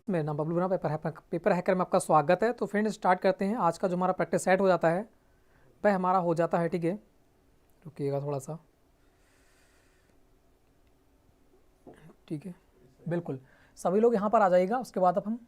मेरा नाम बबलू ना पेपर हैकर में आपका स्वागत है। तो फ्रेंड्स स्टार्ट करते हैं। आज का जो हमारा प्रैक्टिस सेट हो जाता है वह हमारा हो जाता है, ठीक है, रुकिएगा थोड़ा सा, ठीक है, बिल्कुल सभी लोग यहाँ पर आ जाइएगा। उसके बाद अब हम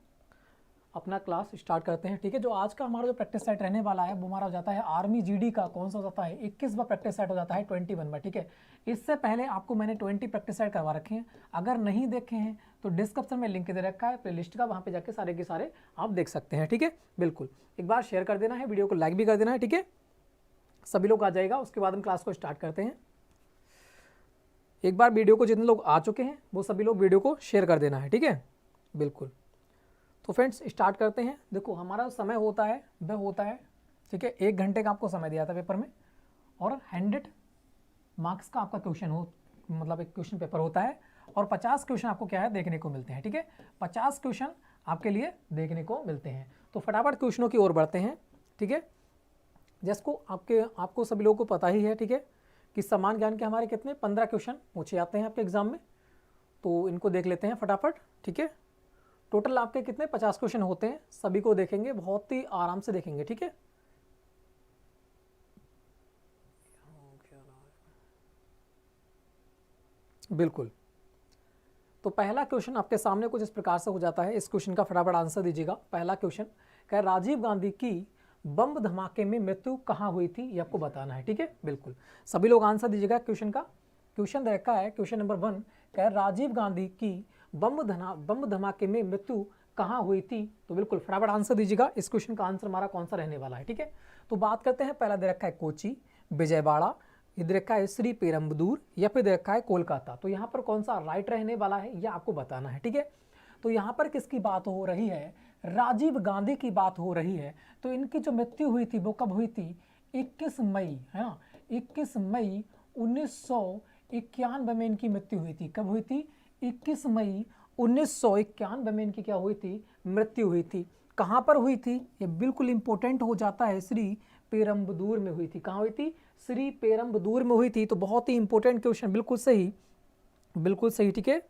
अपना क्लास स्टार्ट करते हैं, ठीक है। जो आज का हमारा जो प्रैक्टिस सेट रहने वाला है वो हमारा हो जाता है आर्मी जीडी का। कौन सा हो जाता है? 21वां प्रैक्टिस सेट हो जाता है 21वां, ठीक है। इससे पहले आपको मैंने 20 प्रैक्टिस सेट करवा रखे हैं। अगर नहीं देखे हैं तो डिस्क्रिप्शन में लिंक दे रखा है प्लेलिस्ट का, वहाँ पे जाके सारे के सारे आप देख सकते हैं, ठीक है। बिल्कुल एक बार शेयर कर देना है, वीडियो को लाइक भी कर देना है, ठीक है। सभी लोग आ जाएगा। उसके बाद हम क्लास को स्टार्ट करते हैं। एक बार वीडियो को जितने लोग आ चुके हैं वो सभी लोग वीडियो को शेयर कर देना है, ठीक है। बिल्कुल तो फ्रेंड्स स्टार्ट करते हैं। देखो हमारा समय होता है वह होता है, ठीक है, 1 घंटे का आपको समय दिया था पेपर में, और 100 मार्क्स का आपका क्वेश्चन हो, मतलब एक क्वेश्चन पेपर होता है, और 50 क्वेश्चन आपको क्या है देखने को मिलते हैं, ठीक है। 50 क्वेश्चन आपके लिए देखने को मिलते हैं। तो फटाफट क्वेश्चनों की ओर बढ़ते हैं, ठीक है। जिसको आपको सभी लोगों को पता ही है, ठीक है, कि समान ज्ञान के हमारे कितने 15 क्वेश्चन पूछे जाते हैं आपके एग्जाम में। तो इनको देख लेते हैं फटाफट, ठीक है। टोटल आपके कितने 50 क्वेश्चन होते हैं, सभी को देखेंगे, बहुत ही आराम से देखेंगे, ठीक है। बिल्कुल तो पहला क्वेश्चन आपके सामने कुछ इस प्रकार से हो जाता है। इस क्वेश्चन का फटाफट आंसर दीजिएगा। पहला क्वेश्चन क्या, राजीव गांधी की बम धमाके में मृत्यु कहाँ हुई थी, ये आपको बताना है, ठीक है। बिल्कुल सभी लोग आंसर दीजिएगा क्वेश्चन का। क्वेश्चन देखा है, क्वेश्चन नंबर 1 क्या, राजीव गांधी की बम धमाके में मृत्यु कहाँ हुई थी। तो बिल्कुल फटाफट आंसर दीजिएगा। इस क्वेश्चन का आंसर हमारा कौन सा रहने वाला है, ठीक है। तो बात करते हैं। पहला दे रखा है कोची, विजयवाड़ा, इधर रखा है श्री पेरम्बदूर, या फिर रखा है कोलकाता। तो यहाँ पर कौन सा राइट रहने वाला है यह आपको बताना है, ठीक है। तो यहाँ पर किसकी बात हो रही है, राजीव गांधी की बात हो रही है। तो इनकी जो मृत्यु हुई थी वो कब हुई थी, 21 मई, है ना, 21 मई 1991 में इनकी मृत्यु हुई थी। कब हुई थी, 21 मई 1991 में इनकी क्या हुई थी, मृत्यु हुई थी। कहाँ पर हुई थी, ये बिल्कुल इंपॉर्टेंट हो जाता है, श्री पेरम्बदूर में हुई थी। कहाँ हुई थी, श्री पेरम्बदूर में हुई थी। तो बहुत ही इंपॉर्टेंट क्वेश्चन, बिल्कुल सही, बिल्कुल सही, ठीक है।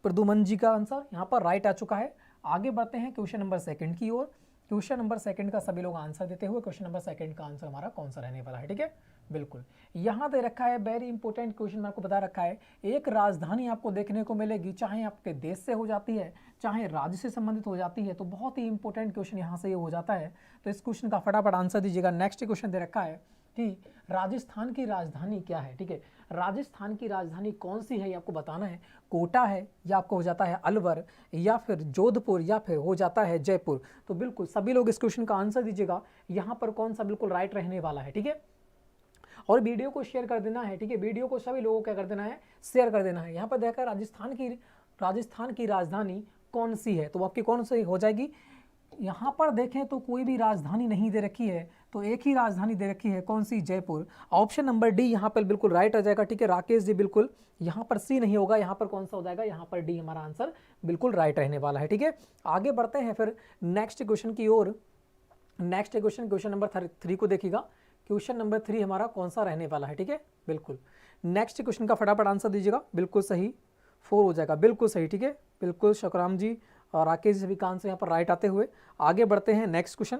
प्रदुमन जी का आंसर यहाँ पर राइट आ चुका है। आगे बढ़ते हैं क्वेश्चन नंबर 2 की ओर। क्वेश्चन नंबर 2 का सभी लोग आंसर देते हुए क्वेश्चन नंबर 2 का आंसर हमारा कौन सा रहने वाला है, ठीक है। बिल्कुल यहाँ दे रखा है, वेरी इंपॉर्टेंट क्वेश्चन में आपको बता रखा है। एक राजधानी आपको देखने को मिलेगी, चाहे आपके देश से हो जाती है चाहे राज्य से संबंधित हो जाती है। तो बहुत ही इंपॉर्टेंट क्वेश्चन यहाँ से ये हो जाता है। तो इस क्वेश्चन का फटाफट आंसर दीजिएगा। नेक्स्ट क्वेश्चन दे रखा है कि राजस्थान की राजधानी क्या है, ठीक है। राजस्थान की राजधानी कौन सी है ये आपको बताना है। कोटा है, या आपको हो जाता है अलवर, या फिर जोधपुर, या फिर हो जाता है जयपुर। तो बिल्कुल सभी लोग इस क्वेश्चन का आंसर दीजिएगा। यहाँ पर कौन सा बिल्कुल राइट रहने वाला है, ठीक है। और वीडियो को शेयर कर देना है, ठीक है। वीडियो को सभी लोगों को क्या कर देना है, शेयर कर देना है। यहाँ पर देखा राजस्थान की राजधानी कौन सी है, तो आपकी कौन सी हो जाएगी। यहाँ पर देखें तो कोई भी राजधानी नहीं दे रखी है, तो एक ही राजधानी दे रखी है, कौन सी, जयपुर। ऑप्शन नंबर डी यहाँ पर बिल्कुल राइट आ जाएगा, ठीक है। राकेश जी बिल्कुल, यहाँ पर सी नहीं होगा, यहाँ पर कौन सा हो जाएगा, यहाँ पर डी हमारा आंसर बिल्कुल राइट रहने वाला है, ठीक है। आगे बढ़ते हैं फिर नेक्स्ट क्वेश्चन की ओर। नेक्स्ट क्वेश्चन नंबर 3 को देखिएगा। क्वेश्चन नंबर 3 हमारा कौन सा रहने वाला है, ठीक है। बिल्कुल नेक्स्ट क्वेश्चन का फटाफट आंसर दीजिएगा। बिल्कुल सही, 4 हो जाएगा, बिल्कुल सही, ठीक है। बिल्कुल शकराम जी और राकेश जी का आंसर यहाँ पर राइट आते हुए आगे बढ़ते हैं। नेक्स्ट क्वेश्चन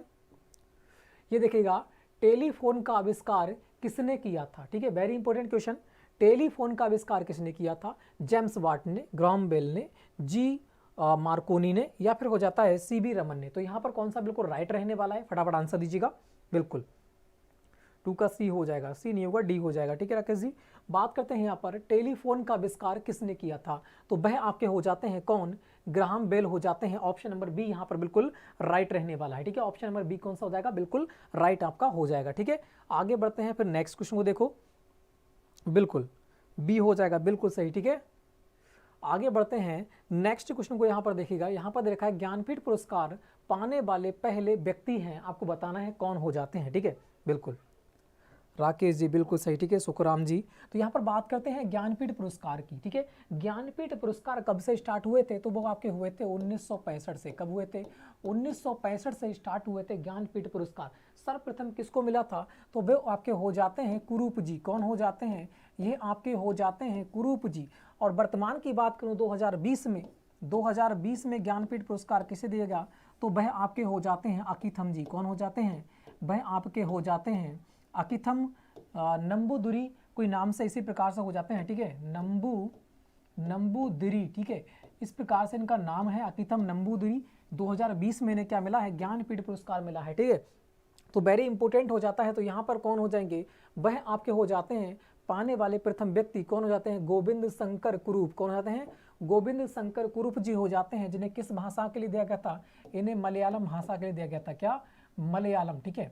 ये देखिएगा, टेलीफोन का आविष्कार किसने किया था, ठीक है। Very important question. टेलीफोन का आविष्कार किसने किया था, जेम्स वाट ने, ग्राहम बेल ने, जी मार्कोनी ने, या फिर हो जाता है सीबी रमन ने। तो यहाँ पर कौन सा बिल्कुल राइट रहने वाला है, फटाफट आंसर दीजिएगा। बिल्कुल 2 का सी हो जाएगा, सी नहीं होगा, डी हो जाएगा, ठीक है राकेश जी। बात करते हैं यहाँ पर टेलीफोन का आविष्कार किसने किया था, तो वह आपके हो जाते हैं कौन, ग्राहम बेल हो जाते हैं। ऑप्शन नंबर बी यहाँ पर बिल्कुल राइट रहने वाला है, ठीक है। ऑप्शन नंबर बी कौन सा हो जाएगा, बिल्कुल राइट आपका हो जाएगा, ठीक है। आगे बढ़ते हैं फिर नेक्स्ट क्वेश्चन को देखो, बिल्कुल बी हो जाएगा, बिल्कुल सही, ठीक है। आगे बढ़ते हैं नेक्स्ट क्वेश्चन को। यहाँ पर देखिएगा, यहाँ पर देखा है ज्ञानपीठ पुरस्कार पाने वाले पहले व्यक्ति हैं, आपको बताना है कौन हो जाते हैं, ठीक है। बिल्कुल राकेश जी बिल्कुल सही, ठीक है। सुखराम जी, तो यहाँ पर बात करते हैं ज्ञानपीठ पुरस्कार की, ठीक है। ज्ञानपीठ पुरस्कार कब से स्टार्ट हुए थे, तो वो आपके हुए थे 1965 से। कब हुए थे, 1965 से स्टार्ट हुए थे ज्ञानपीठ पुरस्कार। सर्वप्रथम किसको मिला था, तो वे आपके हो जाते हैं कुरूप जी। कौन हो जाते हैं, ये आपके हो जाते हैं कुरूप जी। और वर्तमान की बात करूँ 2020 में 2020 में ज्ञानपीठ पुरस्कार किसे दिया गया, तो वह आपके हो जाते हैं अकिथम जी। कौन हो जाते हैं, वह आपके हो जाते हैं अकिथम नंबूदिरी, कोई नाम से इसी प्रकार से हो जाते हैं, ठीक है, नंबूदिरी, ठीक है, इस प्रकार से इनका नाम है अकिथम नंबूदिरी। 2020 में इन्हें क्या मिला है, ज्ञानपीठ पुरस्कार मिला है, ठीक है। तो वेरी इंपॉर्टेंट हो जाता है। तो यहाँ पर कौन हो जाएंगे, वह आपके हो जाते हैं पाने वाले प्रथम व्यक्ति कौन हो जाते हैं, गोविंद शंकर कुरूप। कौन हो जाते हैं, गोविंद शंकर कुरूप जी हो जाते हैं, जिन्हें किस भाषा के लिए दिया गया था, इन्हें मलयालम भाषा के लिए दिया गया था। क्या, मलयालम, ठीक है,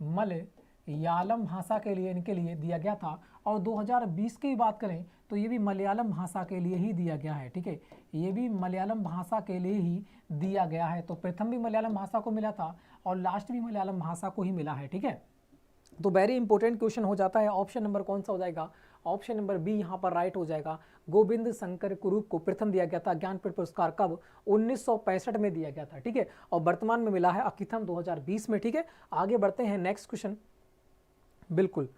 मलयालम भाषा के लिए इनके लिए दिया गया था। और 2020 की बात करें तो ये भी मलयालम भाषा के लिए ही दिया गया है, ठीक है, ये भी मलयालम भाषा के लिए ही दिया गया है। तो प्रथम भी मलयालम भाषा को मिला था और लास्ट भी मलयालम भाषा को ही मिला है, ठीक है। तो वेरी इंपॉर्टेंट क्वेश्चन हो जाता है। ऑप्शन नंबर कौन सा हो जाएगा, ऑप्शन नंबर बी यहाँ पर राइट हो जाएगा। गोविंद शंकर कुरूप को प्रथम दिया गया था ज्ञानपीठ पुरस्कार, कब, 1965 में दिया गया था, ठीक है, और वर्तमान में मिला है अकिथम 2020 में, ठीक है। आगे बढ़ते हैं नेक्स्ट क्वेश्चन, बिल्कुल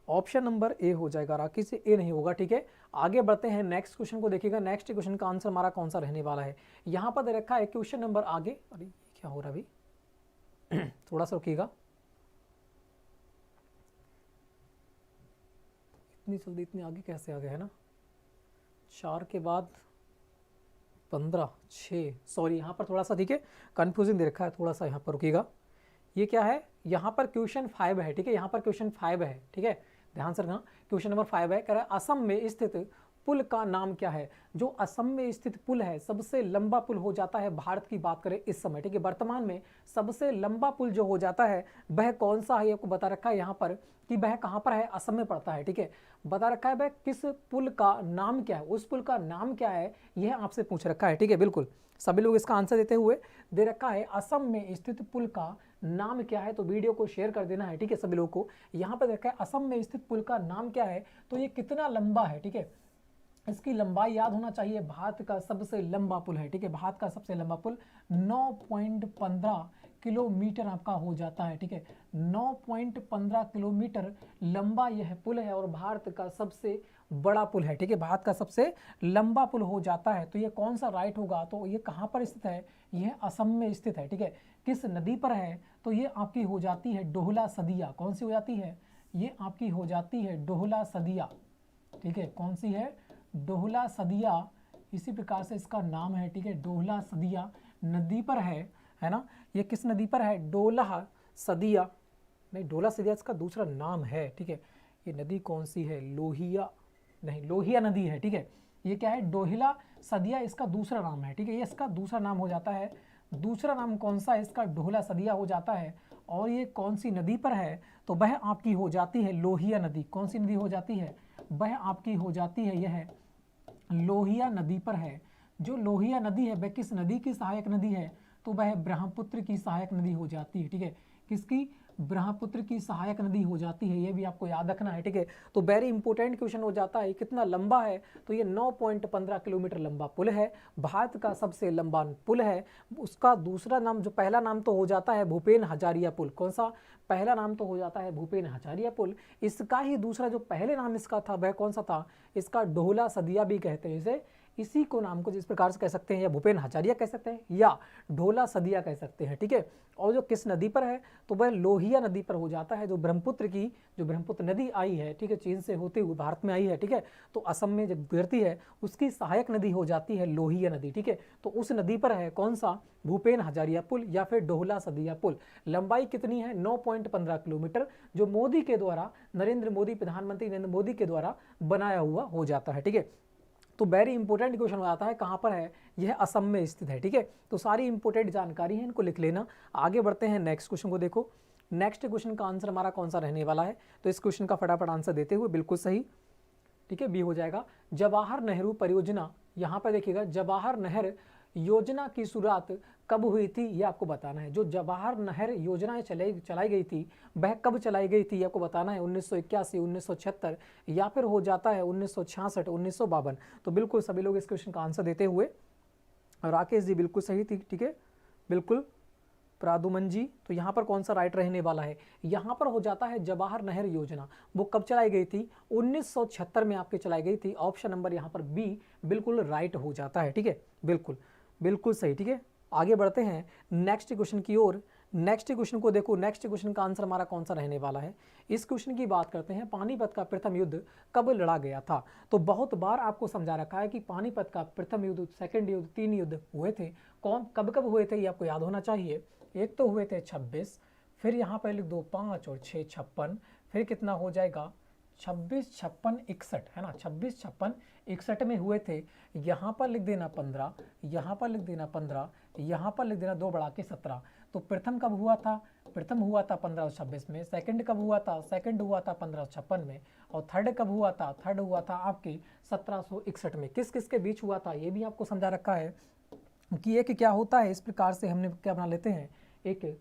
ऑप्शन नंबर ए हो जाएगा, राखी से ए नहीं होगा, ठीक है। आगे बढ़ते हैं नेक्स्ट क्वेश्चन को देखिएगा। नेक्स्ट क्वेश्चन का आंसर हमारा कौन सा रहने वाला है, यहाँ पर दे रखा है क्वेश्चन नंबर आगे, अरे क्या हो रहा है अभी थोड़ा सा रुकिएगा, इतनी जल्दी इतनी आगे कैसे आ गए है ना, 4 के बाद 15 6, सॉरी यहाँ पर थोड़ा सा, ठीक है, कन्फ्यूजन दे रखा है, थोड़ा सा यहाँ पर रुकिएगा। ये क्या है, यहाँ पर क्वेश्चन 5 है, ठीक है, यहाँ पर क्वेश्चन 5 है, ठीक है, ध्यान से रखना। क्वेश्चन नंबर 5 है, कह रहा है असम में स्थित पुल का नाम क्या है। जो असम में स्थित पुल है, सबसे लंबा पुल हो जाता है, भारत की बात करें इस समय, ठीक है, वर्तमान में सबसे लंबा पुल जो हो जाता है वह कौन सा है, आपको बता रखा है यहाँ पर कि वह कहाँ पर है, असम में पड़ता है, ठीक है, बता रखा है वह किस पुल का नाम क्या है, उस पुल का नाम क्या है, यह आपसे पूछ रखा है, ठीक है। बिल्कुल सभी लोग इसका आंसर देते हुए दे रखा है असम में स्थित पुल का नाम क्या है, तो वीडियो को शेयर कर देना है, ठीक है, सभी लोगों को। यहाँ पर देखा है असम में स्थित पुल का नाम क्या है, तो ये कितना लंबा है, ठीक है, इसकी लंबाई याद होना चाहिए। भारत का सबसे लंबा पुल है, ठीक है, भारत का सबसे लंबा पुल 9.15 किलोमीटर आपका हो जाता है, ठीक है, 9.15 किलोमीटर लंबा यह पुल है और भारत का सबसे बड़ा पुल है, ठीक है, भारत का सबसे लंबा पुल हो जाता है। तो ये कौन सा राइट होगा, तो ये कहाँ पर स्थित है, यह असम में स्थित है, ठीक है। किस नदी पर है, तो ये आपकी हो जाती है डोहला सदिया। कौन सी हो जाती है, ये आपकी हो जाती है डोहला सदिया, ठीक है, कौन सी है, डोहला सदिया, इसी प्रकार से इसका नाम है, ठीक है, डोहला सदिया नदी पर है ना। ये किस नदी पर है, डोला सदिया, नहीं डोला सदिया इसका दूसरा नाम है, ठीक है। ये नदी कौन सी है, लोहिया, नहीं लोहिया नदी है, ठीक है। ये क्या है, डोहिला सदिया इसका दूसरा नाम है, ठीक है, ये इसका दूसरा नाम हो जाता है। दूसरा नाम कौन सा है इसका, डोहला सदिया हो जाता है। और ये कौन सी नदी पर है, तो वह आपकी हो जाती है लोहिया नदी। कौन सी नदी हो जाती है, वह आपकी हो जाती है यह लोहिया नदी पर है। जो लोहिया नदी है वह किस नदी की सहायक नदी है, तो वह ब्रह्मपुत्र की सहायक नदी हो जाती है, ठीक है, किसकी, ब्रह्मपुत्र की सहायक नदी हो जाती है, ये भी आपको याद रखना है, ठीक है। तो वेरी इंपॉर्टेंट क्वेश्चन हो जाता है, कितना लंबा है, तो ये 9.15 किलोमीटर लंबा पुल है, भारत का सबसे लंबा पुल है। उसका दूसरा नाम, जो पहला नाम तो हो जाता है भूपेन हजारिया पुल। कौन सा, पहला नाम तो हो जाता है भूपेन हजारिया पुल। इसका ही दूसरा जो पहले नाम इसका था वह कौन सा था, इसका डोहला सदिया भी कहते हैं इसे। इसी को नाम को जिस प्रकार से कह सकते हैं, या भूपेन हजारिया कह सकते हैं या ढोला सदिया कह सकते हैं, ठीक है। और जो किस नदी पर है, तो वह लोहिया नदी पर हो जाता है, जो ब्रह्मपुत्र की, जो ब्रह्मपुत्र नदी आई है, ठीक है, चीन से होते हुए भारत में आई है, ठीक है, तो असम में जब गिरती है उसकी सहायक नदी हो जाती है लोहिया नदी, ठीक है। तो उस नदी पर है कौन सा, भूपेन हजारिया पुल या फिर डोहला सदिया पुल। लंबाई कितनी है, 9.15 किलोमीटर, जो मोदी के द्वारा, नरेंद्र मोदी, प्रधानमंत्री नरेंद्र मोदी के द्वारा बनाया हुआ हो जाता है, ठीक है। तो वेरी इंपॉर्टेंट क्वेश्चन हो जाता है, कहाँ पर है, यह असम में स्थित है, ठीक है। तो सारी इंपॉर्टेंट जानकारी है, इनको लिख लेना। आगे बढ़ते हैं नेक्स्ट क्वेश्चन को देखो। नेक्स्ट क्वेश्चन का आंसर हमारा कौन सा रहने वाला है, तो इस क्वेश्चन का फटाफट आंसर देते हुए, बिल्कुल सही, ठीक है, बी हो जाएगा। जवाहर नेहरू परियोजना, यहाँ पर देखिएगा जवाहर नहर योजना की शुरुआत कब हुई थी, ये आपको बताना है। जो जवाहर नहर योजना चलाई गई थी वह कब चलाई गई थी, ये आपको बताना है। 1981, 1976 या फिर हो जाता है 1966, 1952। तो बिल्कुल सभी लोग इस क्वेश्चन का आंसर देते हुए, राकेश जी बिल्कुल सही थी, ठीक है, बिल्कुल प्रादुमन जी। तो यहाँ पर कौन सा राइट रहने वाला है, यहाँ पर हो जाता है जवाहर नहर योजना। वो कब चलाई गई थी, 1976 में आपके चलाई गई थी। ऑप्शन नंबर यहाँ पर बी बिल्कुल राइट हो जाता है, ठीक है, बिल्कुल बिल्कुल सही, ठीक है। आगे बढ़ते हैं नेक्स्ट क्वेश्चन की ओर। नेक्स्ट क्वेश्चन को देखो, नेक्स्ट क्वेश्चन का आंसर हमारा कौन सा रहने वाला है। इस क्वेश्चन की बात करते हैं, पानीपत का प्रथम युद्ध कब लड़ा गया था। तो बहुत बार आपको समझा रखा है कि पानीपत का प्रथम युद्ध, सेकंड युद्ध, 3 युद्ध हुए थे। कौन कब कब हुए थे ये आपको याद होना चाहिए। एक तो हुए थे 26, फिर यहाँ पर लिख दो 5 और 6 56, फिर कितना हो जाएगा 26 56 61, है ना। 26 56 61 में हुए थे। यहाँ पर लिख देना 15, यहाँ पर लिख देना 15, यहाँ पर लिख देना 2 बढ़ा के 17। तो प्रथम कब हुआ था, प्रथम हुआ था 1526 में। सेकंड कब हुआ था, सेकंड हुआ था 1556 में। और थर्ड कब हुआ था, थर्ड हुआ था आपके 1761 में। किस किस के बीच हुआ था ये भी आपको समझा रखा है कि एक क्या होता है। इस प्रकार से हमने क्या बना लेते हैं, एक,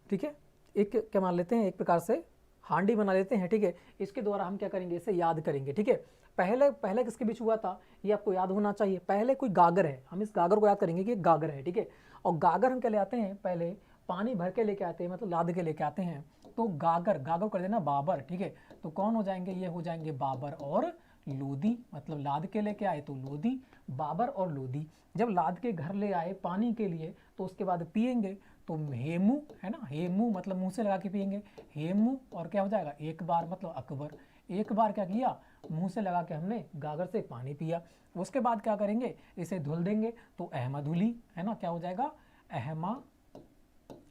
ठीक है, एक क्या मान लेते हैं, एक प्रकार से हांडी बना लेते हैं, ठीक है। इसके द्वारा हम क्या करेंगे, इसे याद करेंगे, ठीक है। पहले पहले किसके बीच हुआ था ये आपको याद होना चाहिए। पहले कोई गागर है, हम इस गागर को याद करेंगे कि गागर है, ठीक है। और गागर हम क्या ले आते हैं, पहले पानी भर के लेके आते हैं, मतलब लाद के लेके आते हैं। तो गागर, गागर कर देना बाबर, ठीक है। तो कौन हो जाएंगे, ये हो जाएंगे बाबर और लोदी, मतलब लाद के लेके आए तो लोदी, बाबर और लोदी। जब लाद के घर ले आए पानी के लिए तो उसके बाद पिएंगे तो हेमू, है ना। हेमू मतलब मुंह से लगा के पिएंगे, हेमू। और क्या हो जाएगा, एक बार मतलब अकबर। एक बार क्या किया, मुंह से लगा के हमने गागर से पानी पिया। उसके बाद क्या करेंगे, इसे धुल देंगे तो अहमदुली, है ना। क्या हो जाएगा,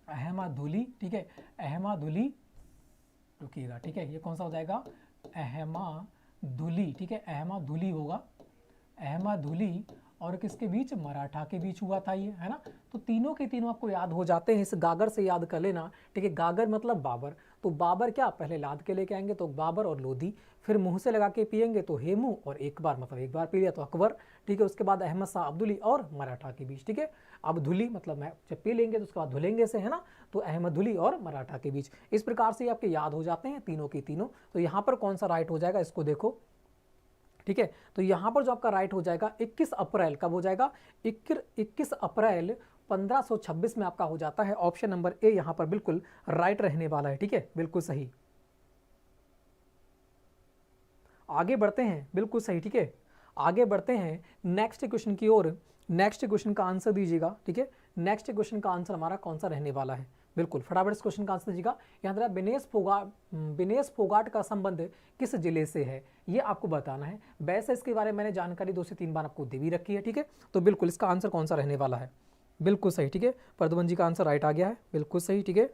अहमदुली, ठीक है। अहमदुली, रुकिएगा, ठीक है। ये कौन सा हो जाएगा, अहमदुली, ठीक है। अहमदुली होगा, अहमदुली। और किसके बीच, मराठा के बीच हुआ था ये, है ना। तो तीनों के तीनों आपको याद हो जाते हैं, इस गागर से याद कर लेना, ठीक है। गागर मतलब बाबर। तो बाबर क्या, पहले लाद के लेके आएंगे तो बाबर और लोधी, फिर मुंह से लगा के पिएंगे तो हेमू, और एक बार मतलब एक बार पी लिया तो अकबर, ठीक है। उसके बाद अहमद शाह अब्दुली और मराठा के बीच, ठीक है। अब्दुली मतलब मैं जब पी लेंगे तो उसके बाद धुलेंगे से, है ना। तो अहमदुली और मराठा के बीच, इस प्रकार से आपके याद हो जाते हैं तीनों के तीनों। तो यहाँ पर कौन सा राइट हो जाएगा, इसको देखो, ठीक है। तो यहां पर जो आपका राइट हो जाएगा 21 अप्रैल, कब हो जाएगा, 21 अप्रैल 1526 में आपका हो जाता है। ऑप्शन नंबर ए यहां पर बिल्कुल राइट रहने वाला है, ठीक है, बिल्कुल सही। आगे बढ़ते हैं, बिल्कुल सही, ठीक है। आगे बढ़ते हैं नेक्स्ट क्वेश्चन की ओर। नेक्स्ट क्वेश्चन का आंसर दीजिएगा, ठीक है। नेक्स्ट क्वेश्चन का आंसर हमारा कौन सा रहने वाला है, बिल्कुल फटाफट इस क्वेश्चन का आंसर दीजिएगा। यहाँ पर विनेश फोगाट का संबंध किस जिले से है ये आपको बताना है। वैसे इसके बारे में मैंने जानकारी 2 से 3 बार आपको दे भी रखी है, ठीक है। तो बिल्कुल इसका आंसर कौन सा रहने वाला है, बिल्कुल सही, ठीक है। प्रद्युमन जी का आंसर राइट आ गया है, बिल्कुल सही, ठीक है।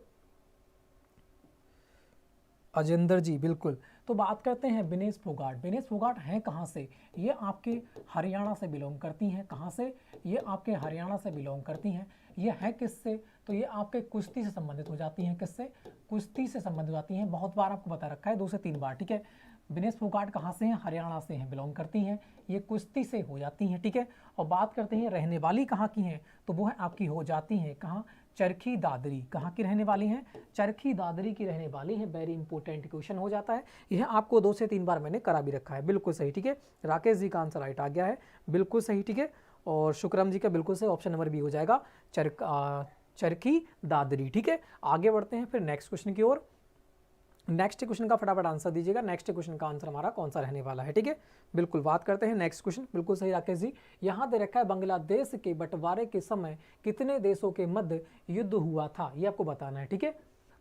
अजेंदर जी, बिल्कुल। तो बात करते हैं विनेश फोगाट। विनेश फोगाट हैं कहाँ से, ये आपके हरियाणा से बिलोंग करती हैं। कहाँ से, ये आपके हरियाणा से बिलोंग करती हैं। ये है किससे, तो ये आपके कुश्ती से संबंधित हो जाती हैं। किससे, कुश्ती से संबंधित हो जाती हैं। बहुत बार आपको बता रखा है, 2 से 3 बार, ठीक है। विनेश फोगाट कहाँ से हैं, हरियाणा से हैं, बिलोंग करती हैं। ये कुश्ती से हो जाती हैं, ठीक है। और बात करते हैं रहने वाली कहाँ की हैं, तो वो है आपकी हो जाती हैं कहाँ, चरखी दादरी। कहाँ की रहने वाली हैं, चरखी दादरी की रहने वाली हैं। वेरी इंपॉर्टेंट क्वेश्चन हो जाता है, यह आपको 2 से 3 बार मैंने करा भी रखा है, बिल्कुल सही, ठीक है। राकेश जी का आंसर राइट आ गया है, बिल्कुल सही, ठीक है। और शुक्रम जी का बिल्कुल सही, ऑप्शन नंबर बी हो जाएगा, चरखी दादरी, ठीक है। आगे बढ़ते हैं फिर नेक्स्ट क्वेश्चन की ओर। नेक्स्ट क्वेश्चन का फटाफट आंसर दीजिएगा। नेक्स्ट क्वेश्चन का आंसर हमारा कौन सा रहने वाला है, ठीक है। बिल्कुल बात करते हैं नेक्स्ट क्वेश्चन, बिल्कुल सही राकेश जी। यहाँ दे रखा है बांग्लादेश के बंटवारे के समय कितने देशों के मध्य युद्ध हुआ था, ये आपको बताना है, ठीक है।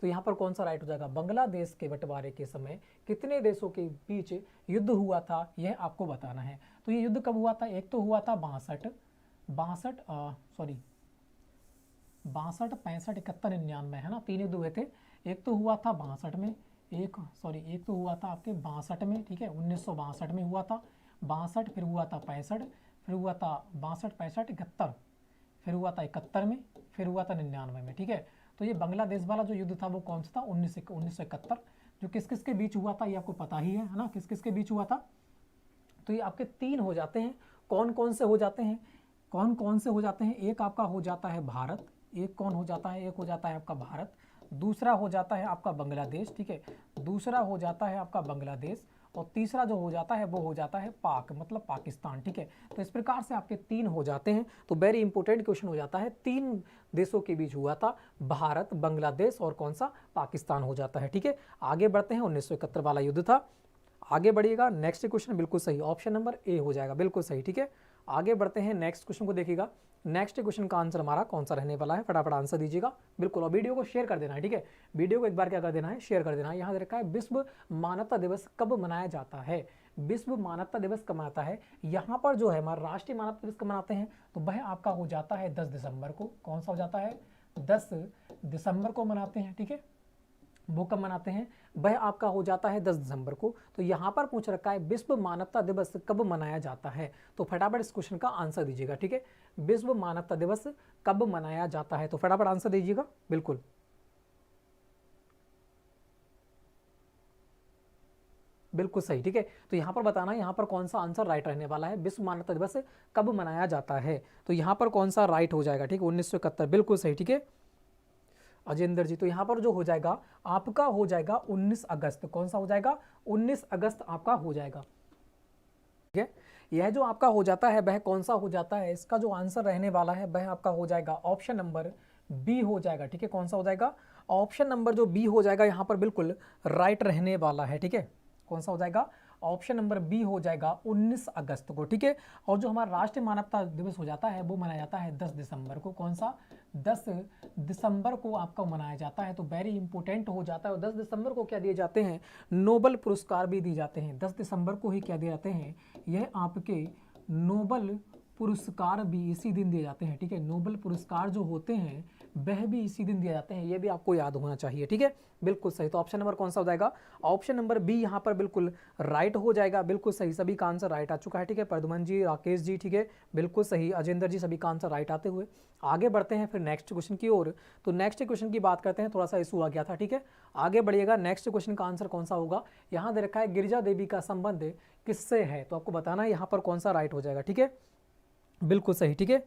तो यहाँ पर कौन सा राइट हो जाएगा, बांग्लादेश के बंटवारे के समय कितने देशों के बीच युद्ध हुआ था, यह आपको बताना है। तो ये युद्ध कब हुआ था, एक तो हुआ था 62, 65, 71, 99, है ना। 3 युद्ध हुए थे। एक तो हुआ था 62 में, एक तो हुआ था आपके 62 में, ठीक है, 1962 में हुआ था 62, फिर हुआ था 65, फिर हुआ था 62, 65, 71, फिर हुआ था 71 में, फिर हुआ था 99 में, ठीक है। तो ये बांग्लादेश वाला जो युद्ध था वो कौन सा था, 1971, जो किस किस के बीच हुआ था ये आपको पता ही है ना, किस किस के बीच हुआ था। तो ये आपके 3 हो जाते हैं। कौन कौन से हो जाते हैं, कौन कौन से हो जाते हैं, एक आपका हो जाता है भारत, एक कौन हो जाता है, एक हो जाता है आपका भारत, दूसरा हो जाता है आपका बांग्लादेश, ठीक है, दूसरा हो जाता है आपका बांग्लादेश, और तीसरा जो हो जाता है वो हो जाता है पाक, मतलब पाकिस्तान, ठीक है। तो इस प्रकार से आपके 3 हो जाते हैं। तो वेरी इंपॉर्टेंट क्वेश्चन हो जाता है, 3 देशों के बीच हुआ था, भारत, बांग्लादेश और कौन सा, पाकिस्तान हो जाता है, ठीक है। आगे बढ़ते हैं, 1971 वाला युद्ध था। आगे बढ़िएगा, नेक्स्ट क्वेश्चन बिल्कुल सही, ऑप्शन नंबर ए हो जाएगा, बिल्कुल सही, ठीक है। आगे बढ़ते हैं नेक्स्ट क्वेश्चन को देखिएगा। नेक्स्ट क्वेश्चन का आंसर हमारा कौन सा रहने वाला है, फटाफट आंसर दीजिएगा। बिल्कुल, और वीडियो को शेयर कर देना है, ठीक है, वीडियो को एक बार क्या कर देना है, शेयर कर देना है। यहाँ दे रखा है विश्व मानवता दिवस कब मनाया जाता है। विश्व मानवता दिवस कब मनाता है, यहाँ पर जो है हमारा राष्ट्रीय मानवता दिवस कब मनाते हैं, तो वह आपका हो जाता है 10 दिसंबर को। कौन सा हो जाता है, 10 दिसंबर को मनाते हैं, ठीक है। वो कब मनाते हैं, वह आपका हो जाता है 10 दिसंबर को। तो यहाँ पर पूछ रखा है विश्व मानवता दिवस कब मनाया जाता है, तो फटाफट इस क्वेश्चन का आंसर दीजिएगा, ठीक है। विश्व मानवता दिवस कब मनाया जाता है, तो फटाफट आंसर दीजिएगा। बिल्कुल, बिल्कुल सही, ठीक है। तो यहाँ पर बताना है यहाँ पर कौन सा आंसर राइट रहने वाला है, विश्व मानवता दिवस कब मनाया जाता है, तो यहाँ पर कौन सा राइट हो जाएगा, ठीक है, 1971, बिल्कुल सही, ठीक है अजेंद्र जी। तो यहाँ पर जो हो जाएगा आपका हो जाएगा 19 अगस्त। कौन सा हो जाएगा, 19 अगस्त आपका हो जाएगा, ठीक है। यह जो आपका हो जाता है वह कौन सा हो जाता है, इसका जो आंसर रहने वाला है वह आपका हो जाएगा ऑप्शन नंबर बी हो जाएगा, ठीक है। कौन सा हो जाएगा, ऑप्शन नंबर जो बी हो जाएगा यहाँ पर बिल्कुल राइट रहने वाला है, ठीक है। कौन सा हो जाएगा, ऑप्शन नंबर बी हो जाएगा 19 अगस्त को, ठीक है। और जो हमारा राष्ट्रीय मानवता दिवस हो जाता है वो मनाया जाता है 10 दिसंबर को। कौन सा, 10 दिसंबर को आपका मनाया जाता है। तो वेरी इंपॉर्टेंट हो जाता है। और 10 दिसंबर को क्या दिए जाते हैं, नोबल पुरस्कार भी दिए जाते हैं। 10 दिसंबर को ही क्या दिए जाते हैं, यह आपके नोबल पुरस्कार भी इसी दिन दिए जाते हैं, ठीक है। नोबल पुरस्कार जो होते हैं वह भी इसी दिन दिए जाते हैं, ये भी आपको याद होना चाहिए, ठीक है। बिल्कुल सही। तो ऑप्शन नंबर कौन सा हो जाएगा, ऑप्शन नंबर बी यहाँ पर बिल्कुल राइट हो जाएगा, बिल्कुल सही। सभी का आंसर राइट आ चुका है, ठीक है। प्रद्युमन जी, राकेश जी, ठीक है, बिल्कुल सही। अजेंद्र जी, सभी का आंसर राइट आते हुए आगे बढ़ते हैं फिर नेक्स्ट क्वेश्चन की ओर। तो नेक्स्ट क्वेश्चन की बात करते हैं, थोड़ा सा इशू आ गया था, ठीक है। आगे बढ़िएगा, नेक्स्ट क्वेश्चन का आंसर कौन सा होगा, यहाँ दे रखा है गिरिजा देवी का संबंध किससे है, तो आपको बताना है यहाँ पर कौन सा राइट हो जाएगा, ठीक है। बिल्कुल सही, ठीक है।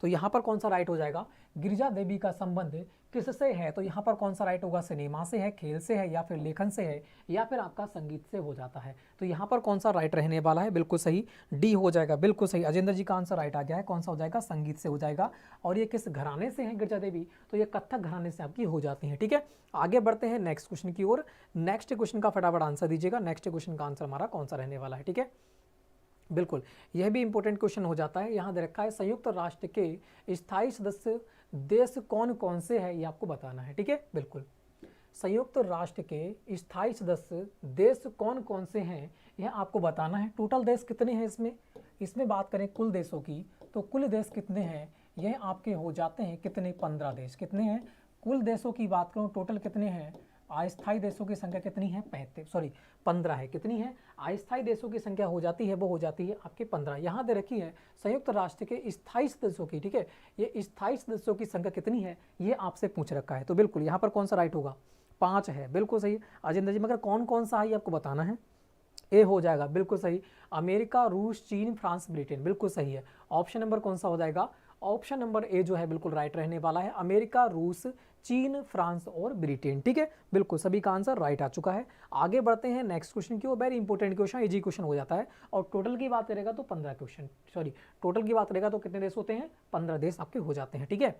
तो यहाँ पर कौन सा राइट हो जाएगा, गिरिजा देवी का संबंध किससे है, तो यहाँ पर कौन सा राइट होगा, सिनेमा से है, खेल से है, या फिर लेखन से है, या फिर आपका संगीत से हो जाता है। तो यहाँ पर कौन सा राइट रहने वाला है, बिल्कुल सही, डी हो जाएगा, बिल्कुल सही। अजेंद्र जी का आंसर राइट आ गया है, कौन सा हो जाएगा, संगीत से हो जाएगा। और ये किस घराने से है गिरिजा देवी, तो ये कथक घराने से आपकी हो जाती है, ठीक है। आगे बढ़ते हैं नेक्स्ट क्वेश्चन की ओर। नेक्स्ट क्वेश्चन का फटाफट आंसर दीजिएगा। नेक्स्ट क्वेश्चन का आंसर हमारा कौन सा रहने वाला है, ठीक है। बिल्कुल, यह भी इंपॉर्टेंट क्वेश्चन हो जाता है। यहाँ दे रखा है संयुक्त राष्ट्र के स्थायी सदस्य देश कौन कौन से हैं, ये आपको बताना है, ठीक है। बिल्कुल, संयुक्त राष्ट्र के स्थायी सदस्य देश कौन कौन से हैं, यह आपको बताना है। टोटल देश कितने हैं इसमें बात करें कुल देशों की, तो कुल देश कितने हैं, यह आपके हो जाते हैं कितने, 15 देश। कितने हैं, कुल देशों की बात करूँ टोटल कितने हैं, अस्थायी देशों की संख्या कितनी है, 15 है। कितनी है, अस्थायी देशों की संख्या हो जाती है, वो हो जाती है आपके 15। यहाँ दे रखी है संयुक्त राष्ट्र के स्थायी सदस्यों की, ठीक है। ये स्थायी सदस्यों की संख्या कितनी है, ये आपसे पूछ रखा है। तो बिल्कुल यहाँ पर कौन सा राइट होगा, 5 है, बिल्कुल सही। अजेंद्र जी, मगर कौन कौन सा है ये आपको बताना है। ए हो जाएगा, बिल्कुल सही। अमेरिका, रूस, चीन, फ्रांस, ब्रिटेन, बिल्कुल सही है। ऑप्शन नंबर कौन सा हो जाएगा, ऑप्शन नंबर ए जो है बिल्कुल राइट रहने वाला है। अमेरिका, रूस, चीन, फ्रांस और ब्रिटेन, ठीक है। बिल्कुल सभी का आंसर राइट आ चुका है। आगे बढ़ते हैं नेक्स्ट क्वेश्चन की ओर। Very important question, easy question हो जाता है। और टोटल की बात करेगा तो 15 क्वेश्चन, टोटल की बात करेगा तो कितने देश होते हैं, 15 देश आपके हो जाते हैं, ठीक है।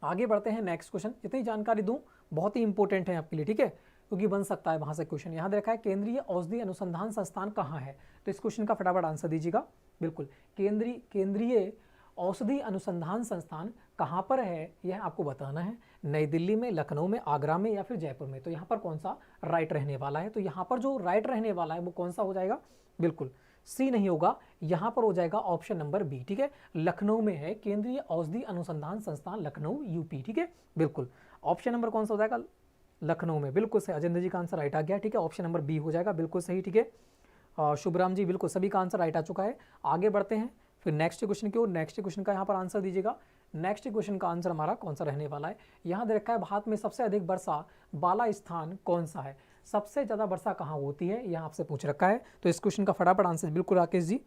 आगे बढ़ते हैं नेक्स्ट क्वेश्चन। जितनी जानकारी दूं बहुत ही इंपॉर्टेंट है आपके लिए, ठीक है, क्योंकि बन सकता है वहां से क्वेश्चन। यहाँ दे रखा है केंद्रीय औषधि अनुसंधान संस्थान कहाँ है, तो इस क्वेश्चन का फटाफट आंसर दीजिएगा। बिल्कुल, केंद्रीय औषधि अनुसंधान संस्थान कहाँ पर है, यह आपको बताना है। नई दिल्ली में, लखनऊ में, आगरा में, या फिर जयपुर में। तो यहाँ पर कौन सा राइट रहने वाला है, तो यहाँ पर जो राइट रहने वाला है वो कौन सा हो जाएगा, बिल्कुल सी नहीं होगा, यहाँ पर हो जाएगा ऑप्शन नंबर बी, ठीक है। लखनऊ में है केंद्रीय औषधि अनुसंधान संस्थान, लखनऊ, यूपी, ठीक है। बिल्कुल, ऑप्शन नंबर कौन सा हो जाएगा, लखनऊ में, बिल्कुल सही। अजेंद्र जी का आंसर राइट आ गया, ठीक है। ऑप्शन नंबर बी हो जाएगा, बिल्कुल सही, ठीक है। शुभराम जी, बिल्कुल सभी का आंसर राइट आ चुका है। आगे बढ़ते हैं फिर नेक्स्ट क्वेश्चन की ओर। नेक्स्ट क्वेश्चन का यहाँ पर आंसर दीजिएगा। नेक्स्ट क्वेश्चन का आंसर हमारा कौन सा रहने वाला है, यहाँ दे रखा है भारत में सबसे अधिक वर्षा वाला स्थान कौन सा है, सबसे ज़्यादा वर्षा कहाँ होती है, यह आपसे पूछ रखा है। तो इस क्वेश्चन का फटाफट आंसर, बिल्कुल राकेश जी,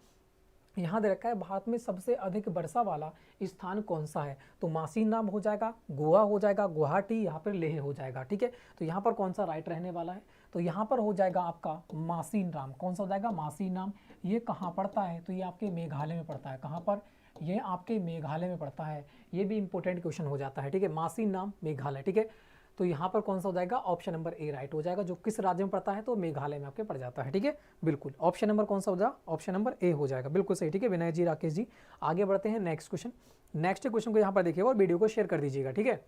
यहाँ दे रखा है भारत में सबसे अधिक वर्षा वाला स्थान कौन सा है, तो मासीन नाम हो जाएगा, गोवा हो जाएगा, गुवाहाटी, यहाँ पर लेह हो जाएगा, ठीक है। तो यहाँ पर कौन सा राइट रहने वाला है, तो यहाँ पर हो जाएगा आपका मासीन नाम। कौन सा हो जाएगा, मासीन नाम। ये कहाँ पड़ता है, तो ये आपके मेघालय में पड़ता है। कहाँ पर, ये आपके मेघालय में पड़ता है। ये भी इंपॉर्टेंट क्वेश्चन हो जाता है, ठीक है। मासीन नाम, मेघालय, ठीक है। तो यहाँ पर कौन सा हो जाएगा, ऑप्शन नंबर ए राइट हो जाएगा। जो किस राज्य में पड़ता है, तो मेघालय में आपके पड़ जाता है, ठीक है, बिल्कुल ऑप्शन नंबर कौन सा हो जाएगा, ऑप्शन नंबर ए हो जाएगा, बिल्कुल सही, ठीक है विनय जी, राकेश जी। आगे बढ़ते हैं नेक्स्ट क्वेश्चन। नेक्स्ट क्वेश्चन को यहाँ पर देखिएगा और वीडियो को शेयर कर दीजिएगा, ठीक है,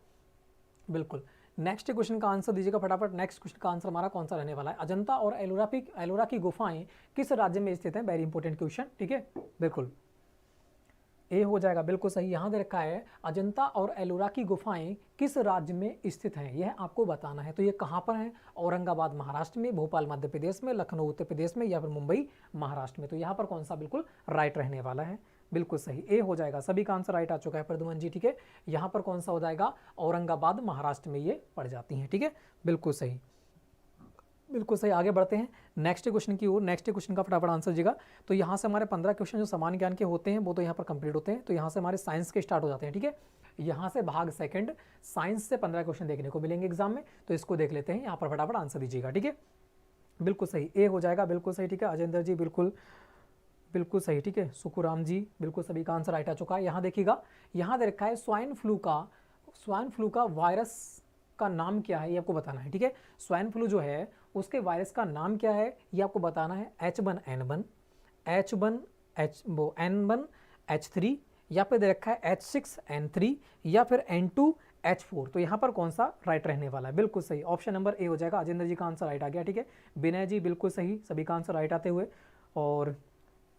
बिल्कुल। नेक्स्ट क्वेश्चन का आंसर दीजिएगा फटाफट। नेक्स्ट क्वेश्चन का आंसर हमारा कौन सा रहने वाला है, अजंता और एलोरा की गुफाएं किस राज्य में स्थित हैं, वेरी इंपॉर्टेंट क्वेश्चन, ठीक है, बिल्कुल ए हो जाएगा, बिल्कुल सही। यहाँ दे रखा है अजंता और एलोरा की गुफाएं किस राज्य में स्थित हैं, यह आपको बताना है। तो ये कहाँ पर है, औरंगाबाद महाराष्ट्र में, भोपाल मध्य प्रदेश में, लखनऊ उत्तर प्रदेश में, या फिर मुंबई महाराष्ट्र में। तो यहाँ पर कौन सा बिल्कुल राइट रहने वाला है, बिल्कुल सही ए हो जाएगा। सभी का आंसर राइट आ चुका है प्रद्युमन जी, ठीक है। यहाँ पर कौन सा हो जाएगा, औरंगाबाद महाराष्ट्र में ये पड़ जाती हैं, ठीक है, बिल्कुल सही, बिल्कुल सही। आगे बढ़ते हैं नेक्स्ट क्वेश्चन की ओर। नेक्स्ट क्वेश्चन का फटाफट आंसर दीजिएगा। तो यहाँ से हमारे 15 क्वेश्चन जो सामान्य ज्ञान के होते हैं वो तो यहाँ पर कंप्लीट होते हैं। तो यहाँ से हमारे साइंस के स्टार्ट हो जाते हैं, ठीक है। यहाँ से भाग सेकंड साइंस से 15 क्वेश्चन देखने को मिलेंगे एग्जाम में, तो इसको देख लेते हैं। यहाँ पर फटाफट आंसर दीजिएगा, ठीक है, बिल्कुल सही ए हो जाएगा, बिल्कुल सही, ठीक है। अजेंद्र जी बिल्कुल बिल्कुल सही, ठीक है। सुखुराम जी बिल्कुल, सभी का आंसर राइट आ चुका है। यहाँ देखिएगा, यहाँ दे रखा है स्वाइन फ्लू का वायरस का नाम क्या है, ये आपको बताना है, ठीक है। स्वाइन फ्लू जो है उसके वायरस का नाम क्या है, ये आपको बताना है। H1N1, H1N1 H3, या फिर दे रखा है H6N3, या फिर N2H4। तो यहाँ पर कौन सा राइट रहने वाला है, बिल्कुल सही ऑप्शन नंबर ए हो जाएगा। अजेंद्र जी का आंसर राइट आ गया, ठीक है। विनय जी बिल्कुल सही, सभी का आंसर राइट आते हुए। और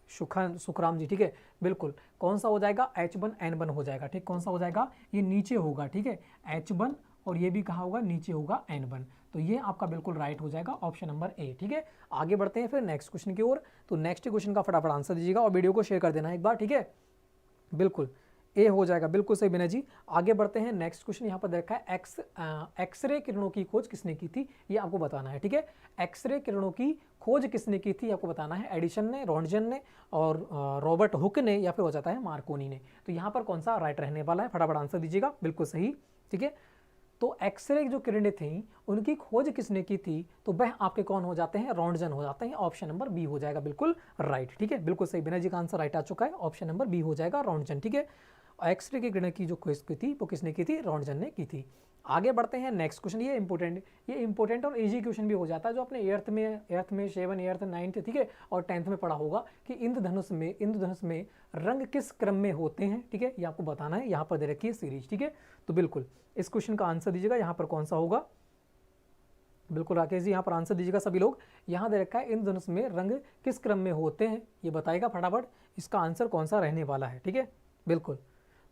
सुखराम जी, ठीक है, बिल्कुल कौन सा हो जाएगा, H1N1 हो जाएगा, ठीक। कौन सा हो जाएगा, ये नीचे होगा, ठीक है, H1, और ये भी कहाँ होगा, नीचे होगा N1। तो ये आपका बिल्कुल राइट हो जाएगा, ऑप्शन नंबर ए, ठीक है। आगे बढ़ते हैं फिर नेक्स्ट क्वेश्चन की ओर। तो नेक्स्ट क्वेश्चन का फटाफट आंसर दीजिएगा और वीडियो को शेयर कर देना एक बार, ठीक है, बिल्कुल ए हो जाएगा, बिल्कुल सही विनय जी। आगे बढ़ते हैं नेक्स्ट क्वेश्चन। यहाँ पर देखा है एक्सरे किरणों की खोज किसने की थी, ये आपको बताना है, ठीक है। एक्सरे किरणों की खोज किसने की थी, आपको बताना है। एडिसन ने, रोंटगन ने, और रॉबर्ट हुक ने, या फिर हो जाता है मार्कोनी ने। तो यहाँ पर कौन सा राइट रहने वाला है, फटाफट आंसर दीजिएगा, बिल्कुल सही, ठीक है। तो एक्सरे जो किरणें थी उनकी खोज किसने की थी, तो वह आपके कौन हो जाते हैं, रोंटगन हो जाते हैं। ऑप्शन नंबर बी हो जाएगा, बिल्कुल राइट, ठीक है, बिल्कुल सही। विनय जी का आंसर राइट आ चुका है, ऑप्शन नंबर बी हो जाएगा, रोंटगन, ठीक है। एक्सरे की किरणें की जो खोज की थी वो किसने की थी, रोंटगन ने की थी। आगे बढ़ते हैं नेक्स्ट क्वेश्चन। ये इंपॉर्टेंट और इजी क्वेश्चन भी हो जाता है, जो अपने एर्थ में 7, 8, 9, ठीक है, और 10th में पढ़ा होगा कि इंद्रधनुष में रंग किस क्रम में होते हैं, ठीक है, ये आपको बताना है। यहाँ पर दे रखी है सीरीज, ठीक है। तो बिल्कुल इस क्वेश्चन का आंसर दीजिएगा, यहाँ पर कौन सा होगा, बिल्कुल राकेश जी यहाँ पर आंसर दीजिएगा सभी लोग। यहाँ दे रखा है इंद्रधनुष में रंग किस क्रम में होते हैं, ये बताएगा फटाफट इसका आंसर कौन सा रहने वाला है, ठीक है, बिल्कुल।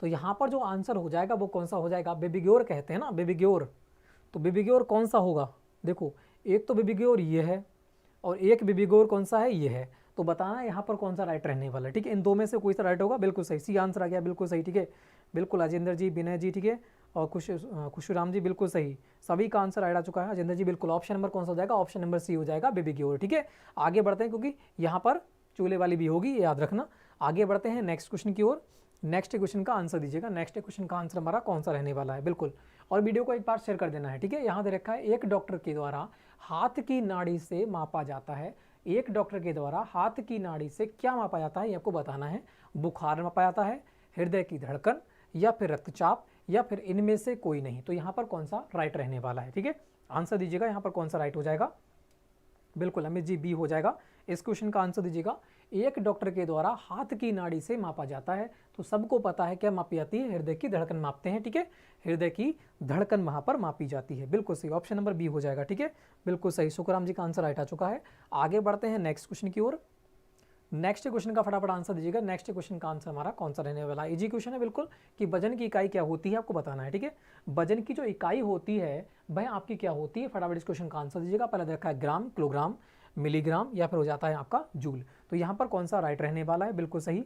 तो यहाँ पर जो आंसर हो जाएगा वो कौन सा हो जाएगा, बेबीग्योर कहते हैं ना, बेबीग्योर। तो बेबीग्योर कौन सा होगा, देखो एक तो बेबीग्योर ये है और एक बेबीग्योर कौन सा है, ये है। तो बताना यहाँ पर कौन सा राइट रहने वाला है, ठीक है। इन दो में से कोई सा राइट होगा, बिल्कुल सही, सी आंसर आ गया, बिल्कुल सही, ठीक है, बिल्कुल। अजेंद्र जी, विनय जी, ठीक है, और खुशराम जी बिल्कुल सही, सभी का आंसर राइट आ चुका है। अजेंद्र जी बिल्कुल, ऑप्शन नंबर कौन सा हो जाएगा, ऑप्शन नंबर सी हो जाएगा, बेबीग्योर, ठीक है। आगे बढ़ते हैं, क्योंकि यहाँ पर चूल्हे वाली भी होगी, ये याद रखना। आगे बढ़ते हैं नेक्स्ट क्वेश्चन की ओर। नेक्स्ट क्वेश्चन का आंसर दीजिएगा। नेक्स्ट क्वेश्चन का आंसर हमारा कौन सा रहने वाला है, बिल्कुल। और वीडियो को एक बार शेयर कर देना है, ठीक है। यहाँ दे रखा है एक डॉक्टर के द्वारा हाथ की नाड़ी से मापा जाता है, एक डॉक्टर के द्वारा हाथ की नाड़ी से क्या मापा जाता है, ये आपको बताना है। बुखार मापा जाता है, हृदय की धड़कन, या फिर रक्तचाप, या फिर इनमें से कोई नहीं। तो यहाँ पर कौन सा राइट रहने वाला है, ठीक है, आंसर दीजिएगा। यहाँ पर कौन सा राइट हो जाएगा, बिल्कुल अमित जी बी हो जाएगा। इस क्वेश्चन का आंसर दीजिएगा। एक डॉक्टर के द्वारा हाथ की नाड़ी से मापा जाता है, तो सबको पता है क्या मापी जाती है, हृदय की धड़कन मापते हैं, ठीक है। हृदय की धड़कन वहां पर मापी जाती है, बिल्कुल सही, ऑप्शन नंबर बी हो जाएगा, ठीक है, बिल्कुल सही। सुखराम जी का आंसर राइट आ चुका है। आगे बढ़ते हैं नेक्स्ट क्वेश्चन की ओर। नेक्स्ट क्वेश्चन का फटाफट आंसर दीजिएगा। नेक्स्ट क्वेश्चन का आंसर हमारा कौन सा रहने वाला है, इजी क्वेश्चन है बिल्कुल, कि वजन की इकाई क्या होती है आपको बताना है, ठीक है। वजन की जो इकाई होती है वह आपकी क्या होती है, फटाफट इस क्वेश्चन का आंसर दीजिएगा। पहले देखा है ग्राम, किलोग्राम, मिलीग्राम, या फिर हो जाता है आपका जूल। तो यहाँ पर कौन सा राइट रहने वाला है, बिल्कुल सही,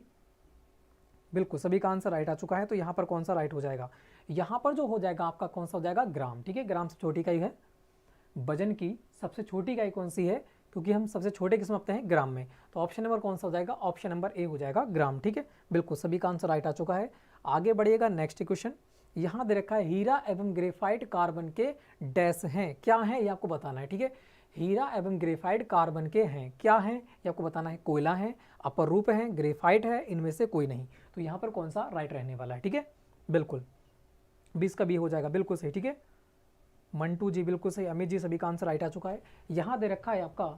बिल्कुल सभी का आंसर राइट आ चुका है। तो यहाँ पर कौन सा राइट हो जाएगा, यहाँ पर जो हो जाएगा आपका कौन सा हो जाएगा, ग्राम, ठीक है। ग्राम से छोटी इकाई है, वजन की सबसे छोटी इकाई कौन सी है, क्योंकि हम सबसे छोटे किस में मापते हैं, ग्राम में। तो ऑप्शन नंबर कौन सा हो जाएगा, ऑप्शन नंबर ए हो जाएगा, ग्राम, ठीक है, बिल्कुल सभी का आंसर राइट आ चुका है। आगे बढ़िएगा नेक्स्ट क्वेश्चन। यहाँ दे रखा है हीरा एवं ग्रेफाइट कार्बन के डैश हैं, क्या है ये आपको बताना है, ठीक है। हीरा एवं ग्रेफाइट कार्बन के हैं, क्या है ये आपको बताना है। कोयला है, अपर रूप है, ग्रेफाइट है, इनमें से कोई नहीं। तो यहाँ पर कौन सा राइट रहने वाला है, ठीक है, बिल्कुल 20 का बी हो जाएगा, बिल्कुल सही, ठीक है। मंटू जी बिल्कुल सही, अमित जी सभी का आंसर राइट आ चुका है। यहाँ दे रखा है आपका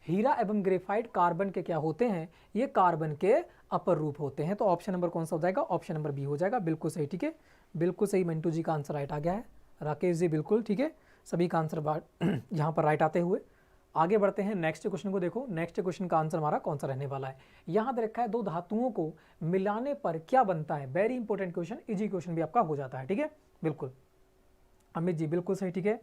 हीरा एवं ग्रेफाइट कार्बन के क्या होते हैं, ये कार्बन के अपर रूप होते हैं। तो ऑप्शन नंबर कौन सा हो जाएगा, ऑप्शन नंबर बी हो जाएगा, बिल्कुल सही, ठीक है, बिल्कुल सही, मंटू जी का आंसर राइट आ गया है। राकेश जी बिल्कुल ठीक है, सभी का आंसर यहाँ पर राइट आते हुए आगे बढ़ते हैं नेक्स्ट क्वेश्चन को। देखो नेक्स्ट क्वेश्चन का आंसर हमारा कौन सा रहने वाला है। यहाँ दे रखा है दो धातुओं को मिलाने पर क्या बनता है। Very important question, easy question भी आपका हो जाता है, ठीक है, बिल्कुल। अमित जी बिल्कुल सही, ठीक है,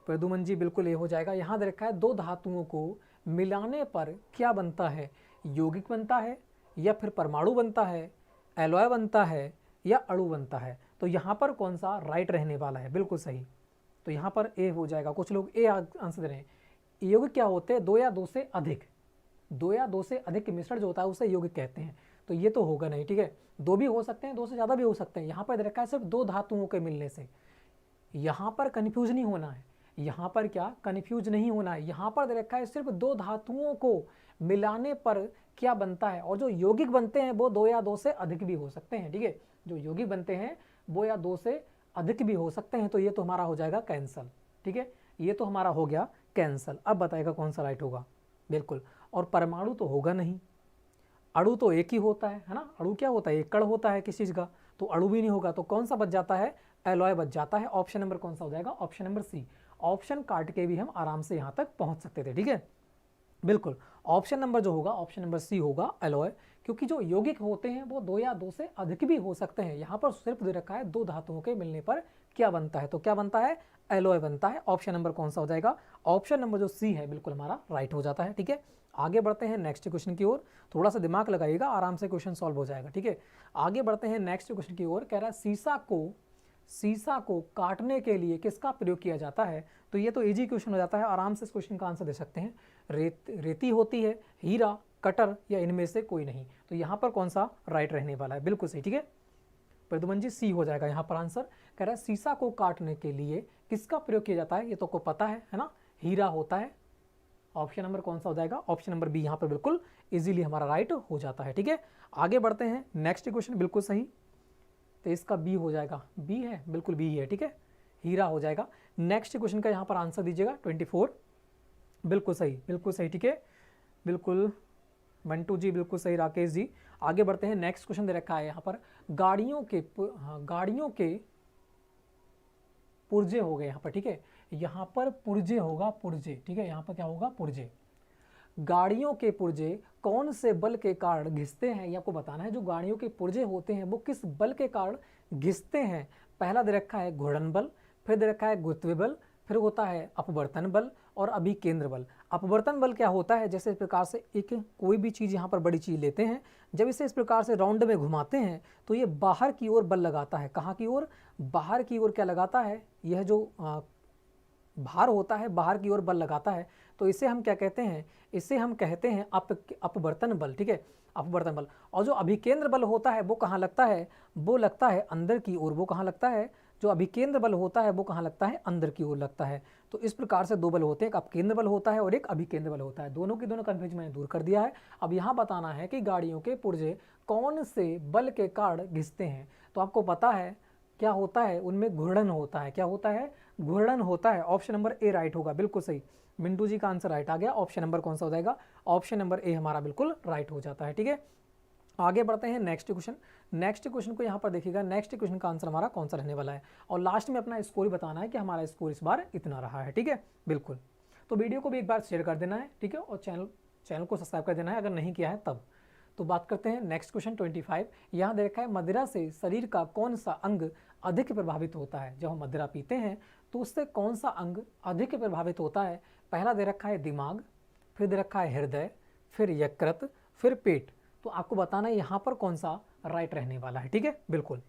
प्रदुमन जी बिल्कुल ये हो जाएगा। यहाँ दे रखा है दो धातुओं को मिलाने पर क्या बनता है, यौगिक बनता है या फिर परमाणु बनता है, एलॉय बनता है या अणु बनता है। तो यहाँ पर कौन सा राइट रहने वाला है, बिल्कुल सही, तो यहाँ पर ए हो जाएगा। कुछ लोग ए आंसर दे रहे हैं। यौगिक क्या होते हैं, दो या दो से अधिक, दो या दो से अधिक मिश्रण जो होता है उसे यौगिक कहते हैं। तो ये तो होगा नहीं, ठीक है, दो भी हो सकते हैं, दो से ज़्यादा भी हो सकते हैं। यहाँ पर दे रखा है सिर्फ दो धातुओं के मिलने से, यहाँ पर कन्फ्यूज नहीं होना है, यहाँ पर क्या कन्फ्यूज नहीं होना है। यहाँ पर दे रखा है सिर्फ दो धातुओं को मिलाने पर क्या बनता है, और जो यौगिक बनते हैं वो दो या दो से अधिक भी हो सकते हैं, ठीक है, जो यौगिक बनते हैं वो या दो से अधिक भी हो सकते हैं। तो ये तो हमारा हो जाएगा कैंसल, ठीक है, ये तो हमारा हो गया कैंसल। अब बताएगा कौन सा राइट होगा, बिल्कुल। और परमाणु तो होगा नहीं, अणु तो एक ही होता है ना, अणु क्या होता है, एक कण होता है किसी चीज़ का, तो अणु भी नहीं होगा। तो कौन सा बच जाता है, एलॉय बच जाता है। ऑप्शन नंबर कौन सा हो जाएगा, ऑप्शन नंबर सी। ऑप्शन काट के भी हम आराम से यहाँ तक पहुँच सकते थे, ठीक है, बिल्कुल। ऑप्शन नंबर जो होगा, ऑप्शन नंबर सी होगा, एलॉय, क्योंकि जो यौगिक होते हैं वो दो या दो से अधिक भी हो सकते हैं। यहाँ पर सिर्फ दे रखा है दो धातुओं के मिलने पर क्या बनता है, तो क्या बनता है, एलॉय बनता है। ऑप्शन नंबर कौन सा हो जाएगा, ऑप्शन नंबर जो सी है बिल्कुल हमारा राइट हो जाता है, ठीक है। आगे बढ़ते हैं नेक्स्ट क्वेश्चन की ओर, थोड़ा सा दिमाग लगाइएगा, आराम से क्वेश्चन सॉल्व हो जाएगा, ठीक है। आगे बढ़ते हैं नेक्स्ट क्वेश्चन की ओर। कह रहा है सीसा को काटने के लिए किसका प्रयोग किया जाता है। तो ये तो इजी क्वेश्चन हो जाता है, आराम से इस क्वेश्चन का आंसर दे सकते हैं। रेती होती है, हीरा, कटर या इनमें से कोई नहीं। तो यहाँ पर कौन सा राइट रहने वाला है, बिल्कुल सही, ठीक है, प्रदुमन जी सी हो जाएगा यहाँ पर आंसर। कह रहा है सीसा को काटने के लिए किसका प्रयोग किया जाता है, ये तो को पता है ना, हीरा होता है। ऑप्शन नंबर कौन सा हो जाएगा, ऑप्शन नंबर बी यहाँ पर बिल्कुल इजीली हमारा राइट हो जाता है, ठीक है। आगे बढ़ते हैं नेक्स्ट क्वेश्चन, बिल्कुल सही, तो इसका बी हो जाएगा, बी है, बिल्कुल बी है, ठीक है, हीरा हो जाएगा। नेक्स्ट क्वेश्चन का यहाँ पर आंसर दीजिएगा 24, बिल्कुल सही, ठीक है, बिल्कुल मंटू जी बिल्कुल सही, राकेश जी। आगे बढ़ते हैं नेक्स्ट क्वेश्चन दे रखा है यहाँ पर गाड़ियों के पुर्जे हो गए यहाँ पर, ठीक है, यहाँ पर पुर्जे होगा, पुर्जे, ठीक है, यहाँ पर क्या होगा, पुर्जे। गाड़ियों के पुर्जे कौन से बल के कारण घिसते हैं, ये आपको बताना है। जो गाड़ियों के पुर्जे होते हैं वो किस बल के कारण घिसते हैं। पहला दे रखा है घूर्णन बल, फिर दे रखा है गुरुत्व बल, फिर होता है अपवर्तन बल और अभिकेंद्र बल। अपवर्तन बल क्या होता है, जैसे इस प्रकार से एक कोई भी चीज़ यहाँ पर बड़ी चीज़ लेते हैं, जब इसे इस प्रकार से राउंड में घुमाते हैं तो ये बाहर की ओर बल लगाता है। कहाँ की ओर, बाहर की ओर क्या लगाता है, यह जो भार होता है बाहर की ओर बल लगाता है। तो इसे हम क्या कहते हैं, इसे हम कहते हैं अपवर्तन बल, ठीक है, अपवर्तन बल। और जो अभिकेंद्र बल होता है वो कहाँ लगता है, वो लगता है अंदर की ओर। वो कहाँ लगता है, जो अभिकेंद्र बल होता है वो कहाँ लगता है, अंदर की ओर लगता है। तो इस प्रकार से दो बल होते हैं, एक अपकेंद्र बल होता है और एक अभिकेंद्र बल होता है। दोनों की दोनों कन्फ्यूजन मैंने दूर कर दिया है। अब यहाँ बताना है कि गाड़ियों के पुर्जे कौन से बल के कारण घिसते हैं। तो आपको पता है क्या होता है, उनमें घूर्णन होता है। क्या होता है, घूर्णन होता है। ऑप्शन नंबर ए राइट होगा, बिल्कुल सही, मिंटू जी का आंसर राइट आ गया। ऑप्शन नंबर कौन सा हो जाएगा, ऑप्शन नंबर ए हमारा बिल्कुल राइट हो जाता है, ठीक है। आगे बढ़ते हैं नेक्स्ट क्वेश्चन। नेक्स्ट क्वेश्चन को यहाँ पर देखिएगा, नेक्स्ट क्वेश्चन का आंसर हमारा कौन सा रहने वाला है, और लास्ट में अपना स्कोर बताना है कि हमारा स्कोर इस बार इतना रहा है, ठीक है, बिल्कुल। तो वीडियो को भी एक बार शेयर कर देना है, ठीक है, और चैनल को सब्सक्राइब कर देना है अगर नहीं किया है तब। तो बात करते हैं नेक्स्ट क्वेश्चन 25। यहाँ देखा है मदिरा से शरीर का कौन सा अंग अधिक प्रभावित होता है। जब हम मदिरा पीते हैं तो उससे कौन सा अंग अधिक प्रभावित होता है। पहला दे रखा है दिमाग, फिर दे रखा है हृदय, फिर यकृत, फिर पेट। तो आपको बताना है यहाँ पर कौन सा राइट रहने वाला है, ठीक है, बिल्कुल।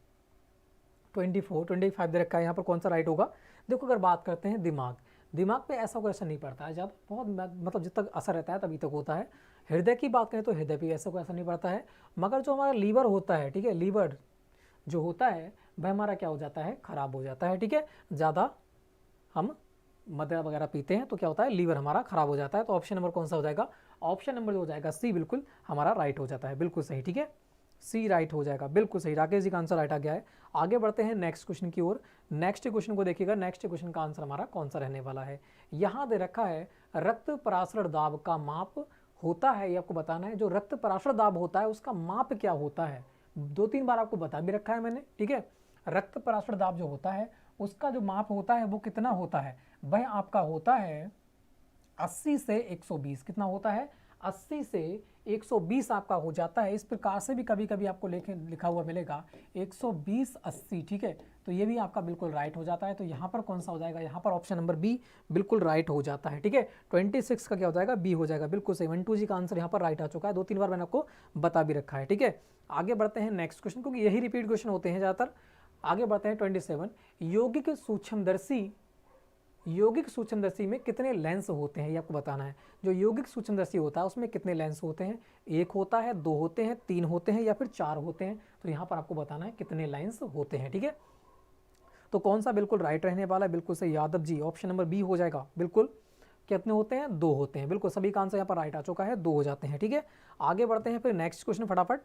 24, 25 दे रखा है, यहाँ पर कौन सा राइट होगा। देखो अगर बात करते हैं दिमाग पे ऐसा कोई असर नहीं पड़ता है, जब बहुत मतलब जब तक असर रहता है तभी तक होता है। हृदय की बात करें तो हृदय पे ऐसा कोई असर नहीं पड़ता है। मगर जो हमारा लीवर होता है, ठीक है, लीवर जो होता है वह हमारा क्या हो जाता है, खराब हो जाता है, ठीक है। ज़्यादा हम मदिरा वगैरह पीते हैं तो क्या होता है, लीवर हमारा खराब हो जाता है। तो ऑप्शन नंबर कौन सा हो जाएगा, ऑप्शन नंबर जो हो जाएगा सी बिल्कुल हमारा राइट हो जाता है, बिल्कुल सही, ठीक है। सी राइट हो जाएगा, बिल्कुल सही, राकेश जी का आंसर राइट आ गया है। आगे बढ़ते हैं नेक्स्ट क्वेश्चन की ओर। नेक्स्ट क्वेश्चन को देखिएगा, नेक्स्ट क्वेश्चन का आंसर हमारा कौन सा रहने वाला है। यहाँ दे रखा है रक्त पराशरण दाब का माप होता है, ये आपको बताना है। जो रक्त पराशरण दाब होता है उसका माप क्या होता है, 2-3 बार आपको बता भी रखा है मैंने, ठीक है। रक्त पराशरण दाब जो होता है उसका जो माप होता है वो कितना होता है, वह आपका होता है 80 से 120। कितना होता है, 80 से 120 आपका हो जाता है। इस प्रकार से भी कभी कभी आपको लिखा हुआ मिलेगा 120 80, ठीक है। तो ये भी आपका बिल्कुल राइट हो जाता है। तो यहाँ पर कौन सा हो जाएगा, यहाँ पर ऑप्शन नंबर बी बिल्कुल राइट हो जाता है, ठीक है। 26 का क्या हो जाएगा, बी हो जाएगा, बिल्कुल सही। 1 2 जी का आंसर यहाँ पर राइट आ चुका है, 2-3 बार मैंने आपको बता भी रखा है, ठीक है। आगे बढ़ते हैं नेक्स्ट क्वेश्चन, क्योंकि यही रिपीट क्वेश्चन होते हैं ज़्यादातर। आगे बढ़ते हैं 27। यौगिक सूक्ष्मदर्शी में कितने लेंस होते हैं, ये आपको बताना है। जो यौगिक सूक्ष्मदर्शी होता है उसमें कितने लेंस होते हैं, 1 होता है, 2 होते हैं, 3 होते हैं या फिर 4 होते हैं। तो यहाँ पर आपको बताना है कितने लेंस होते हैं, ठीक है। तो कौन सा बिल्कुल राइट रहने वाला है, बिल्कुल सही Yadav ji, option number B हो जाएगा। बिल्कुल कितने होते हैं, 2 होते हैं, बिल्कुल सभी का आंसर यहाँ पर राइट आ चुका है, 2 हो जाते हैं, ठीक है। आगे बढ़ते हैं फिर नेक्स्ट क्वेश्चन फटाफट।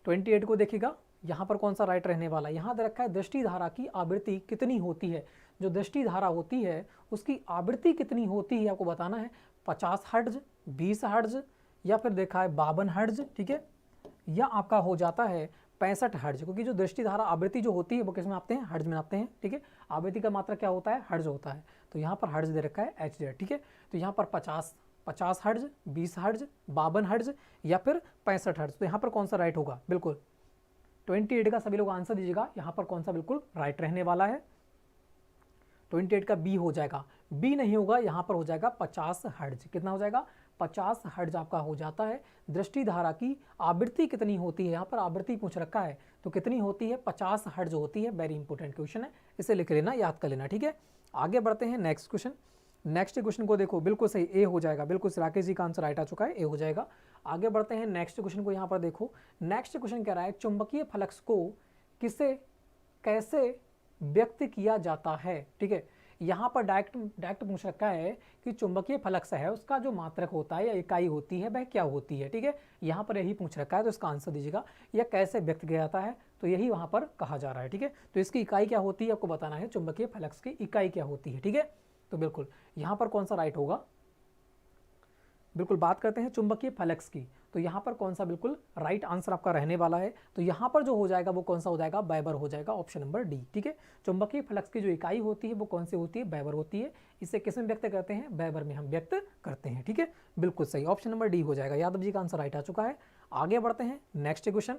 28 को देखिएगा, यहाँ पर कौन सा राइट रहने वाला है। यहाँ दे रखा है दृष्टि धारा की आवृत्ति कितनी होती है। जो दृष्टि धारा होती है उसकी आवृत्ति कितनी होती है आपको बताना है। 50 हर्ट्ज, 20 हर्ट्ज या फिर देखा है 52 हर्ट्ज, ठीक है, या आपका हो जाता है 65 हर्ट्ज। क्योंकि जो दृष्टि धारा आवृत्ति जो होती है वो किस में आते हैं, हर्ट्ज में आते हैं, ठीक है। आवृत्ति का मात्रा क्या होता है, हर्ट्ज होता है। तो यहाँ पर हर्ट्ज दे रखा है HZ, ठीक है। तो यहाँ पर 50 हर्ट्ज, 20 हर्ट्ज, 52 हर्ट्ज या फिर 65 हर्ट्ज। तो यहाँ पर कौन सा राइट होगा, बिल्कुल 28 का सभी लोग आंसर दीजिएगा। यहाँ पर कौन सा बिल्कुल राइट रहने वाला है, 28 का बी हो जाएगा। बी नहीं होगा, यहाँ पर हो जाएगा 50 हर्ट्ज। कितना हो जाएगा, 50 हर्ट्ज आपका हो जाता है। दृष्टि धारा की आवृत्ति कितनी होती है, यहाँ पर आवृत्ति पूछ रखा है तो कितनी होती है, 50 हर्ट्ज होती है। वेरी इंपॉर्टेंट क्वेश्चन है, इसे लिख लेना, याद कर लेना, ठीक है। आगे बढ़ते हैं नेक्स्ट क्वेश्चन। नेक्स्ट क्वेश्चन को देखो, बिल्कुल सही, ए हो जाएगा, बिल्कुल राकेश जी का आंसर राइट आ चुका है, ए हो जाएगा। आगे बढ़ते हैं नेक्स्ट क्वेश्चन को, यहाँ पर देखो नेक्स्ट क्वेश्चन कह रहा है चुंबकीय फ्लक्स को कैसे व्यक्त किया जाता है, ठीक है। यहाँ पर डायरेक्ट पूछ रखा है कि चुंबकीय फ्लक्स है उसका जो मात्रक होता है या इकाई होती है वह क्या होती है, ठीक है। यहाँ पर यही पूछ रखा है, तो इसका आंसर दीजिएगा, यह कैसे व्यक्त किया जाता है, तो यही वहाँ पर कहा जा रहा है, ठीक है। तो इसकी इकाई क्या होती है आपको बताना है, चुंबकीय फ्लक्स की इकाई क्या होती है, ठीक है। तो बिल्कुल यहाँ पर कौन सा राइट होगा, बिल्कुल बात करते हैं चुंबकीय फ्लक्स की, तो यहाँ पर कौन सा बिल्कुल राइट आंसर आपका रहने वाला है। तो यहाँ पर जो हो जाएगा वो कौन सा हो जाएगा, वेबर हो जाएगा, ऑप्शन नंबर डी, ठीक है। चुंबकीय फ्लक्स की जो इकाई होती है वो कौन सी होती है, वेबर होती है। इसे किस में व्यक्त करते हैं, वेबर में हम व्यक्त करते हैं, ठीक है, बिल्कुल सही, ऑप्शन नंबर डी हो जाएगा। यादव जी का आंसर राइट आ चुका है। आगे बढ़ते हैं नेक्स्ट क्वेश्चन।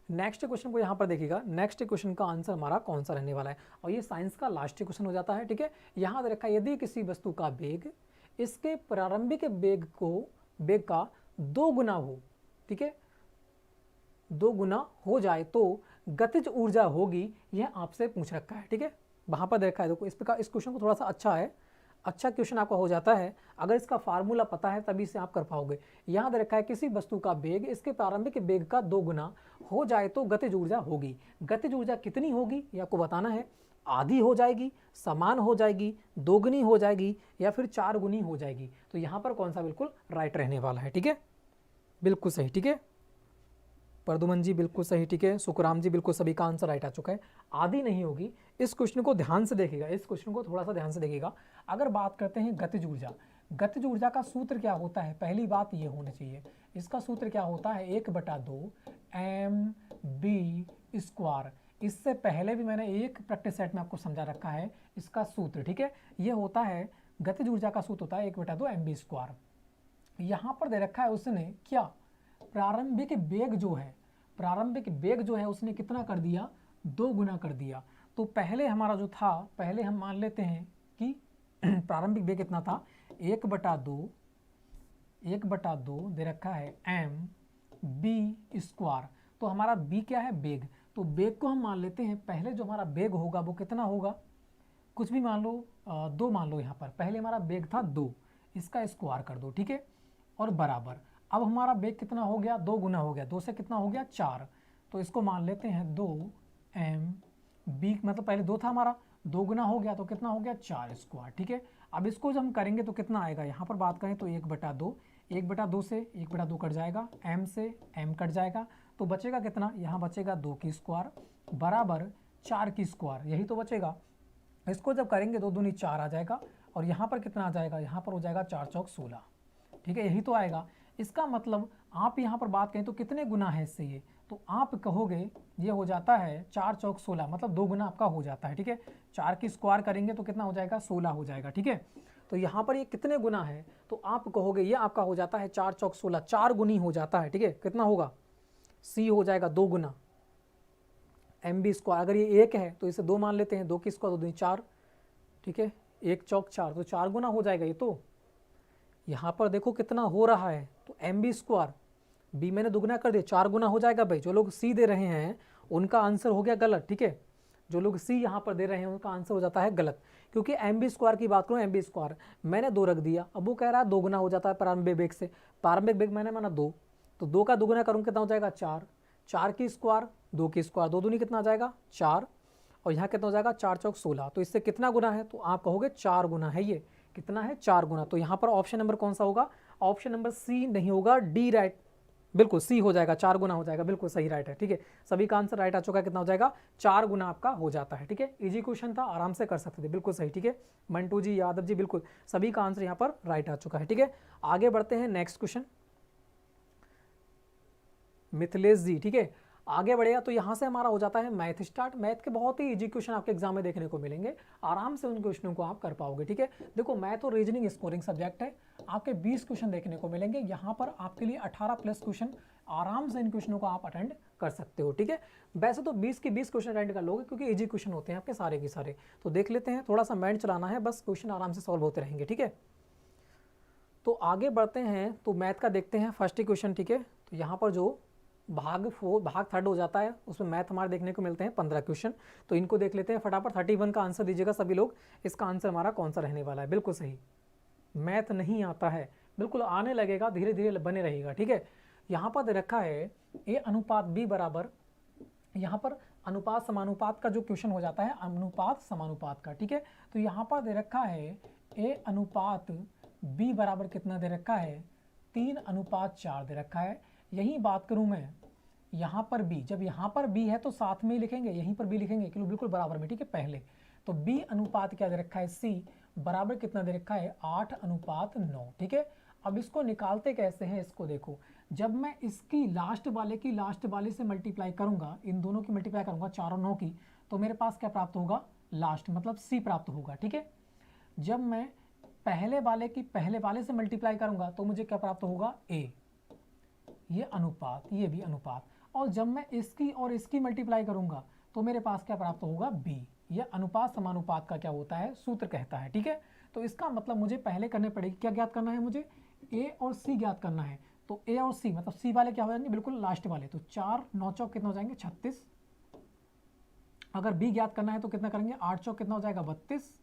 नेक्स्ट क्वेश्चन को यहाँ पर देखिएगा, नेक्स्ट क्वेश्चन का आंसर हमारा कौन सा रहने वाला है, और ये साइंस का लास्ट क्वेश्चन हो जाता है, ठीक है। यहाँ दे रखा है यदि किसी वस्तु का वेग इसके प्रारंभिक वेग का 2 गुना हो, ठीक है, 2 गुना हो जाए तो गतिज ऊर्जा होगी, यह आपसे पूछ रखा है, ठीक है। वहाँ पर देखा है, देखो इस क्वेश्चन को थोड़ा सा अच्छा क्वेश्चन आपका हो जाता है अगर इसका फार्मूला पता है, तभी से आप कर पाओगे। यहाँ दे रखा है किसी वस्तु का वेग इसके प्रारंभिक वेग का 2 गुना हो जाए तो गतिज ऊर्जा होगी। गतिज ऊर्जा कितनी होगी ये आपको बताना है, आधी हो जाएगी, समान हो जाएगी, 2 गुनी हो जाएगी या फिर 4 गुनी हो जाएगी। तो यहाँ पर कौन सा बिल्कुल राइट रहने वाला है, ठीक है, बिल्कुल सही, ठीक है। प्रदुमन जी बिल्कुल सही, ठीक है। सुखराम जी बिल्कुल, सभी का आंसर राइट आ चुका है। आधी नहीं होगी, इस क्वेश्चन को ध्यान से देखिएगा, इस क्वेश्चन को थोड़ा सा ध्यान से देखिएगा। अगर बात करते हैं गतिज ऊर्जा का सूत्र क्या होता है, पहली बात ये होनी चाहिए, इसका सूत्र क्या होता है, 1/2 mv²। इससे पहले भी मैंने एक प्रैक्टिस सेट में आपको समझा रखा है इसका सूत्र, ठीक है। ये होता है गतिज ऊर्जा का सूत्र होता है 1/2 mv²। यहाँ पर दे रखा है उसने क्या, प्रारंभिक वेग जो है उसने कितना कर दिया, 2 गुना कर दिया। तो पहले हमारा जो था, पहले हम मान लेते हैं कि प्रारंभिक वेग कितना था, 1/2 दे रखा है mv²। तो हमारा b क्या है, वेग। तो वेग को हम मान लेते हैं, पहले जो हमारा वेग होगा वो कितना होगा, कुछ भी मान लो, 2 मान लो। यहाँ पर पहले हमारा वेग था 2, इसका स्क्वायर कर दो, ठीक है, और बराबर। अब हमारा वेग कितना हो गया, 2 गुना हो गया, 2 से कितना हो गया, 4। तो इसको मान लेते हैं 2 mv, मतलब पहले 2 था हमारा, 2 गुना हो गया तो कितना हो गया, 4 स्क्वायर, ठीक है। अब इसको जब हम करेंगे तो कितना आएगा, यहाँ पर बात करें तो 1/2 1/2 से 1/2 कट जाएगा, m से m कट जाएगा, तो बचेगा कितना, यहाँ बचेगा 2 की स्क्वायर बराबर 4 की स्क्वायर, यही तो बचेगा। इसको जब करेंगे 2 दूनी 4 आ जाएगा, और यहाँ पर कितना आ जाएगा, यहाँ पर हो जाएगा 4 चौक 16, ठीक है, यही तो आएगा। इसका मतलब आप यहाँ पर बात करें तो कितने गुना है इससे ये, तो आप कहोगे ये हो जाता है 4 चौक 16, मतलब 2 गुना आपका हो जाता है, ठीक है। 4 की स्क्वायर करेंगे तो कितना हो जाएगा, 16 हो जाएगा, ठीक है। तो यहाँ पर ये कितने गुना है, तो आप कहोगे ये आपका हो जाता है 4 चौक 16, 4 गुनी हो जाता है, ठीक है। कितना होगा, सी हो जाएगा 2 गुना एम बी स्क्वायर। अगर ये 1 है तो इसे 2 मान लेते हैं, 2 की स्क्वायर 2 दूनी 4, ठीक है, 1 चौक 4, तो 4 गुना हो जाएगा ये। तो यहाँ पर देखो कितना हो रहा है, तो एम बी स्क्वायर, बी मैंने दुगना कर दिया, 4 गुना हो जाएगा भाई। जो लोग सी दे रहे हैं उनका आंसर हो गया गलत, ठीक है। जो लोग सी यहाँ पर दे रहे हैं उनका आंसर हो जाता है गलत, क्योंकि एम बी स्क्वायर की बात करूँ, एम बी स्क्वायर मैंने 2 रख दिया, अब वो कह रहा है 2 गुना हो जाता है प्रारंभिक बेग से। प्रारंभिक बेग मैंने माना 2, तो 2 का दुगुना करूँ कितना हो जाएगा 4, 4 की स्क्वायर 2 की स्क्वायर, 2 दूनी कितना आ जाएगा 4, और यहाँ कितना हो जाएगा 4 चौक 16, तो इससे कितना गुना है, तो आप कहोगे 4 गुना है ये, कितना है 4 गुना। तो यहाँ पर ऑप्शन नंबर कौन सा होगा, ऑप्शन नंबर सी नहीं होगा, डी राइट, बिल्कुल सी हो जाएगा, 4 गुना हो जाएगा, बिल्कुल सही राइट है, ठीक है। सभी का आंसर राइट आ चुका है, कितना हो जाएगा 4 गुना आपका हो जाता है, ठीक है। इजी क्वेश्चन था, आराम से कर सकते थे, बिल्कुल सही, ठीक है। मंटू जी, यादव जी, बिल्कुल सभी का आंसर यहाँ पर राइट आ चुका है, ठीक है। आगे बढ़ते हैं नेक्स्ट क्वेश्चन, मिथिलेश जी, ठीक है। आगे बढ़ेगा तो यहाँ से हमारा हो जाता है मैथ स्टार्ट। मैथ के बहुत ही इजी क्वेश्चन आपके एग्जाम में देखने को मिलेंगे, आराम से उन क्वेश्चनों को आप कर पाओगे, ठीक है। देखो मैथ और रीजनिंग स्कोरिंग सब्जेक्ट है, आपके 20 क्वेश्चन देखने को मिलेंगे यहाँ पर, आपके लिए 18+ क्वेश्चन, आराम से इन क्वेश्चनों को आप अटेंड कर सकते हो, ठीक है। वैसे तो 20 के 20 क्वेश्चन अटेंड कर लोगे, क्योंकि इजी क्वेश्चन होते हैं आपके सारे के सारे। तो देख लेते हैं, थोड़ा सा माइंड चलाना है, बस क्वेश्चन आराम से सॉल्व होते रहेंगे, ठीक है। तो आगे बढ़ते हैं, तो मैथ का देखते हैं फर्स्ट क्वेश्चन, ठीक है। तो यहाँ पर जो भाग 3 हो जाता है, उसमें मैथ हमारे देखने को मिलते हैं 15 क्वेश्चन। तो इनको देख लेते हैं फटाफट। 31 का आंसर दीजिएगा सभी लोग। इसका आंसर हमारा कौन सा रहने वाला है, बिल्कुल सही। मैथ नहीं आता है, बिल्कुल आने लगेगा, धीरे धीरे बने रहेगा, ठीक है। यहाँ पर दे रखा है ए अनुपात बी बराबर, यहाँ पर अनुपात समानुपात का जो क्वेश्चन हो जाता है, अनुपात समानुपात का, ठीक है। तो यहाँ पर दे रखा है ए अनुपात बी बराबर कितना दे रखा है, 3:4 दे रखा है। यही बात करूं मैं, यहाँ पर बी, जब यहाँ पर बी है तो साथ में ही लिखेंगे, यहीं पर बी लिखेंगे, क्योंकि बिल्कुल बराबर में, ठीक है, पहले। तो बी अनुपात क्या दे रखा है, सी बराबर कितना दे रखा है, 8:9, ठीक है। अब इसको निकालते कैसे हैं, इसको देखो। जब मैं इसकी लास्ट वाले से मल्टीप्लाई करूंगा, इन दोनों की मल्टीप्लाई करूंगा 4 और 9 की, तो मेरे पास क्या प्राप्त होगा, लास्ट मतलब सी प्राप्त होगा, ठीक है। जब मैं पहले वाले से मल्टीप्लाई करूंगा तो मुझे क्या प्राप्त होगा, ए, ये अनुपात, ये भी अनुपात। और जब मैं इसकी और इसकी मल्टीप्लाई करूंगा तो मेरे पास क्या प्राप्त होगा, बी। ये अनुपात समानुपात का क्या होता है, सूत्र कहता है, ठीक है। तो इसका मतलब मुझे पहले करने पड़ेगी, क्या ज्ञात करना है मुझे, ए और सी ज्ञात करना है। तो ए और सी मतलब सी वाले क्या हो जाएंगे, बिल्कुल लास्ट वाले। तो 4 9 चौक कितना हो जाएंगे, 36। अगर बी ज्ञात करना है तो कितना करेंगे, 8 चौक कितना हो जाएगा, 32।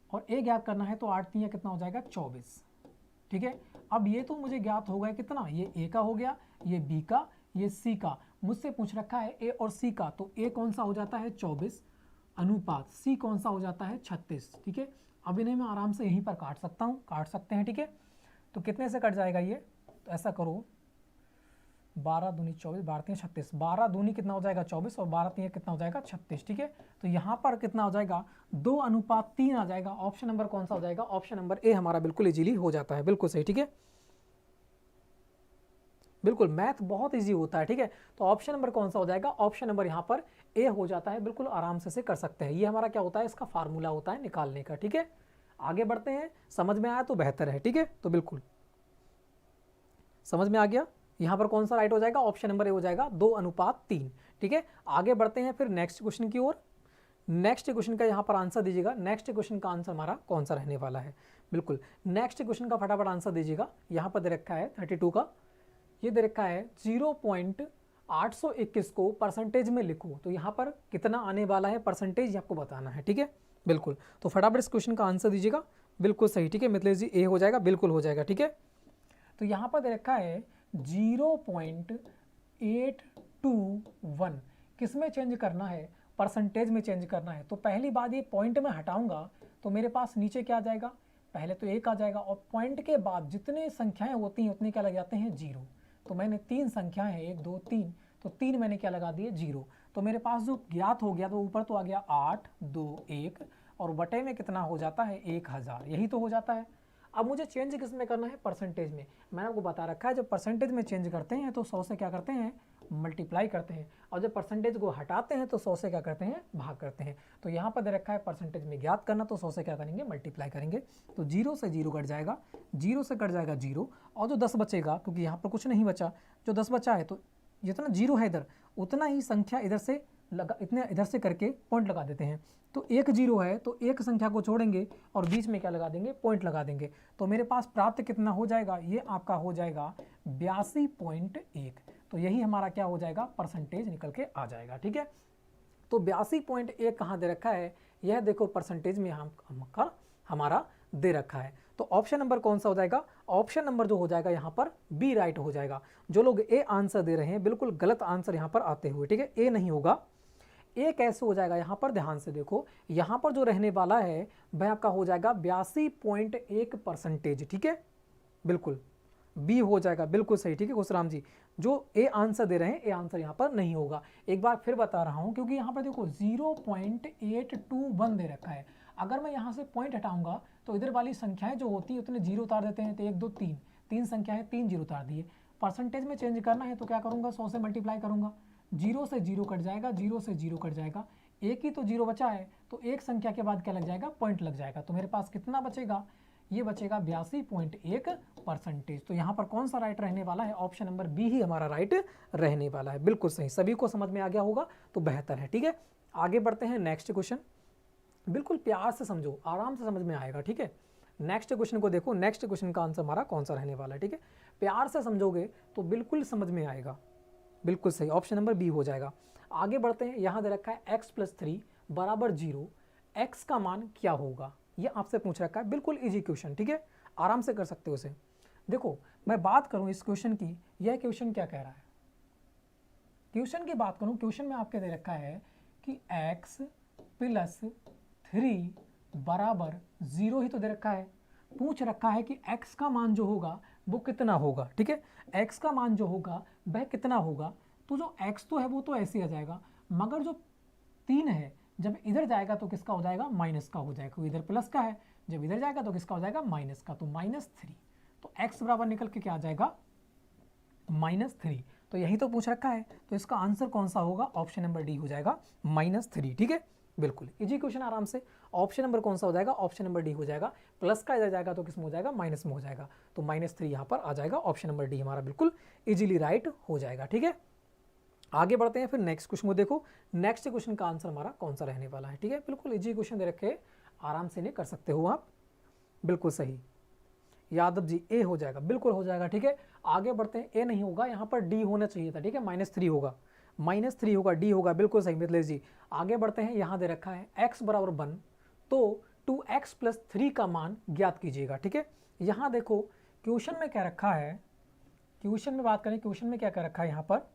और ए ज्ञात करना है तो 8 3 कितना हो जाएगा, 24, ठीक है। अब ये तो मुझे ज्ञात हो गया कितना, ये ए का हो गया, ये बी का, ये सी का। मुझसे पूछ रखा है ए और सी का, तो ए कौन सा हो जाता है 24 अनुपात सी कौन सा हो जाता है 36, ठीक है। अब इन्हें मैं आराम से यहीं पर काट सकते हैं, ठीक है। तो कितने से कट जाएगा ये, तो ऐसा करो, 12 दूनी 24, 12 3 36, 12 दूनी कितना हो जाएगा 24, और 12 3 कितना हो जाएगा 36, ठीक है। तो यहाँ पर कितना हो जाएगा, 2:3 आ जाएगा। ऑप्शन नंबर कौन सा हो जाएगा, ऑप्शन नंबर ए हमारा बिल्कुल इजीली हो जाता है, बिल्कुल सही, ठीक है। बिल्कुल मैथ बहुत इजी होता है, ठीक है। तो ऑप्शन नंबर कौन सा हो जाएगा, ऑप्शन नंबर यहाँ पर ए हो जाता है, बिल्कुल आराम से कर सकते हैं। ये हमारा क्या होता है, इसका फार्मूला होता है निकालने का, ठीक है। आगे बढ़ते हैं, समझ में आया तो बेहतर है, ठीक है। तो बिल्कुल समझ में आ गया, यहाँ पर कौन सा राइट हो जाएगा, ऑप्शन नंबर ए हो जाएगा, 2:3, ठीक है। आगे बढ़ते हैं फिर नेक्स्ट क्वेश्चन की ओर। नेक्स्ट क्वेश्चन का यहाँ पर आंसर दीजिएगा। नेक्स्ट क्वेश्चन का आंसर हमारा कौन सा रहने वाला है, बिल्कुल नेक्स्ट क्वेश्चन का फटाफट आंसर दीजिएगा। यहाँ पर दे रखा है 32 का, ये दे रखा है 0.821 को परसेंटेज में लिखो। तो यहाँ पर कितना आने वाला है परसेंटेज आपको बताना है, ठीक है। बिल्कुल, तो फटाफट इस क्वेश्चन का आंसर दीजिएगा, बिल्कुल सही, ठीक है। मिथिलेश जी ए हो जाएगा, बिल्कुल हो जाएगा, ठीक है। तो यहाँ पर दे रखा है 0.821 किस में चेंज करना है, परसेंटेज में चेंज करना है। तो पहली बात ये पॉइंट में हटाऊंगा तो मेरे पास नीचे क्या आ जाएगा, पहले तो 1 आ जाएगा और पॉइंट के बाद जितने संख्याएं होती हैं उतने क्या लग जाते हैं 0। तो मैंने 3 संख्याएं हैं 1 2 3, तो 3 मैंने क्या लगा दिए 0। तो मेरे पास जो ज्ञात हो गया तो ऊपर तो आ गया 8 2 1 और बटे में कितना हो जाता है 1000, यही तो हो जाता है। अब मुझे चेंज किस में करना है, परसेंटेज में। मैंने आपको बता रखा है जब परसेंटेज में चेंज करते हैं तो 100 से क्या करते हैं मल्टीप्लाई करते हैं, और जब परसेंटेज को हटाते हैं तो 100 से क्या करते हैं भाग करते हैं। तो यहाँ पर दे रखा है परसेंटेज में ज्ञात करना, तो 100 से क्या करेंगे मल्टीप्लाई करेंगे। तो 0 से 0 कट जाएगा, 0 से कट जाएगा 0, और जो 10 बचेगा क्योंकि यहाँ पर कुछ नहीं बचा, जो 10 बचा है तो जितना 0 है इधर उतना ही संख्या इधर से लगा, इतने इधर से करके पॉइंट लगा देते हैं। तो 1 0 है तो एक संख्या को छोड़ेंगे और बीच में क्या लगा देंगे पॉइंट लगा देंगे। तो मेरे पास प्राप्त कितना हो जाएगा, ये आपका हो जाएगा 82.1। तो यही हमारा क्या हो जाएगा परसेंटेज निकल के आ जाएगा। ठीक है, तो 82.1 कहाँ दे रखा है, यह देखो परसेंटेज में हमारा दे रखा है। तो ऑप्शन नंबर कौन सा हो जाएगा, ऑप्शन नंबर जो हो जाएगा यहाँ पर बी राइट हो जाएगा। जो लोग ए आंसर दे रहे हैं बिल्कुल गलत आंसर यहाँ पर आते हुए, ठीक है, ए नहीं होगा। ए कैसे हो जाएगा, यहाँ पर ध्यान से देखो, यहाँ पर जो रहने वाला है वह आपका हो जाएगा 82.1 परसेंटेज। ठीक है, बिल्कुल बी हो जाएगा, बिल्कुल सही। ठीक है खुशराम जी, जो ए आंसर दे रहे हैं ए आंसर यहाँ पर नहीं होगा। एक बार फिर बता रहा हूँ क्योंकि यहाँ पर देखो 0.821 दे रखा है। अगर मैं यहाँ से पॉइंट हटाऊंगा तो इधर वाली संख्याएं जो होती है उतने 0 उतार देते हैं। तो 1 2 3, 3 संख्याएं 3 0 उतार दिए। परसेंटेज में चेंज करना है तो क्या करूँगा, 100 से मल्टीप्लाई करूँगा, 0 से 0 कट जाएगा, 0 से 0 कट जाएगा, एक ही तो 0 बचा है तो एक संख्या के बाद क्या लग जाएगा पॉइंट लग जाएगा। तो मेरे पास कितना बचेगा, ये बचेगा 82.1 परसेंटेज। तो यहाँ पर कौन सा राइट रहने वाला है, ऑप्शन नंबर बी ही हमारा राइट रहने वाला है। बिल्कुल सही, सभी को समझ में आ गया होगा तो बेहतर है। ठीक है, आगे बढ़ते हैं नेक्स्ट क्वेश्चन। बिल्कुल प्यार से समझो, आराम से समझ में आएगा। ठीक है, नेक्स्ट क्वेश्चन को देखो, नेक्स्ट क्वेश्चन का आंसर हमारा कौन सा रहने वाला है। ठीक है, प्यार से समझोगे तो बिल्कुल समझ में आएगा। बिल्कुल सही, ऑप्शन नंबर बी हो जाएगा। आगे बढ़ते हैं, यहाँ दे रखा है x + 3 = 0, x का मान क्या होगा, ये आपसे पूछ रखा है। बिल्कुल इजी क्वेश्चन, ठीक है, आराम से कर सकते हो इसे। देखो मैं बात करूं इस क्वेश्चन की, यह क्वेश्चन क्या कह रहा है, क्वेश्चन की बात करूं, क्वेश्चन में आपके दे रखा है कि x + 3 = 0 ही तो दे रखा है। पूछ रखा है कि x का मान जो होगा वो कितना होगा। ठीक है, x का मान जो होगा वह कितना होगा। तो जो x तो है वो तो ऐसे आ जाएगा, मगर जो 3 है जब इधर जाएगा तो किसका हो जाएगा, माइनस का हो जाएगा। इधर प्लस का है, जब इधर जाएगा तो किसका हो जाएगा, माइनस का। तो -3, तो x बराबर निकल के क्या आ जाएगा, -3। तो यही तो पूछ रखा है, तो इसका आंसर कौन सा होगा, ऑप्शन नंबर डी हो जाएगा -3। ठीक है, बिल्कुल इजी क्वेश्चन, आराम से। ऑप्शन नंबर कौन सा हो जाएगा, ऑप्शन नंबर डी हो जाएगा। प्लस का इधर जाएगा तो किस में हो जाएगा, माइनस में हो जाएगा। तो -3 यहाँ पर आ जाएगा, ऑप्शन नंबर डी हमारा बिल्कुल इजीली राइट हो जाएगा। ठीक है, आगे बढ़ते हैं फिर नेक्स्ट क्वेश्चन को देखो। नेक्स्ट क्वेश्चन का आंसर हमारा कौन सा रहने वाला है। ठीक है, बिल्कुल इजी क्वेश्चन दे रखे, आराम से नहीं कर सकते हो आप। बिल्कुल सही यादव जी, ए हो जाएगा, बिल्कुल हो जाएगा। ठीक है, आगे बढ़ते हैं, ए नहीं होगा, यहाँ पर डी होना चाहिए था। ठीक है, -3 होगा, -3 होगा, डी होगा, बिल्कुल सही मिथिलेश जी। आगे बढ़ते हैं, यहाँ दे रखा है x = 1, तो 2x + 3 का मान ज्ञात कीजिएगा। ठीक है, यहाँ देखो क्वेश्चन में क्या रखा है, क्वेश्चन में बात करें, क्वेश्चन में क्या क्या रखा है, यहाँ पर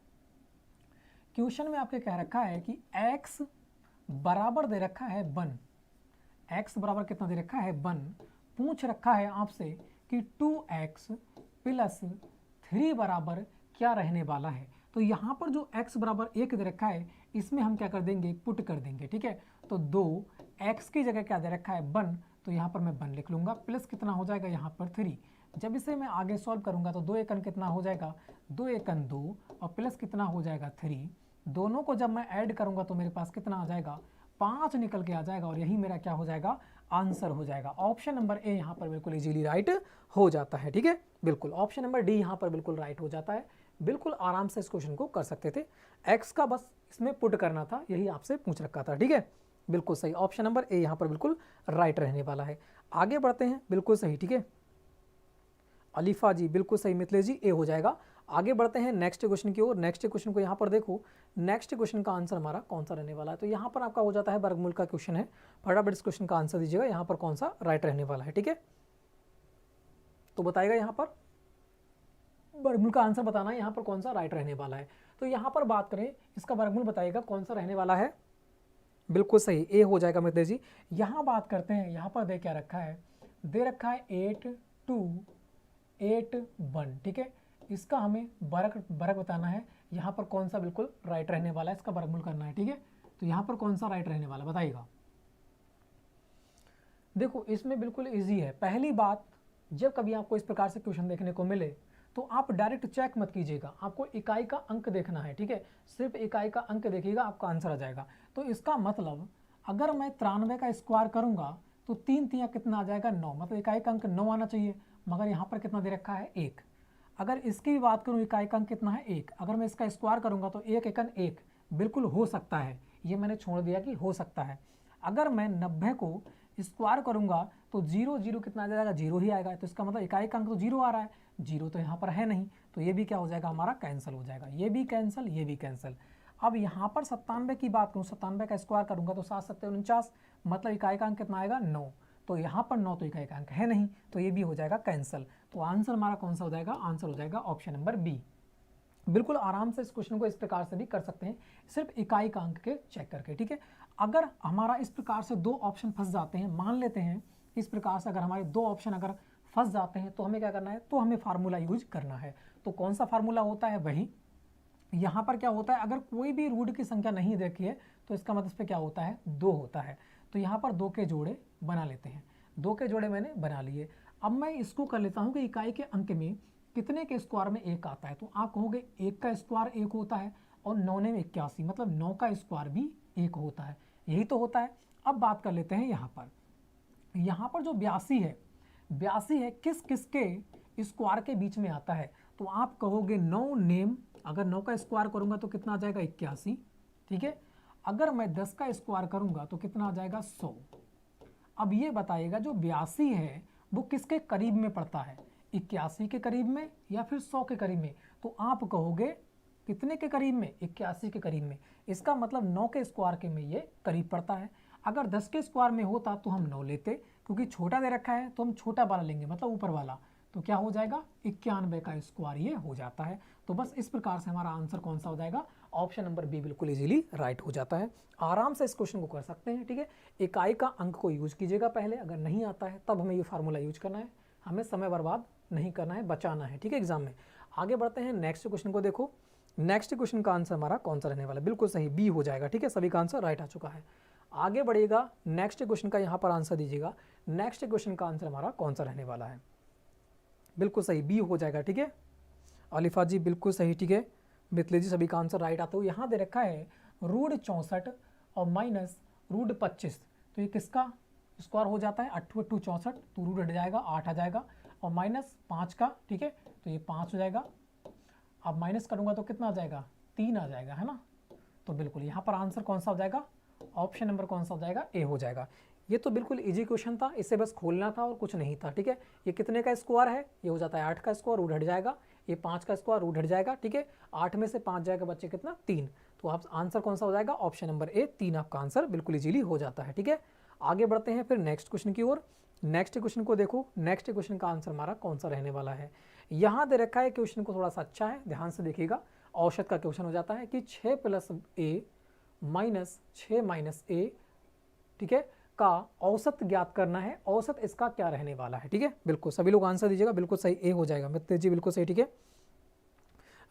क्वेश्चन में आपके कह रखा है कि x बराबर दे रखा है 1, x बराबर कितना दे रखा है 1। पूछ रखा है आपसे कि 2x + 3 बराबर क्या रहने वाला है। तो यहाँ पर जो x बराबर 1 दे रखा है इसमें हम क्या कर देंगे, पुट कर देंगे। ठीक है, तो 2x की जगह क्या दे रखा है 1, तो यहाँ पर मैं 1 लिख लूँगा, प्लस कितना हो जाएगा यहाँ पर 3। जब इसे मैं आगे सॉल्व करूँगा तो 2 एकन कितना हो जाएगा, 2 एकन 2 और प्लस कितना हो जाएगा 3। दोनों को जब मैं ऐड करूँगा तो मेरे पास कितना आ जाएगा, 5 निकल के आ जाएगा, और यही मेरा क्या हो जाएगा, आंसर हो जाएगा। ऑप्शन नंबर ए यहाँ पर बिल्कुल इजीली राइट हो जाता है। ठीक है, बिल्कुल ऑप्शन नंबर डी यहाँ पर बिल्कुल राइट हो जाता है। बिल्कुल आराम से इस क्वेश्चन को कर सकते थे, एक्स का बस इसमें पुट करना था, यही आपसे पूछ रखा था। ठीक है, बिल्कुल सही, ऑप्शन नंबर ए यहाँ पर बिल्कुल राइट रहने वाला है। आगे बढ़ते हैं, बिल्कुल सही। ठीक है, अलीफा जी बिल्कुल सही, मिथिलेश जी ए हो जाएगा। आगे बढ़ते हैं नेक्स्ट क्वेश्चन की ओर। नेक्स्ट क्वेश्चन को यहाँ पर देखो, नेक्स्ट क्वेश्चन का आंसर हमारा कौन सा रहने वाला है। तो यहाँ पर आपका हो जाता है वर्गमूल का क्वेश्चन है, फटाफट इस क्वेश्चन का आंसर दीजिएगा, यहाँ पर कौन सा राइट रहने वाला है। ठीक है, तो बताएगा यहाँ पर वर्गमूल का आंसर बताना है, यहाँ पर कौन सा राइट रहने वाला है। तो यहाँ पर बात करें, इसका वर्गमूल बताइएगा कौन सा रहने वाला है। बिल्कुल सही, ए हो जाएगा मिथिलेश जी। यहाँ बात करते हैं, यहाँ पर देख क्या रखा है, दे रखा है 8 2 8 1, ठीक है। इसका हमें वर्ग बताना है, यहाँ पर कौन सा बिल्कुल राइट रहने वाला है, इसका वर्गमूल करना है, ठीक है। तो यहाँ पर कौन सा राइट रहने वाला बताइएगा। देखो इसमें बिल्कुल इजी है। पहली बात, जब कभी आपको इस प्रकार से क्वेश्चन देखने को मिले तो आप डायरेक्ट चेक मत कीजिएगा, आपको इकाई का अंक देखना है, ठीक है। सिर्फ इकाई का अंक देखिएगा, आपका आंसर आ जाएगा। तो इसका मतलब अगर मैं 93 का स्क्वायर करूंगा तो 3 3 कितना आ जाएगा 9, मतलब इकाई का अंक 9 आना चाहिए, मगर यहाँ पर कितना दे रखा है 1। अगर इसकी भी बात करूँ, इकाई का अंक कितना है 1, अगर मैं इसका स्क्वायर करूंगा तो 1 एकन 1, बिल्कुल हो सकता है, ये मैंने छोड़ दिया कि हो सकता है। अगर मैं 90 को स्क्वायर करूंगा तो 0 0 कितना आ जाएगा 0 ही आएगा, तो इसका मतलब इकाई का अंक तो 0 आ रहा है, 0 तो यहाँ पर है नहीं, तो ये भी क्या हो जाएगा हमारा कैंसिल हो जाएगा, ये भी कैंसिल, ये भी कैंसिल। अब यहाँ पर 97 की बात करूँ, 97 का स्क्वायर करूंगा तो 7 7 49, मतलब इकाई का अंक कितना आएगा 9, तो यहाँ पर 9 तो इकाई का अंक है नहीं, तो ये भी हो जाएगा कैंसिल। तो आंसर हमारा कौन सा हो जाएगा, आंसर हो जाएगा ऑप्शन नंबर बी। बिल्कुल आराम से इस क्वेश्चन को इस प्रकार से भी कर सकते हैं, सिर्फ इकाई का अंक के चेक करके, ठीक है। अगर हमारा इस प्रकार से 2 ऑप्शन फंस जाते हैं, मान लेते हैं इस प्रकार से अगर हमारे 2 ऑप्शन अगर फंस जाते हैं तो हमें क्या करना है, तो हमें फार्मूला यूज करना है। तो कौन सा फार्मूला होता है, वही यहाँ पर क्या होता है, अगर कोई भी रूट की संख्या नहीं देखी है तो इसका मतलब इस पर क्या होता है 2 होता है। तो यहाँ पर 2 के जोड़े बना लेते हैं, 2 के जोड़े मैंने बना लिए। अब मैं इसको कर लेता हूँ कि इकाई के अंक में कितने के स्क्वायर में 1 आता है, तो आप कहोगे 1 का स्क्वायर 1 होता है और 9 ने 81, मतलब 9 का स्क्वायर भी 1 होता है, यही तो होता है। अब बात कर लेते हैं यहाँ पर जो 82 है, 82 है किस किस के स्क्वायर के बीच में आता है, तो आप कहोगे 9 नेम, अगर 9 का स्क्वायर करूंगा तो कितना आ जाएगा 81, ठीक है। अगर मैं 10 का स्क्वायर करूंगा तो कितना आ जाएगा 100। अब ये बताइएगा जो 82 है वो किसके करीब में पड़ता है, 81 के करीब में या फिर 100 के करीब में, तो आप कहोगे कितने के करीब में, 81 के करीब में। इसका मतलब 9 के स्क्वायर के में ये करीब पड़ता है। अगर 10 के स्क्वायर में होता तो हम 9 लेते, क्योंकि छोटा दे रखा है तो हम छोटा वाला लेंगे, मतलब ऊपर वाला, तो क्या हो जाएगा 91 का स्क्वायर ये हो जाता है। तो बस इस प्रकार से हमारा आंसर कौन सा हो जाएगा, ऑप्शन नंबर बी बिल्कुल इजीली राइट हो जाता है। आराम से इस क्वेश्चन को कर सकते हैं, ठीक है। इकाई का अंक को यूज कीजिएगा पहले, अगर नहीं आता है तब हमें ये फार्मूला यूज करना है, हमें समय बर्बाद नहीं करना है, बचाना है, ठीक है, एग्जाम में। आगे बढ़ते हैं, नेक्स्ट क्वेश्चन को देखो। नेक्स्ट क्वेश्चन का आंसर हमारा कौन सा रहने वाला है, बिल्कुल सही बी हो जाएगा, ठीक है, सभी का आंसर राइट आ चुका है। आगे बढ़ेगा, नेक्स्ट क्वेश्चन का यहाँ पर आंसर दीजिएगा। नेक्स्ट क्वेश्चन का आंसर हमारा कौन सा रहने वाला है, बिल्कुल सही बी हो जाएगा, ठीक है। अलिफा जी बिल्कुल सही, ठीक है। मिथले जी सभी का आंसर राइट आता है। यहाँ दे रखा है रूट 64 और माइनस रूट 25, तो ये किसका स्क्वायर हो जाता है, 8 8 64, तो रूट हट जाएगा 8 आ जाएगा, और माइनस 5 का, ठीक है, तो ये 5 हो जाएगा। अब माइनस करूँगा तो कितना आ जाएगा 3 आ जाएगा, है ना। तो बिल्कुल यहाँ पर आंसर कौन सा हो जाएगा, ऑप्शन नंबर कौन सा हो जाएगा, ए हो जाएगा। ये तो बिल्कुल इजी क्वेश्चन था, इसे बस खोलना था और कुछ नहीं था, ठीक है। ये कितने का स्क्वायर है, ये हो जाता है 8 का स्क्वायर, रूट हट जाएगा, ये 5 का स्क्वायर, रूट हट जाएगा, ठीक है। 8 में से 5 जाएगा बच्चे कितना 3, तो आप आंसर कौन सा हो जाएगा, ऑप्शन नंबर ए 3 आपका आंसर बिल्कुल इजीली हो जाता है, ठीक है। आगे बढ़ते हैं फिर नेक्स्ट क्वेश्चन की ओर। नेक्स्ट क्वेश्चन को देखो, नेक्स्ट क्वेश्चन का आंसर हमारा कौन सा रहने वाला है। यहाँ दे रखा है क्वेश्चन को थोड़ा सा अच्छा है, ध्यान से देखिएगा। औसत का क्वेश्चन हो जाता है कि 6 प्लस ए माइनस 6 माइनस ए, ठीक है, का औसत ज्ञात करना है, औसत इसका क्या रहने वाला है, ठीक है। बिल्कुल सभी लोग आंसर दीजिएगा, बिल्कुल सही ए हो जाएगा। मित्र जी बिल्कुल सही, ठीक है।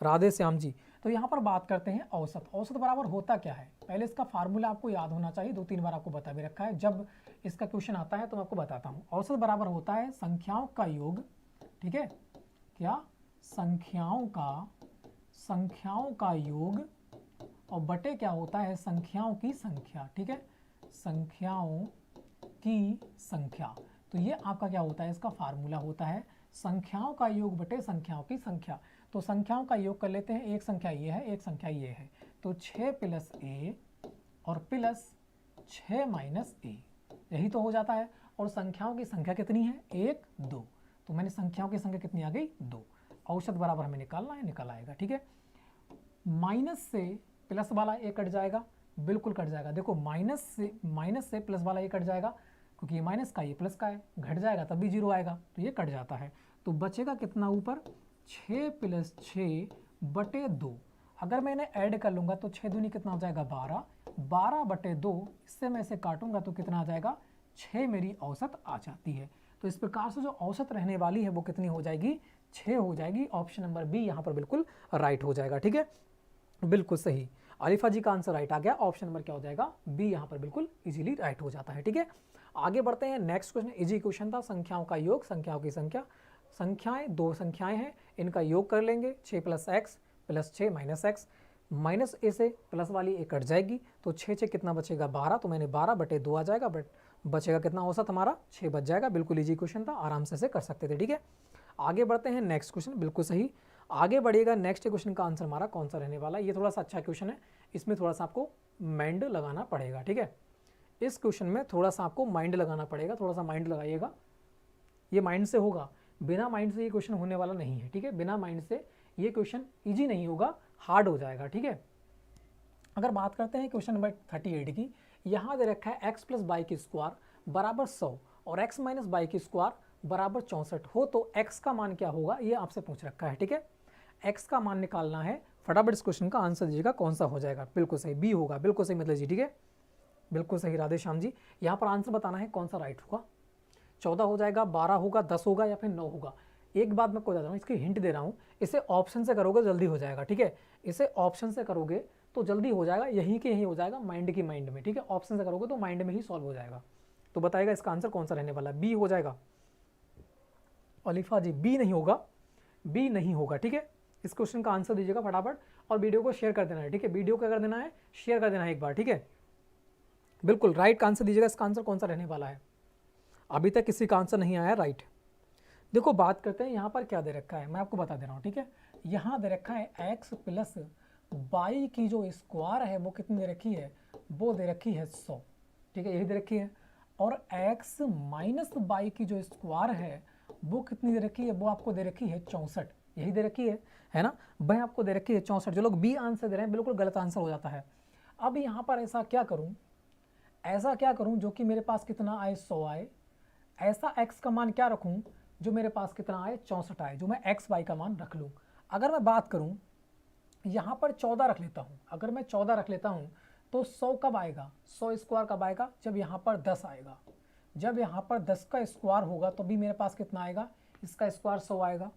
राधे श्याम जी, तो यहाँ पर बात करते हैं औसत। औसत बराबर होता क्या है, पहले इसका फार्मूला आपको याद होना चाहिए, 2-3 बार आपको बता भी रखा है, जब इसका क्वेश्चन आता है तो मैं आपको बताता हूँ। औसत बराबर होता है संख्याओं का योग, ठीक है, क्या, संख्याओं का योग, और बटे क्या होता है, संख्याओं की संख्या, ठीक है, संख्याओं की संख्या। तो ये आपका क्या होता है, इसका फार्मूला होता है संख्याओं का योग बटे संख्याओं की संख्या। तो संख्याओं का योग कर लेते हैं, एक संख्या ये है, एक संख्या ये है, तो 6 प्लस ए और प्लस 6 माइनस ए, यही तो हो जाता है। और संख्याओं की संख्या कितनी है, 1 2, तो मैंने संख्याओं की संख्या कितनी आ गई 2। औसत बराबर हमें निकालना है, निकल आएगा, ठीक है। माइनस से प्लस वाला ए कट जाएगा, बिल्कुल कट जाएगा। देखो माइनस से प्लस वाला ये कट जाएगा, क्योंकि ये माइनस का ये प्लस का है, घट जाएगा तब भी 0 आएगा, तो ये कट जाता है। तो बचेगा कितना ऊपर, 6 प्लस 6 बटे 2। अगर मैं इन्हें ऐड कर लूँगा तो 6 दूनी कितना हो जाएगा 12, 12 बटे 2, इससे मैं इसे काटूंगा तो कितना आ जाएगा 6 मेरी औसत आ जाती है। तो इस प्रकार से जो औसत रहने वाली है वो कितनी हो जाएगी, 6 हो जाएगी। ऑप्शन नंबर बी यहाँ पर बिल्कुल राइट हो जाएगा। ठीक है, बिल्कुल सही, अलिफा जी का आंसर राइट आ गया। ऑप्शन नंबर क्या हो जाएगा, बी यहाँ पर बिल्कुल इजीली राइट हो जाता है। ठीक है, आगे बढ़ते हैं। नेक्स्ट क्वेश्चन इजी क्वेश्चन था, संख्याओं का योग, संख्याओं की संख्या, संख्याएं दो संख्याएं हैं, इनका योग कर लेंगे, 6 + x + 6 - x, माइनस ए से प्लस वाली ए कट जाएगी, तो 6 से कितना बचेगा, 12, तो मैंने 12/2 आ जाएगा, बट बचेगा कितना औसत हमारा, 6 बच जाएगा। बिल्कुल इजी क्वेश्चन था, आराम से कर सकते थे। ठीक है, आगे बढ़ते हैं। नेक्स्ट क्वेश्चन बिल्कुल सही, आगे बढ़िएगा। नेक्स्ट क्वेश्चन का आंसर हमारा कौन सा रहने वाला है, ये थोड़ा सा अच्छा क्वेश्चन है, इसमें थोड़ा सा आपको माइंड लगाना पड़ेगा। ठीक है, इस क्वेश्चन में थोड़ा सा आपको माइंड लगाना पड़ेगा, थोड़ा सा माइंड लगाइएगा, ये माइंड से होगा, बिना माइंड से ये क्वेश्चन होने वाला नहीं है। ठीक है, बिना माइंड से ये क्वेश्चन इजी नहीं होगा, हार्ड हो जाएगा। ठीक है, अगर बात करते हैं क्वेश्चन नंबर 38 की, यहाँ दे रखा है x + y² = 100 और x - y² = 64 हो, तो x का मान क्या होगा, ये आपसे पूछ रखा है। ठीक है, x का मान निकालना है, फटाफट इस क्वेश्चन का आंसर दीजिएगा कौन सा हो जाएगा। बिल्कुल सही, बी होगा, बिल्कुल सही मतलब जी। ठीक है, बिल्कुल सही राधे श्याम जी, यहाँ पर आंसर बताना है कौन सा राइट होगा, 14 हो जाएगा, 12 होगा, 10 होगा या फिर 9 होगा। एक बात मैं बता रहा हूँ, इसकी हिंट दे रहा हूँ, इसे ऑप्शन से करोगे जल्दी हो जाएगा। ठीक है, इसे ऑप्शन से करोगे तो जल्दी हो जाएगा, यहीं के यहीं हो जाएगा, माइंड की माइंड में। ठीक है, ऑप्शन से करोगे तो माइंड में ही सॉल्व हो जाएगा। तो बताएगा इसका आंसर कौन सा रहने वाला है, बी हो जाएगा। अलिफा जी बी नहीं होगा, बी नहीं होगा। ठीक है, इस क्वेश्चन का आंसर दीजिएगा फटाफट और वीडियो को शेयर कर देना है। ठीक है, वीडियो को कर देना है, शेयर कर देना है एक बार। ठीक है, बिल्कुल राइट का आंसर दीजिएगा, इसका आंसर कौन सा रहने वाला है। अभी तक किसी का आंसर नहीं आया राइट। देखो बात करते हैं यहाँ पर क्या दे रखा है, मैं आपको बता दे रहा हूँ। ठीक है, यहाँ दे रखा है x + y की जो स्क्वायर है वो कितनी दे रखी है, वो दे रखी है 100। ठीक है, यही दे रखी है, और x - y की जो स्क्वायर है वो कितनी दे रखी है, वो आपको दे रखी है 64, यही दे रखी है ना, वह आपको दे रखी है 64। जो लोग बी आंसर दे रहे हैं बिल्कुल गलत आंसर हो जाता है। अब यहाँ पर ऐसा क्या करूँ जो कि मेरे पास कितना आए, 100 आए, ऐसा x का मान क्या रखूँ जो मेरे पास कितना आए, 64 आए, जो मैं x y का मान रख लूँ। अगर मैं बात करूँ यहाँ पर 14 रख लेता हूँ, अगर मैं 14 रख लेता हूँ तो 100 कब आएगा, 100 स्क्वायर कब आएगा, जब यहाँ पर 10 आएगा, जब यहाँ पर 10 का स्क्वायर होगा तो भी मेरे पास कितना आएगा, इसका स्क्वायर 100 आएगा,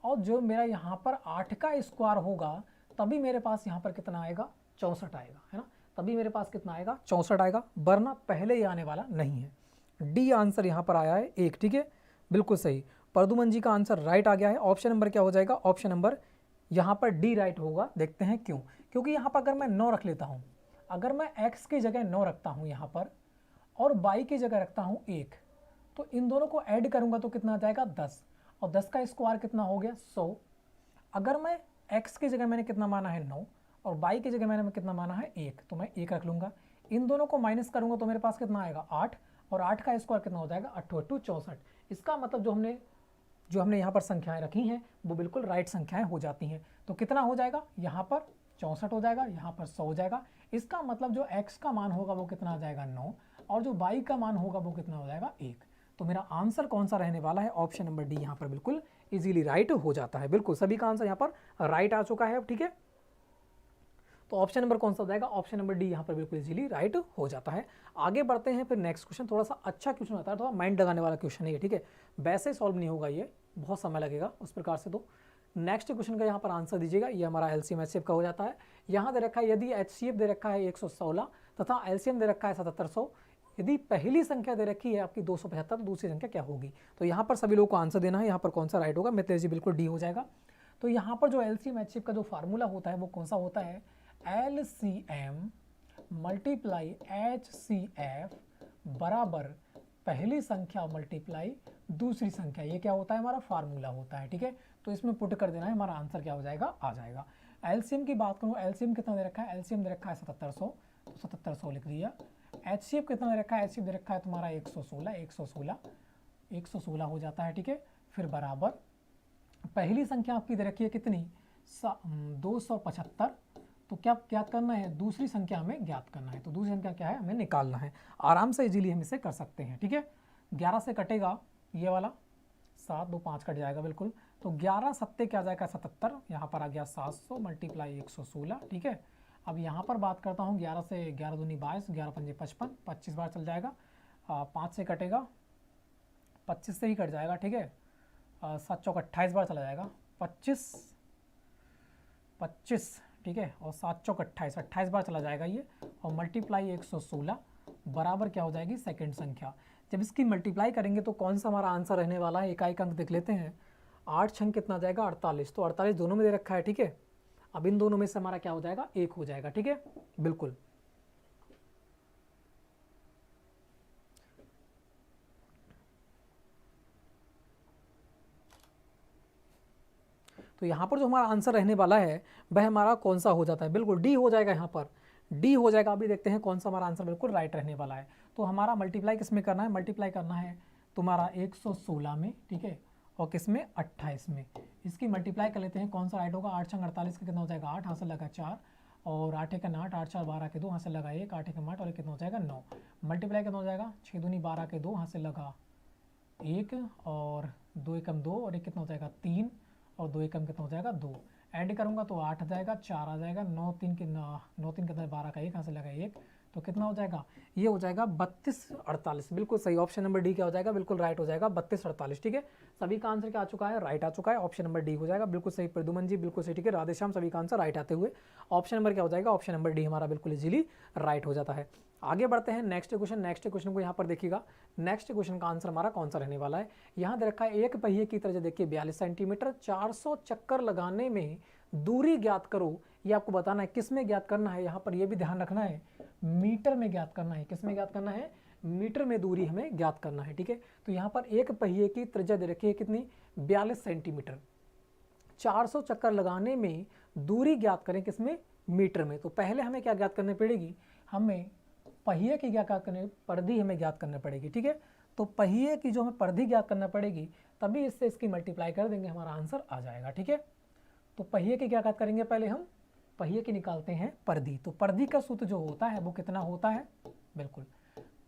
और जो मेरा यहाँ पर 8 का स्क्वायर होगा तभी मेरे पास यहाँ पर कितना आएगा, 64 आएगा, है ना, तभी मेरे पास कितना आएगा, 64 आएगा, वरना पहले ही आने वाला नहीं है। डी आंसर यहाँ पर आया है 1। ठीक है, बिल्कुल सही, प्रदुमन जी का आंसर राइट आ गया है। ऑप्शन नंबर क्या हो जाएगा, ऑप्शन नंबर यहाँ पर डी राइट होगा। देखते हैं क्यों, क्योंकि यहाँ पर अगर मैं 9 रख लेता हूँ, अगर मैं x की जगह 9 रखता हूँ यहाँ पर और y की जगह रखता हूँ 1, तो इन दोनों को ऐड करूँगा तो कितना आ जाएगा, 10, और 10 का स्क्वायर कितना हो गया, 100। अगर मैं x की जगह मैंने कितना माना है 9 और y की जगह मैंने कितना माना है 1, तो मैं 1 रख लूँगा, इन दोनों को माइनस करूँगा तो मेरे पास कितना आएगा, 8, और 8 का स्क्वायर कितना हो जाएगा, 8 8 64। इसका मतलब जो हमने यहाँ पर संख्याएं रखी हैं वो बिल्कुल राइट संख्याएं हो जाती हैं। तो कितना हो जाएगा, यहाँ पर 64 हो जाएगा, यहाँ पर 100 हो जाएगा। इसका मतलब जो x का मान होगा वो कितना आ जाएगा, 9, और जो y का मान होगा वो कितना हो जाएगा, 1। तो मेरा आंसर कौन सा रहने वाला है, ऑप्शन नंबर डी यहाँ पर बिल्कुल इजीली राइट हो जाता है। बिल्कुल सभी का आंसर यहाँ पर राइट आ चुका है। ठीक है, तो ऑप्शन नंबर कौन सा हो जाएगा, ऑप्शन नंबर डी यहाँ पर बिल्कुल इजीली राइट हो जाता है। आगे बढ़ते हैं फिर नेक्स्ट क्वेश्चन, थोड़ा सा अच्छा क्वेश्चन होता है, थोड़ा माइंड लगाने वाला क्वेश्चन है ये। ठीक है, वैसे सॉल्व नहीं होगा, ये बहुत समय लगेगा उस प्रकार से। तो नेक्स्ट क्वेश्चन का यहाँ पर आंसर दीजिएगा, ये हमारा एलसीएम एचसीएफ का हो जाता है। यहाँ दे रखा है यदि एचसीएफ दे रखा है 116 तथा एलसीएम दे रखा है 7700, यदि पहली संख्या दे रखी है आपकी 275 तो दूसरी संख्या क्या होगी। तो यहाँ पर सभी लोगों को आंसर देना है, यहाँ पर कौन सा राइट होगा, मित्रेश जी बिल्कुल डी हो जाएगा। तो यहाँ पर जो एलसीएम एचसीएफ का जो फार्मूला होता है वो कौन सा होता है, LCM मल्टीप्लाई HCF बराबर पहली संख्या मल्टीप्लाई दूसरी संख्या, ये क्या होता है, हमारा फार्मूला होता है। ठीक है, तो इसमें पुट कर देना है, हमारा आंसर क्या हो जाएगा, आ जाएगा। एलसीएम की बात करूँ, एलसीएम कितना दे रखा है, एलसीएम दे रखा है 7700, तो 7700 लिख दिया। एचसीएफ कितना दे रखा है, एचसीएफ दे रखा है तुम्हारा 116 हो जाता है। ठीक है, फिर बराबर पहली संख्या आपकी दे रखी है कितनी, 275, तो क्या ज्ञात करना है, दूसरी संख्या हमें ज्ञात करना है। तो दूसरी संख्या क्या है, हमें निकालना है, आराम से इजीली हम इसे कर सकते हैं। ठीक है, 11 से कटेगा ये वाला, 7 2 5 कट जाएगा बिल्कुल, तो 11 सत्ते क्या जाएगा 77, यहाँ पर आ गया 700 मल्टीप्लाई 116। ठीक है, अब यहाँ पर बात करता हूँ 11 से 11 दूनी 22, 11 पंजे 55, 25 बार चल जाएगा, 5 से कटेगा 25 से ही कट जाएगा, ठीक है। 7 चौक 28 बार चला जाएगा, 25 25, ठीक है, और 7 चौक 28, 28 बार चला जाएगा ये, और मल्टीप्लाई 116 बराबर क्या हो जाएगी, सेकंड संख्या। जब इसकी मल्टीप्लाई करेंगे तो कौन सा हमारा आंसर रहने वाला है, इकाई का अंक देख लेते हैं। 8 छंग कितना जाएगा, 48, तो 48 दोनों में दे रखा है, ठीक है। अब इन दोनों में से हमारा क्या हो जाएगा, 1 हो जाएगा, ठीक है, बिल्कुल। तो यहाँ पर जो हमारा आंसर रहने वाला है वह हमारा कौन सा हो जाता है, बिल्कुल डी हो जाएगा, यहाँ पर डी हो जाएगा। अभी देखते हैं कौन सा हमारा आंसर बिल्कुल राइट रहने वाला है। तो हमारा मल्टीप्लाई किस में करना है, मल्टीप्लाई करना है तुम्हारा 116 में, ठीक है, और किस में, 28 में। इसकी मल्टीप्लाई कर लेते हैं, कौन सा राइट होगा। 8 छंग 48 का कितना हो जाएगा, 8, हासिल लगा 4, और 8 एक 8, 8 4 12 के 2, हासिल लगा 1, 8 एक 8, और कितना हो जाएगा 9। मल्टीप्लाई कितना हो जाएगा, 6 दूनी 12 के 2, हासिल लगा 1, और 2 एकम 2, और एक कितना हो जाएगा 3, और 2 एकम कितना हो जाएगा 2। ऐड करूंगा तो 8 आ जाएगा, 4 आ जाएगा, 9 3 कितना 12 का 1, यहाँ से लगा 1, तो कितना हो जाएगा, ये हो जाएगा 32 48, बिल्कुल सही। ऑप्शन नंबर डी क्या हो जाएगा, बिल्कुल राइट हो जाएगा, 32 48, ठीक है। सभी का आंसर क्या आ चुका है, राइट आ चुका है, ऑप्शन नंबर डी हो जाएगा, बिल्कुल सही। प्रदुमन जी बिल्कुल सही, ठीक है। राधेश्याम, सभी का आंसर राइट आते हुए ऑप्शन नंबर क्या हो जाएगा, ऑप्शन नंबर डी हमारा बिल्कुल इजीली राइट हो जाता है। आगे बढ़ते हैं नेक्स्ट क्वेश्चन। नेक्स्ट क्वेश्चन को यहाँ पर देखिएगा, नेक्स्ट क्वेश्चन का आंसर हमारा कौन सा रहने वाला है। यहाँ दे रखा है एक पहिए की तरह देखिए 42 सेंटीमीटर, 400 चक्कर लगाने में दूरी ज्ञात करो। ये आपको बताना है, किस में ज्ञात करना है, यहाँ पर ये भी ध्यान रखना है, मीटर में ज्ञात करना है। किस में ज्ञात करना है, मीटर में दूरी हमें ज्ञात करना है, ठीक है। तो यहाँ पर एक पहिए की त्रिज्या दे रखी है कितनी, 42 सेंटीमीटर, 400 चक्कर लगाने में दूरी ज्ञात करें किसमें, मीटर में। तो पहले हमें क्या ज्ञात करनी पड़ेगी, हमें पहिए की क्या करने, परिधि हमें ज्ञात करनी पड़ेगी, ठीक है। तो पहिए की जो हमें परिधि ज्ञात करना पड़ेगी, तभी इससे इसकी मल्टीप्लाई कर देंगे, हमारा आंसर आ जाएगा, ठीक है। तो पहिए की क्या ज्ञात करेंगे, पहले हम पहिए की निकालते हैं परिधि। तो परिधि का सूत्र जो होता है वो कितना होता है, बिल्कुल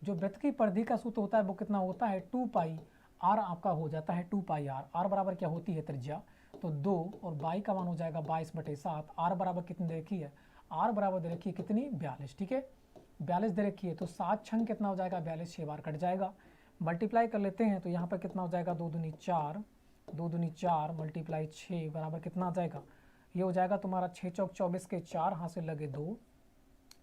जो वृत्त की परिधि का सूत्र होता है वो कितना होता है, 2 पाई आर आपका हो जाता है, 2 पाई आर। आर बराबर क्या होती है, त्रिज्या, तो 2, और बाई का मान हो जाएगा 22/7। आर बराबर कितनी दे रखी है, आर बराबर दे रखी है कितनी, 42, ठीक है, 42 दे रखी है। तो 7 छंग कितना हो जाएगा, 42 6 बार कट जाएगा। मल्टीप्लाई कर लेते हैं तो यहाँ पर कितना हो जाएगा, 2 दूनी 4, 2 दूनी 4 मल्टीप्लाई 6 बराबर कितना आ जाएगा, ये हो जाएगा तुम्हारा 6 चौक 24 के 4, हासिल लगे 2,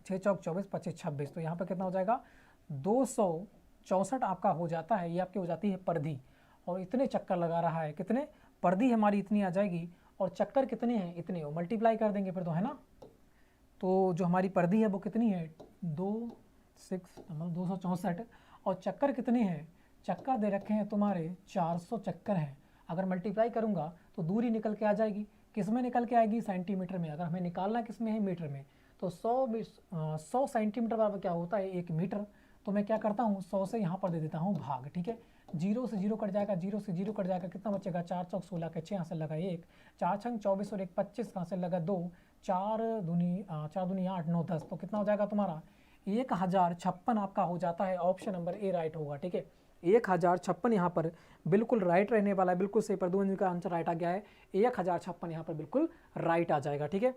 6 चौक 24 25 26, तो यहाँ पर कितना हो जाएगा 264 आपका हो जाता है। ये आपकी हो जाती है परिधि, और इतने चक्कर लगा रहा है, कितने, परिधि हमारी इतनी आ जाएगी, और चक्कर कितने हैं, इतने हो, मल्टीप्लाई कर देंगे फिर तो, है ना। तो जो हमारी परिधि है वो कितनी है, 264, और चक्कर कितने हैं, चक्कर दे रखे हैं तुम्हारे 400 चक्कर हैं। अगर मल्टीप्लाई करूंगा तो दूरी निकल के आ जाएगी, किस में निकल के आएगी, सेंटीमीटर में। अगर हमें निकालना किस में है, मीटर में। तो 100 सेंटीमीटर बराबर क्या होता है, 1 मीटर। तो मैं क्या करता हूँ, 100 से यहाँ पर दे देता हूँ भाग, ठीक है। 0 से 0 कट जाएगा, 0 से 0 कट जाएगा, कितना बचेगा, 4 चौक 16 के 6, यहाँ से लगा 1, 4 छंग 24 और 1 25, कहाँ से लगा 2, 4 दूनी 8 9 10, तो कितना हो जाएगा तुम्हारा 1056 आपका हो जाता है। ऑप्शन नंबर ए राइट होगा, ठीक है। 1056 यहाँ पर बिल्कुल राइट रहने वाला है, बिल्कुल सही। प्रदुमन का आंसर राइट आ गया है, 1056 यहाँ पर बिल्कुल राइट आ जाएगा, ठीक है।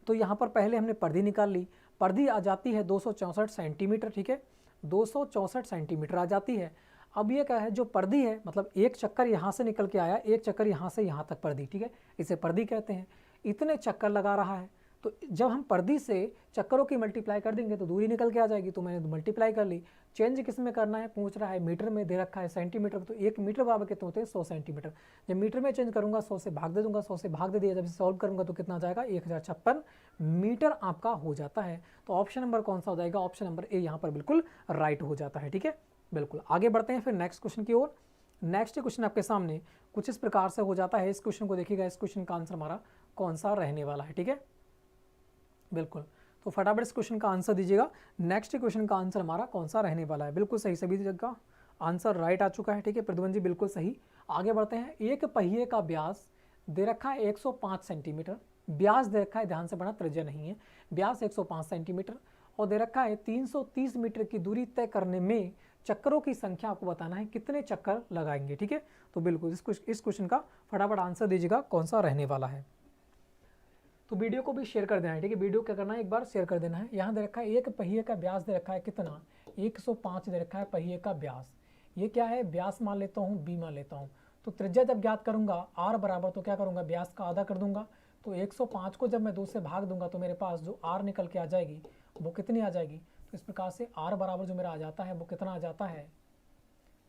तो यहाँ पर पहले हमने परिधि निकाल ली, परिधि आ जाती है 264 सेंटीमीटर, ठीक है, 264 सेंटीमीटर आ जाती है। अब ये क्या है, जो परिधि है, मतलब एक चक्कर यहाँ से निकल के आया, एक चक्कर यहाँ से यहाँ तक परिधि, ठीक है, इसे परिधि कहते हैं। इतने चक्कर लगा रहा है, तो जब हम परिधि से चक्करों की मल्टीप्लाई कर देंगे तो दूरी निकल के आ जाएगी। तो मैंने मल्टीप्लाई कर ली। चेंज किस में करना है, पूछ रहा है, मीटर में दे रखा है, सेंटीमीटर, तो 1 मीटर बराबर कितने होते हैं, 100 सेंटीमीटर। जब मीटर में चेंज करूंगा 100 से भाग दे दूंगा, 100 से भाग दे दिया, जब सॉल्व करूंगा तो कितना आ जाएगा, 1056 मीटर आपका हो जाता है। तो ऑप्शन नंबर कौन सा हो जाएगा, ऑप्शन नंबर ए यहाँ पर बिल्कुल राइट हो जाता है, ठीक है, बिल्कुल। आगे बढ़ते हैं फिर नेक्स्ट क्वेश्चन की ओर। नेक्स्ट क्वेश्चन आपके सामने कुछ इस प्रकार से हो जाता है। इस क्वेश्चन को देखिएगा, इस क्वेश्चन का आंसर हमारा कौन सा रहने वाला है, ठीक है, बिल्कुल। तो फटाफट इस क्वेश्चन का आंसर दीजिएगा। नेक्स्ट क्वेश्चन का आंसर हमारा कौन सा रहने वाला है, बिल्कुल सही, सभी जगह आंसर राइट आ चुका है, ठीक है। प्रद्युमन जी बिल्कुल सही। आगे बढ़ते हैं। एक पहिए का व्यास दे रखा है 105 सेंटीमीटर, व्यास दे रखा है, ध्यान से पढ़ना, त्रिज्या नहीं है, व्यास 105 सेंटीमीटर, और दे रखा है 330 मीटर की दूरी तय करने में चक्करों की संख्या आपको बताना है, कितने चक्कर लगाएंगे, ठीक है। तो बिल्कुल इस क्वेश्चन का फटाफट आंसर दीजिएगा, कौन सा रहने वाला है। तो वीडियो को भी शेयर कर देना है, ठीक है, वीडियो क्या करना है, एक बार शेयर कर देना है। यहाँ दे रखा है एक पहिए का व्यास दे रखा है कितना, 105 दे रखा है पहिए का व्यास। ये क्या है, व्यास मान लेता हूँ, बी मान लेता हूँ। तो त्रिज्या जब ज्ञात करूंगा आर बराबर, तो क्या करूंगा, व्यास का आधा कर दूंगा। तो 105 को जब मैं 2 से भाग दूंगा तो मेरे पास जो आर निकल के आ जाएगी वो कितनी आ जाएगी। तो इस प्रकार से आर बराबर जो मेरा आ जाता है वो कितना आ जाता है,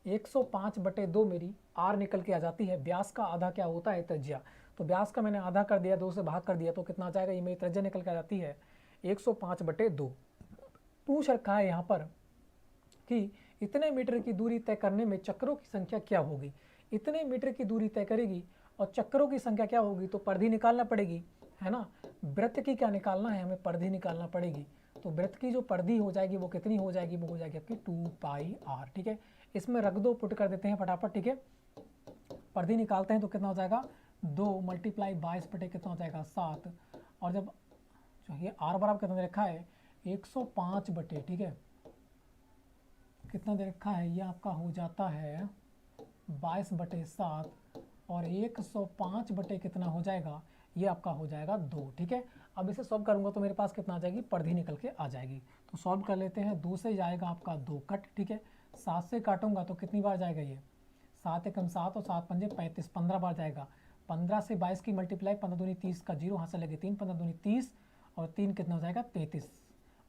105/2 मेरी आर निकल के आ जाती है। व्यास का आधा क्या होता है, त्रिज्या। तो व्यास का मैंने आधा कर दिया, 2 से भाग कर दिया, तो कितना आ जाएगा, ये मेरी त्रिज्या निकल के आ जाती है 105/2। पूछ रखा है यहाँ पर कि इतने मीटर की दूरी तय करने में चक्रों की संख्या क्या होगी। इतने मीटर की दूरी तय करेगी और चक्रों की संख्या क्या होगी, तो परिधि निकालना पड़ेगी, है ना। वृत्त की क्या निकालना है, हमें परिधि निकालना पड़ेगी। तो वृत्त की जो परिधि हो जाएगी वो कितनी हो जाएगी, वो हो जाएगी आपकी 2πr, ठीक है। इसमें रख दो, पुट कर देते हैं फटाफट, ठीक है। परिधि निकालते हैं तो कितना हो जाएगा, 2 × 22 कितना हो जाएगा 7। और जब ये आर बराबर कितना दे रखा है, 105 ठीक है, कितना दे रखा है, ये आपका हो जाता है 22/7 और 105 कितना हो जाएगा, ये आपका हो जाएगा 2, ठीक है। अब इसे सॉल्व करूंगा तो मेरे पास कितना आ जाएगी, परिधि निकल के आ जाएगी। तो सॉल्व कर लेते हैं, 2 से जाएगा आपका 2 कट, ठीक है। 7 से काटूंगा तो कितनी बार जाएगा, ये 7 एकम 7 और 7 पंजे 35, 15 बार जाएगा। 15 से 22 की मल्टीप्लाई, 15 दूनी 30 का 0 हाथ से लगे 3, 15 दूनी 30 और 3 कितना हो जाएगा 33।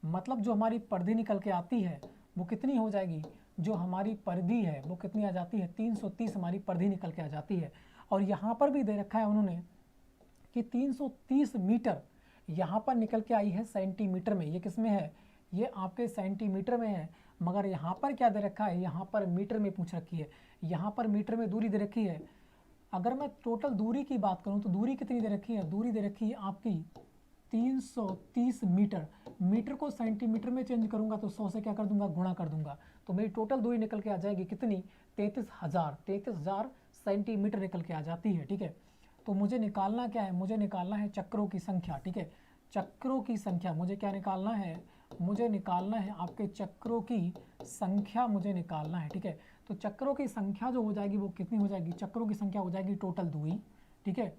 मतलब जो हमारी परिधि निकल के आती है वो कितनी हो जाएगी, जो हमारी परिधि है वो कितनी आ जाती है, 330 हमारी परिधि निकल के आ जाती है। और यहाँ पर भी दे रखा है उन्होंने कि 330 मीटर यहाँ पर निकल के आई है सेंटीमीटर में। ये किस में है, ये आपके सेंटीमीटर में है, मगर यहाँ पर क्या दे रखा है, यहाँ पर मीटर में पूछ रखी है। यहाँ पर मीटर में दूरी दे रखी है। अगर मैं टोटल दूरी की बात करूँ तो दूरी कितनी दे रखी है, दूरी दे रखी है आपकी 330 मीटर। मीटर को सेंटीमीटर में चेंज करूंगा तो 100 से क्या कर दूंगा, गुणा कर दूंगा। तो मेरी टोटल दूरी निकल के आ जाएगी कितनी, 33,000 सेंटीमीटर निकल के आ जाती है, ठीक है। तो मुझे निकालना क्या है, मुझे निकालना है चक्रों की संख्या, ठीक है। चक्रों की संख्या मुझे क्या निकालना है, मुझे निकालना है आपके चक्रों की संख्या, मुझे निकालना है, ठीक है। तो चक्रों की संख्या जो हो जाएगी वो कितनी हो जाएगी, चक्रों की संख्या हो जाएगी टोटल दूरी, ठीक है।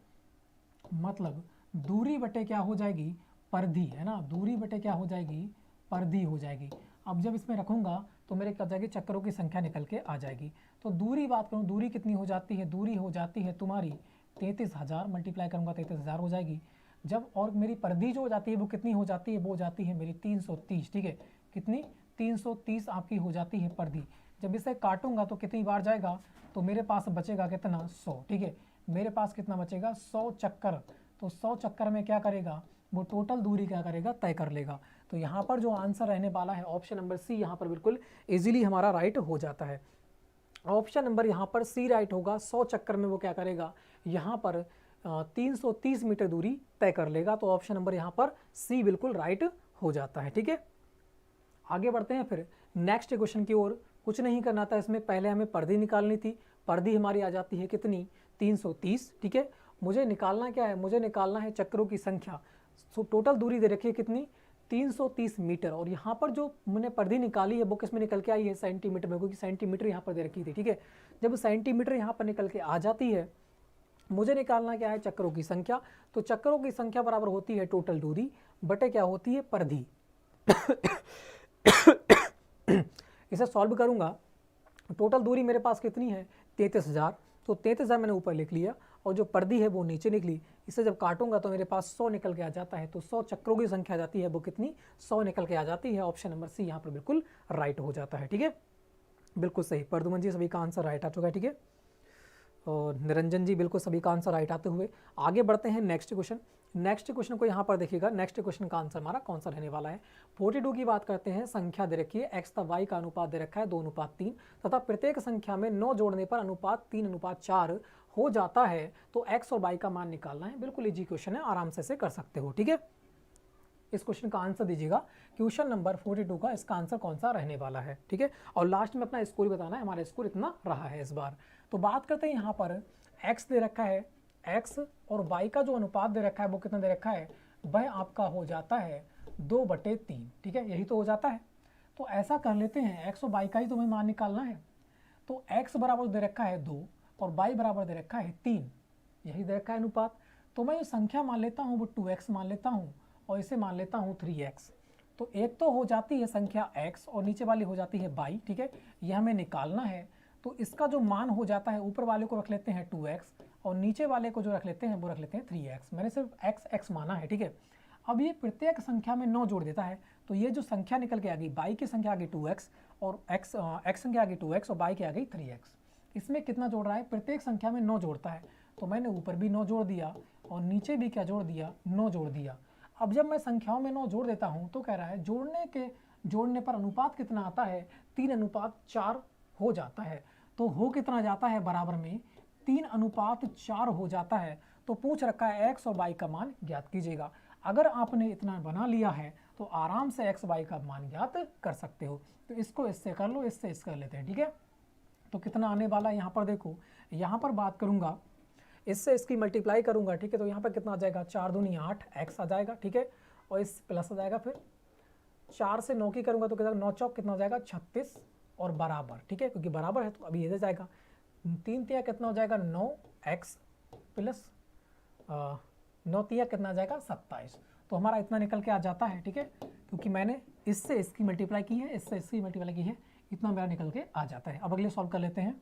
मतलब दूरी बटे क्या हो जाएगी, परिधि, है ना। दूरी बटे क्या हो जाएगी, परिधि हो जाएगी। अब जब इसमें रखूंगा तो मेरे क्या जाएगी, चक्रों की संख्या निकल के आ जाएगी। तो दूरी बात करूँ, दूरी कितनी हो जाती है, दूरी हो जाती है तुम्हारी 33,000, मल्टीप्लाई करूंगा 33,000 हो जाएगी। जब और मेरी परिधि जो हो जाती है वो कितनी हो जाती है, वो हो जाती है मेरी 330, ठीक है। कितनी, 330 आपकी हो जाती है परिधि। जब इसे काटूंगा तो कितनी बार जाएगा, तो मेरे पास बचेगा कितना, 100, ठीक है। मेरे पास कितना बचेगा, 100 चक्कर। तो 100 चक्कर में क्या करेगा, वो टोटल दूरी क्या करेगा, तय कर लेगा। तो यहाँ पर जो आंसर रहने वाला है ऑप्शन नंबर सी, यहाँ पर बिल्कुल इजीली हमारा राइट हो जाता है। ऑप्शन नंबर यहाँ पर सी राइट होगा। 100 चक्कर में वो क्या करेगा, यहाँ पर 330 मीटर दूरी तय कर लेगा। तो ऑप्शन नंबर यहाँ पर सी बिल्कुल राइट हो जाता है, ठीक है। आगे बढ़ते हैं फिर नेक्स्ट क्वेश्चन की ओर। कुछ नहीं करना था इसमें, पहले हमें परिधि निकालनी थी। परिधि हमारी आ जाती है कितनी, 330, ठीक है। मुझे निकालना क्या है, मुझे निकालना है चक्रों की संख्या। सो टोटल दूरी दे रखी है कितनी, 330 मीटर। और यहाँ पर जो मैंने परिधि निकाली है वो किस में निकल के आई है, सेंटीमीटर में, क्योंकि सेंटीमीटर यहाँ पर दे रखी थी, ठीक है। जब सेंटीमीटर यहाँ पर निकल के आ जाती है, मुझे निकालना क्या है, चक्रों की संख्या। तो चक्रों की संख्या बराबर होती है टोटल दूरी बटे क्या होती है, परिधि। इसे सॉल्व करूंगा, टोटल दूरी मेरे पास कितनी है, 33,000। तो 33,000 मैंने ऊपर लिख लिया और जो परिधि है वो नीचे निकली। इसे जब काटूंगा तो मेरे पास 100 निकल के आ जाता है। तो 100 चक्रों की संख्या आ जाती है, वो कितनी, 100 निकल के आ जाती है। ऑप्शन नंबर सी यहाँ पर बिल्कुल राइट हो जाता है, ठीक है। बिल्कुल सही, प्रदुमन जी सभी का आंसर राइट आ चुका है, ठीक है। और निरंजन जी बिल्कुल सभी का आंसर राइट आते हुए आगे बढ़ते हैं नेक्स्ट क्वेश्चन। नेक्स्ट क्वेश्चन को यहाँ पर देखिएगा, नेक्स्ट क्वेश्चन का आंसर हमारा कौन सा रहने वाला है। 42 की बात करते हैं। संख्या दे रखी है x तथा y का अनुपात दे रखा है 2:3 तथा प्रत्येक संख्या में 9 जोड़ने पर अनुपात 3:4 हो जाता है। तो x और y का मान निकालना है। बिल्कुल इजी क्वेश्चन है, आराम से कर सकते हो, ठीक है। इस क्वेश्चन का आंसर दीजिएगा। क्वेश्चन नंबर 42 का इसका आंसर कौन सा रहने वाला है, ठीक है। और लास्ट में अपना स्कोर बताना है, हमारा स्कोर इतना रहा है इस बार। तो बात करते हैं यहाँ पर x दे रखा है, x और y का जो अनुपात दे रखा है वो कितना दे रखा है, वह आपका हो जाता है 2/3, ठीक है। यही तो हो जाता है। तो ऐसा कर लेते हैं, x और y का ही तुम्हें मान निकालना है। तो x बराबर दे रखा है 2 और y बराबर दे रखा है 3, यही दे रखा है अनुपात। तो मैं जो संख्या मान लेता हूँ वो 2x मान लेता हूँ और इसे मान लेता हूँ 3x। तो एक तो हो जाती है संख्या x और नीचे वाली हो जाती है y, ठीक है। यह हमें निकालना है। तो इसका जो मान हो जाता है, ऊपर वाले को रख लेते हैं 2x और नीचे वाले को जो रख लेते हैं वो रख लेते हैं 3x। मैंने सिर्फ x माना है, ठीक है। अब ये प्रत्येक संख्या में 9 जोड़ देता है, तो ये जो संख्या निकल के आ गई, y की संख्या आ गई 2x और x संख्या आ गई 2x और y की आ गई 3x। इसमें कितना जोड़ रहा है, प्रत्येक संख्या में 9 जोड़ता है, तो मैंने ऊपर भी 9 जोड़ दिया और नीचे भी क्या जोड़ दिया, 9 जोड़ दिया। अब जब मैं संख्याओं में 9 जोड़ देता हूँ तो कह रहा है जोड़ने पर अनुपात कितना आता है, 3:4 हो जाता है। तो हो कितना जाता है, बराबर में 3:4 हो जाता है। तो पूछ रखा है x और y का मान ज्ञात कीजिएगा। अगर आपने इतना बना लिया है तो आराम से x y का मान ज्ञात कर सकते हो। तो इसको इससे कर लो, इससे इससे कर लेते हैं, ठीक है। तो कितना आने वाला है यहाँ पर देखो, यहाँ पर बात करूँगा, इससे इसकी मल्टीप्लाई करूँगा, ठीक है। तो यहाँ पर कितना आ जाएगा, 4 दूनी 8 x आ जाएगा, ठीक है। और इस प्लस आ जाएगा, फिर 4 से 9 की करूँगा तो 9 चौक कितना हो जाएगा 36 और बराबर, ठीक है, क्योंकि बराबर है तो अभी इधर जाएगा। 3 तिया कितना हो जाएगा 9x प्लस 9 तिया कितना आ जाएगा 27। तो हमारा इतना निकल के आ जाता है, ठीक है, क्योंकि मैंने इससे इसकी मल्टीप्लाई की है, इससे इसकी मल्टीप्लाई की है, इतना मेरा निकल के आ जाता है। अब अगले सॉल्व कर लेते हैं।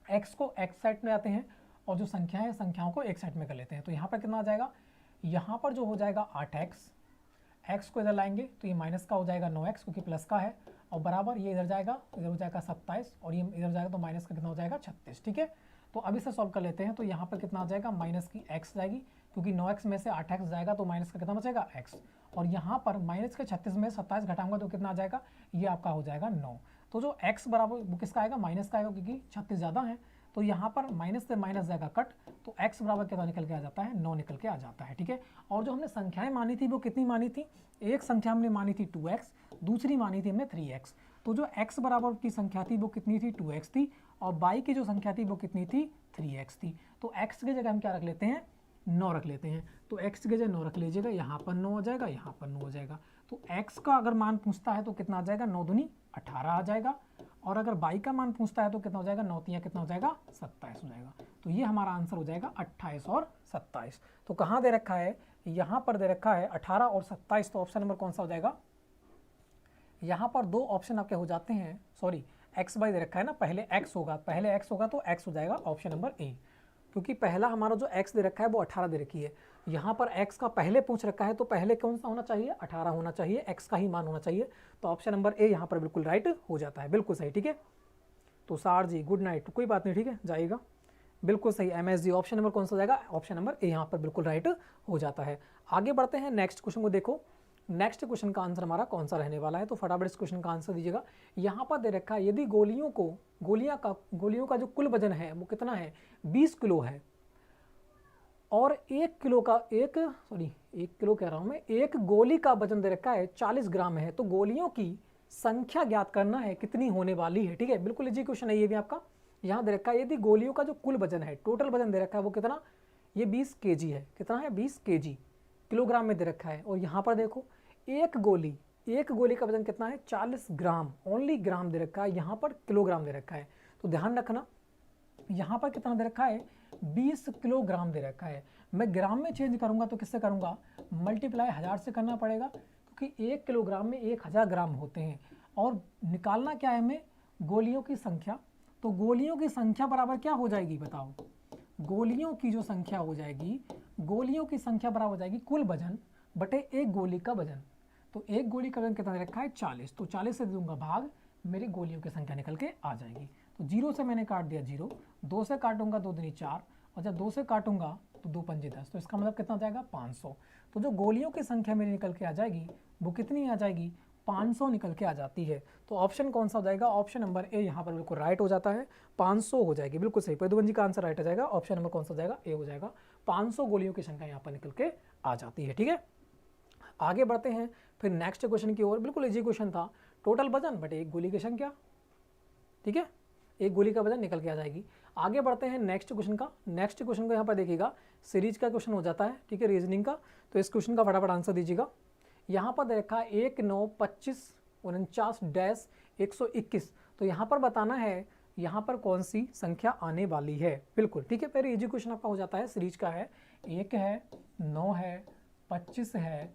x को x साइड में आते हैं और जो संख्या है संख्याओं को एक साइड में कर लेते हैं। तो यहाँ पर कितना आ जाएगा, यहाँ पर जो हो जाएगा 8x, x को इधर लाएंगे तो ये माइनस का हो जाएगा 9x क्योंकि प्लस का है, और बराबर ये इधर जाएगा, इधर हो जाएगा 27 और ये इधर जाएगा तो माइनस का कितना हो जाएगा 36, ठीक है। तो अब इसे सॉल्व कर लेते हैं। तो यहाँ पर कितना आ जाएगा, माइनस की x जाएगी, क्योंकि 9x में से 8x जाएगा तो माइनस का कितना बचेगा x, और यहाँ पर माइनस के 36 में 27 घटाऊंगा तो कितना आ जाएगा, ये आपका हो जाएगा 9। तो जो x बराबर वो किसका आएगा, माइनस का आएगा, क्योंकि 36 ज़्यादा है। तो यहाँ पर माइनस से माइनस जाएगा कट, तो x बराबर कितना निकल के आ जाता है, 9 निकल के आ जाता है, ठीक है। और जो हमने संख्याएं मानी थी वो कितनी मानी थी, एक संख्या हमने मानी थी 2x, दूसरी मानी थी हमने 3x। तो जो x बराबर की संख्या थी वो कितनी थी, 2x थी, और y की जो संख्या थी वो कितनी थी, 3x थी। तो x की जगह हम क्या रख लेते हैं, 9 रख लेते हैं। तो x की जगह 9 रख लीजिएगा, यहाँ पर 9 हो जाएगा, यहाँ पर 9 हो जाएगा। तो x का अगर मान पूछता है तो कितना आ जाएगा, 9 दूनी 18 आ जाएगा, और अगर y का मान पूछता है तो कितना हो जाएगा, 9 तिया कितना हो जाएगा 27 हो जाएगा। तो ये हमारा आंसर हो जाएगा 28 और 27। तो कहाँ दे रखा है, यहाँ पर दे रखा है 18 और 27। तो ऑप्शन नंबर कौन सा हो जाएगा, यहाँ पर दो ऑप्शन आपके हो जाते हैं, सॉरी एक्स वाई दे रखा है ना, पहले x होगा तो x हो जाएगा ऑप्शन नंबर ए, क्योंकि पहला हमारा जो x दे रखा है वो 18 दे रखी है। यहाँ पर x का पहले पूछ रखा है तो पहले कौन सा होना चाहिए, 18 होना चाहिए, x का ही मान होना चाहिए। तो ऑप्शन नंबर ए यहाँ पर बिल्कुल राइट हो जाता है, बिल्कुल सही, ठीक है। तो सार जी गुड नाइट, कोई बात नहीं, ठीक है, जाएगा बिल्कुल सही। MSG ऑप्शन नंबर कौन सा जाएगा, ऑप्शन नंबर ए यहाँ पर बिल्कुल राइट हो जाता है। आगे बढ़ते हैं, नेक्स्ट क्वेश्चन को देखो। नेक्स्ट क्वेश्चन का आंसर हमारा कौन सा रहने वाला है, तो फटाफट इस क्वेश्चन का आंसर दीजिएगा। यहाँ पर दे रखा है यदि गोलियों का जो कुल वजन है वो कितना है, 20 किलो है, और 1 किलो कह रहा हूँ मैं, एक गोली का वजन दे रखा है 40 ग्राम है। तो गोलियों की संख्या ज्ञात करना है कितनी होने वाली है, ठीक है, बिल्कुल इजी क्वेश्चन है ये भी आपका। यहाँ दे रखा है यदि गोलियों का जो कुल वजन है, टोटल वजन दे रखा है वो कितना, ये 20 kg है, कितना है 20 kg, किलोग्राम में दे रखा है। और यहाँ पर देखो एक गोली का वजन कितना है 40 ग्राम, ओनली ग्राम दे रखा है, यहाँ पर किलोग्राम दे रखा है। तो ध्यान रखना यहाँ पर कितना दे रखा है, 20 किलोग्राम दे रखा है। मैं ग्राम में चेंज करूँगा तो किससे करूँगा, मल्टीप्लाई 1000 से करना पड़ेगा, क्योंकि 1 किलोग्राम में 1000 ग्राम होते हैं। और निकालना क्या है हमें, गोलियों की संख्या। तो गोलियों की संख्या बराबर क्या हो जाएगी बताओ, गोलियों की जो संख्या हो जाएगी, गोलियों की संख्या बराबर हो जाएगी कुल वजन बटे एक गोली का वजन। तो एक गोली का वजन कितना दे रखा है 40, तो 40 से दूंगा भाग, मेरी गोलियों की संख्या निकल के आ जाएगी। तो 0 से मैंने काट दिया 0, 2 से काटूंगा 2 दूनी 4, और जब 2 से काटूंगा तो 2 पंजे 10, तो इसका मतलब कितना जाएगा 500। तो जो गोलियों की संख्या मेरी निकल के आ जाएगी वो कितनी आ जाएगी, 500 निकल के आ जाती है। तो ऑप्शन कौन सा हो जाएगा, ऑप्शन नंबर ए यहाँ पर बिल्कुल राइट हो जाता है, 500 हो जाएगी, बिल्कुल सही। प्रद्युमन जी का आंसर राइट हो जाएगा, ऑप्शन नंबर कौन सा हो जाएगा, ए हो जाएगा। 500 गोलियों की संख्या यहाँ पर निकल के आ जाती है, ठीक है। आगे बढ़ते हैं फिर नेक्स्ट क्वेश्चन की ओर, बिल्कुल इजी क्वेश्चन था, टोटल वजन बटे एक गोली की संख्या, ठीक है, एक गोली का वजन निकल के आ जाएगी। आगे बढ़ते हैं नेक्स्ट क्वेश्चन का। नेक्स्ट क्वेश्चन को यहाँ पर देखिएगा, सीरीज का क्वेश्चन हो जाता है, ठीक है, रीजनिंग का। तो इस क्वेश्चन का फटाफट आंसर दीजिएगा। यहाँ पर देखा 1 9 25 49 डैश 121। तो यहाँ पर बताना है यहाँ पर कौन सी संख्या आने वाली है, बिल्कुल ठीक है। पहले इजी क्वेश्चन आपका हो जाता है, सीरीज का है, 1 है, 9 है, 25 है,